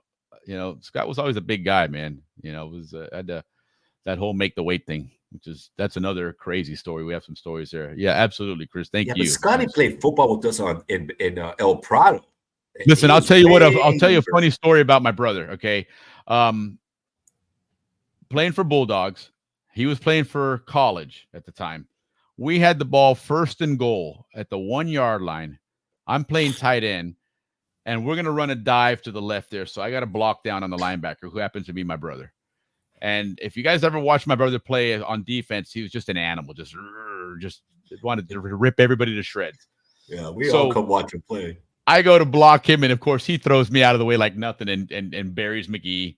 Scott was always a big guy, man. It was had that whole make the weight thing, that's another crazy story. We have some stories there. Yeah, absolutely, Chris. Thank you. But Scotty played football with us in El Prado. Listen, I'll tell you what. I'll tell you a funny story about my brother. Okay, playing for Bulldogs, he was playing for college at the time. We had the ball 1st and goal at the 1 yard line. I'm playing tight end, and we're going to run a dive to the left there. So I got a block down on the linebacker, who happens to be my brother. And if you guys ever watched my brother play on defense, he was just an animal, just wanted to rip everybody to shreds. Yeah, we all come watch him play. I go to block him, and of course, he throws me out of the way like nothing and buries McGee.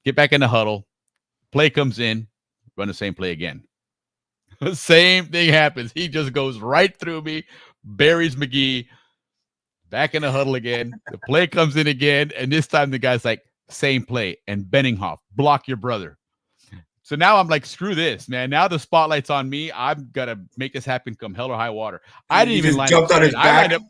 Get back in the huddle. Play comes in. Run the same play again. The same thing happens. He just goes right through me, buries McGee, back in the huddle again. The play comes in again, and this time the guy's like, same play. And Benninghoff, block your brother. So now I'm like, screw this, man. Now the spotlight's on me. I've got to make this happen come hell or high water. I didn't even line up. Jumped on his back.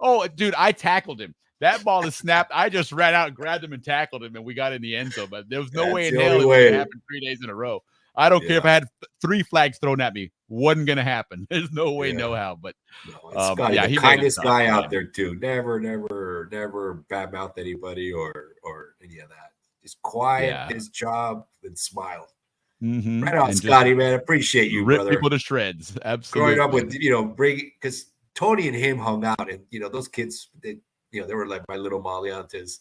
Oh, dude, I tackled him. That ball is snapped. I just ran out, grabbed him, and tackled him, and we got in the end zone. But there was no way in hell it would happen 3 days in a row. I don't care if I had 3 flags thrown at me. Wasn't going to happen. There's no way, no how. But Scotty, the kindest guy out there, too. Never badmouth anybody or any of that. Just quiet, his job, and smile. Right on, Scotty, man. Appreciate you, rip brother. People to shreds. Absolutely. Growing up with, because Tony and him hung out, and, those kids, they were like my little Maliantes.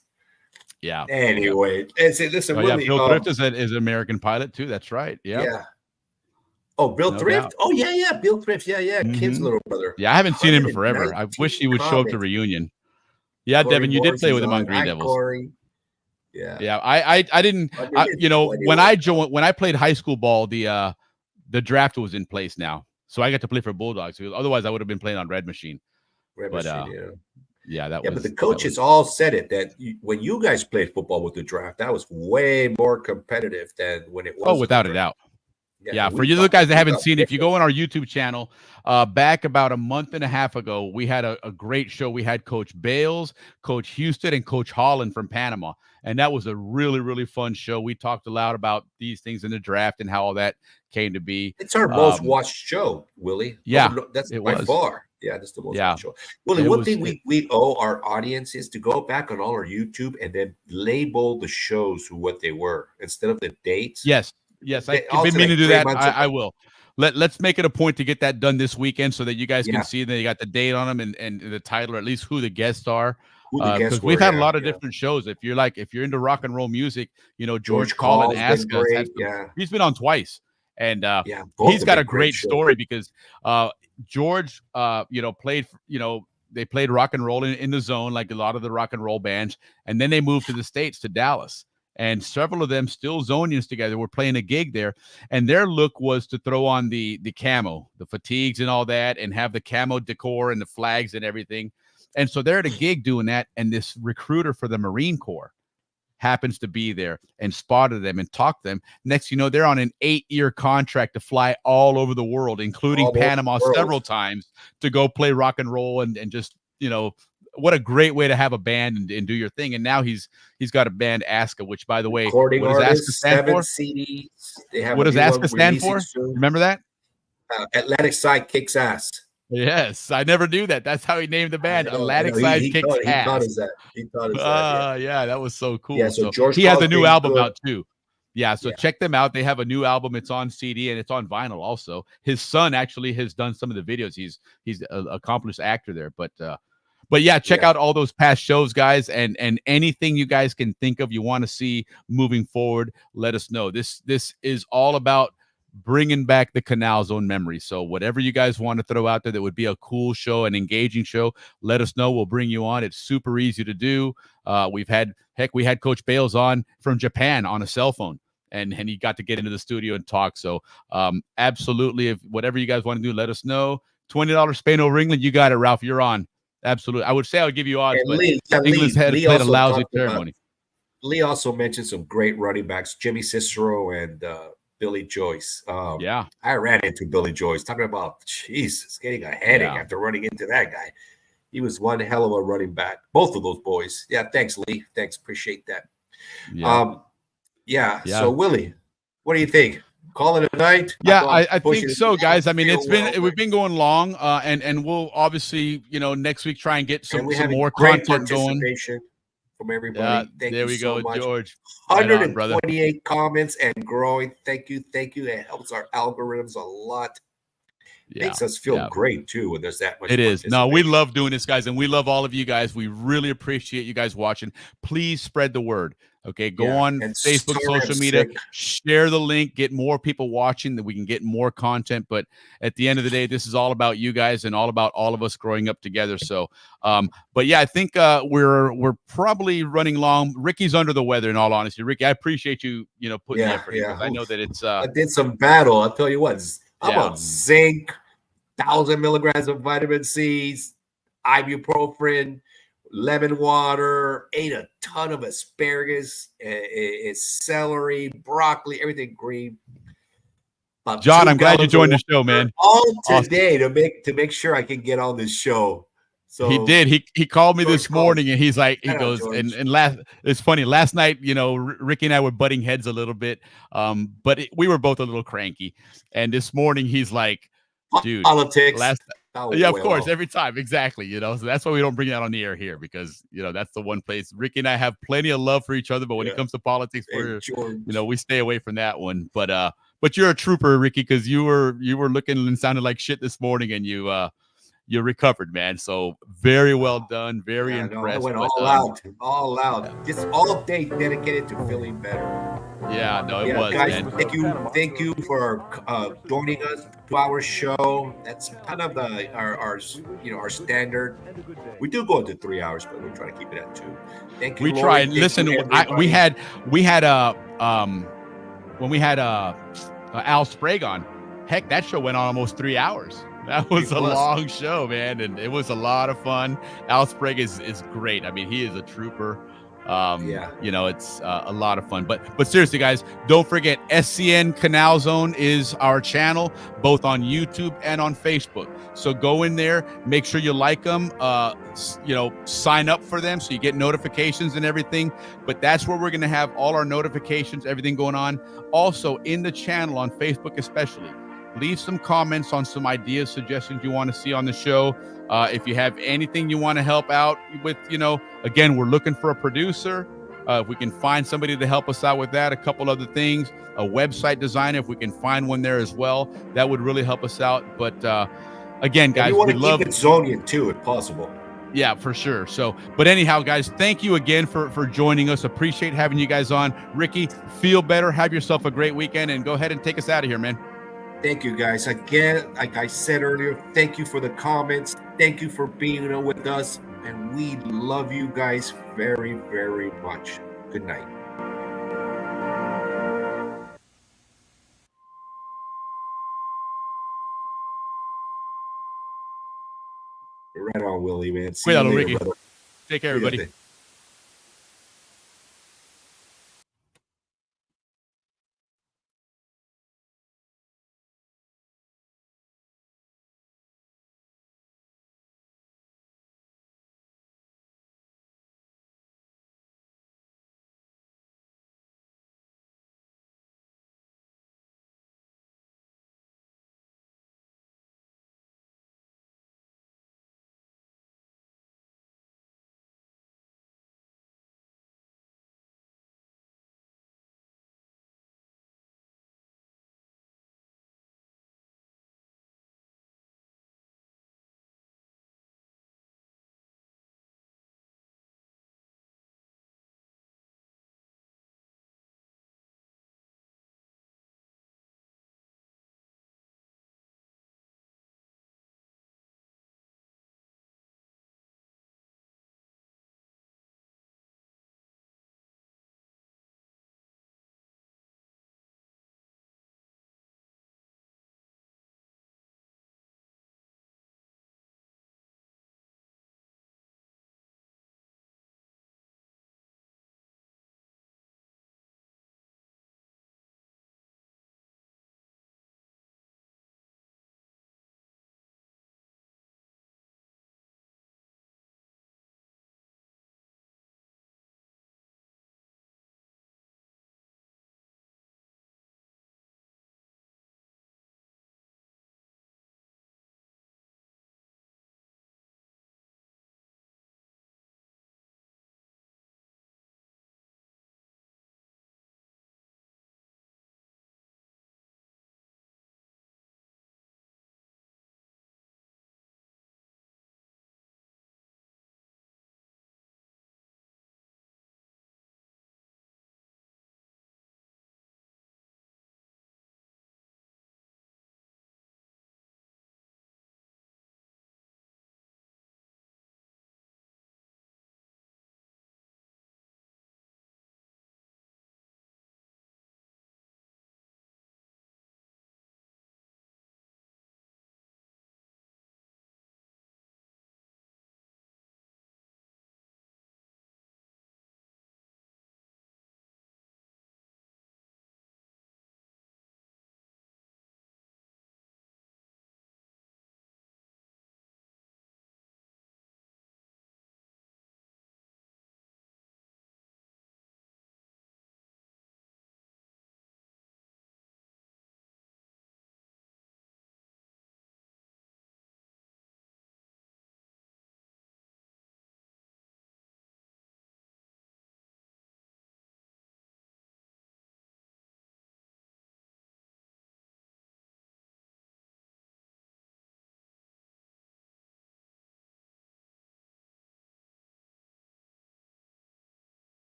Yeah. Anyway, and say, listen, Willie, Bill Thrift is an American pilot too. That's right. Yeah. Oh, Bill Thrift. Doubt. Oh, yeah. Bill Thrift. Yeah. Kid's little brother. Yeah, I haven't seen him in forever. I wish he would show up to reunion. Yeah, Corey Devin, you did play with him on Green Devils. Corey. Yeah. I didn't. When I played high school ball, the draft was in place now, so I got to play for Bulldogs. Otherwise, I would have been playing on Red Machine. Yeah, but the coaches all said it that when you guys played football with the draft, that was way more competitive than when it was. Oh, without a doubt. Yeah, for you guys that haven't seen it, if you go on our YouTube channel, back about a month and a half ago, we had a great show. We had Coach Bales, Coach Houston, and Coach Holland from Panama. And that was a really, really fun show. We talked a lot about these things in the draft and how all that came to be. It's our most watched show, Willie. Yeah, that's by far. Yeah, that's the most watched show. Willie, one thing we owe our audience is to go back on all our YouTube and then label the shows what they were instead of the dates. Yes, I've been meaning to do that. I will. Let's make it a point to get that done this weekend so that you guys can see that you got the date on them and the title, or at least who the guests are. Because we've had a lot of different shows. If you're into rock and roll music, George Collin Aska, he's been on twice, and he's got a great story because George, played, they played rock and roll in the zone like a lot of the rock and roll bands, and then they moved to the States, to Dallas. And several of them, still Zonians together, were playing a gig there. And their look was to throw on the camo, the fatigues and all that, and have the camo decor and the flags and everything. And so they're at a gig doing that. And this recruiter for the Marine Corps happens to be there and spotted them and talked to them. Next, they're on an 8-year contract to fly all over the world, including Panama several times, to go play rock and roll and just, what a great way to have a band and do your thing. And now he's got a band, Aska, which, by the way, what does Aska stand for? CDs. What does Aska stand for? Remember that? Atlantic Side Kicks Ass. Yes, I never knew that. That's how he named the band. Atlantic Side Kicks Ass. He taught us that. Yeah, that was so cool. Yeah, so George he has a new album out too. Yeah, so check them out. They have a new album. It's on CD and it's on vinyl also. His son actually has done some of the videos. He's an accomplished actor there, But yeah, check out all those past shows, guys, and anything you guys can think of you want to see moving forward, let us know. This is all about bringing back the Canal Zone memories. So whatever you guys want to throw out there that would be a cool show, an engaging show, let us know. We'll bring you on. It's super easy to do. We had Coach Bales on from Japan on a cell phone, and he got to get into the studio and talk. So absolutely, if whatever you guys want to do, let us know. $20 Spain over England. You got it, Ralph. You're on. Absolutely. I would say I would give you odds, but England's had played a lousy ceremony. Lee also mentioned some great running backs, Jimmy Cicero and Billy Joyce. I ran into Billy Joyce, talking about, Jesus, getting a headache after running into that guy. He was one hell of a running back. Both of those boys. Yeah, thanks, Lee. Thanks. Appreciate that. So, Willie, what do you think? Call it a night. Yeah, I think so, guys. I mean, we've been going long, and we'll obviously, next week try and get some more content going from everybody. Thank you so much. George. 128 comments and growing. Thank you. It helps our algorithms a lot. Makes us feel great too when there's that much. It is. No, we love doing this, guys, and we love all of you guys. We really appreciate you guys watching. Please spread the word. Okay, go on Facebook, social media, share the link, get more people watching, that we can get more content. But at the end of the day, this is all about you guys and all about all of us growing up together. So, but yeah, I think we're probably running long. Ricky's under the weather, in all honesty. Ricky, I appreciate you, putting the effort in. I know that it's. I did some battle. I'll tell you what. I'm on zinc, 1,000 milligrams of vitamin C, ibuprofen, lemon water, ate a ton of asparagus, celery, broccoli, everything green. John, I'm glad you joined the show, man. All today to make sure I can get on this show. So he did. He called me George this morning, and he's like, he Shout out, goes, George. and last, it's funny. Last night, Ricky and I were butting heads a little bit, but we were both a little cranky. And this morning, he's like, dude, politics. Oh, yeah, of course, well. every time, exactly. So that's why we don't bring that on the air here, because that's the one place Ricky and I have plenty of love for each other. But when it comes to politics, And George. we stay away from that one. But you're a trooper, Ricky, because you were looking and sounded like shit this morning, and you recovered, man. So very well done. Very impressed. I went but, all out. Just all day dedicated to feeling better. Yeah, no, it was, guys. man. Thank you for joining us. 2-hour show. That's kind of our standard. We do go into 3 hours, but we're trying to keep it at 2. Thank you. We Lori. tried. Thank Listen, you, we had when we had Al Sprague on. Heck, that show went on almost 3 hours. That was a long show, man, and it was a lot of fun. Al Sprague is great. I mean, he is a trooper. It's a lot of fun. But seriously, guys, don't forget, SCN Canal Zone is our channel, both on YouTube and on Facebook. So go in there, make sure you like them, sign up for them so you get notifications and everything. But that's where we're going to have all our notifications, everything going on. Also, in the channel on Facebook especially, leave some comments on some ideas, suggestions you want to see on the show. If you have anything you want to help out with, again, we're looking for a producer. If we can find somebody to help us out with that, a couple other things, a website designer, if we can find one there as well, that would really help us out. But again, guys, we want to love keep it Zonian too, if possible. Yeah, for sure. So, but anyhow, guys, thank you again for joining us. Appreciate having you guys on. Ricky, feel better. Have yourself a great weekend, and go ahead and take us out of here, man. Thank you, guys. Again, like I said earlier, thank you for the comments. Thank you for being with us. And we love you guys very, very much. Good night. Right on, Willie, man. See you Cuidado, later, Ricky. brother. Take care, everybody. Cuídate.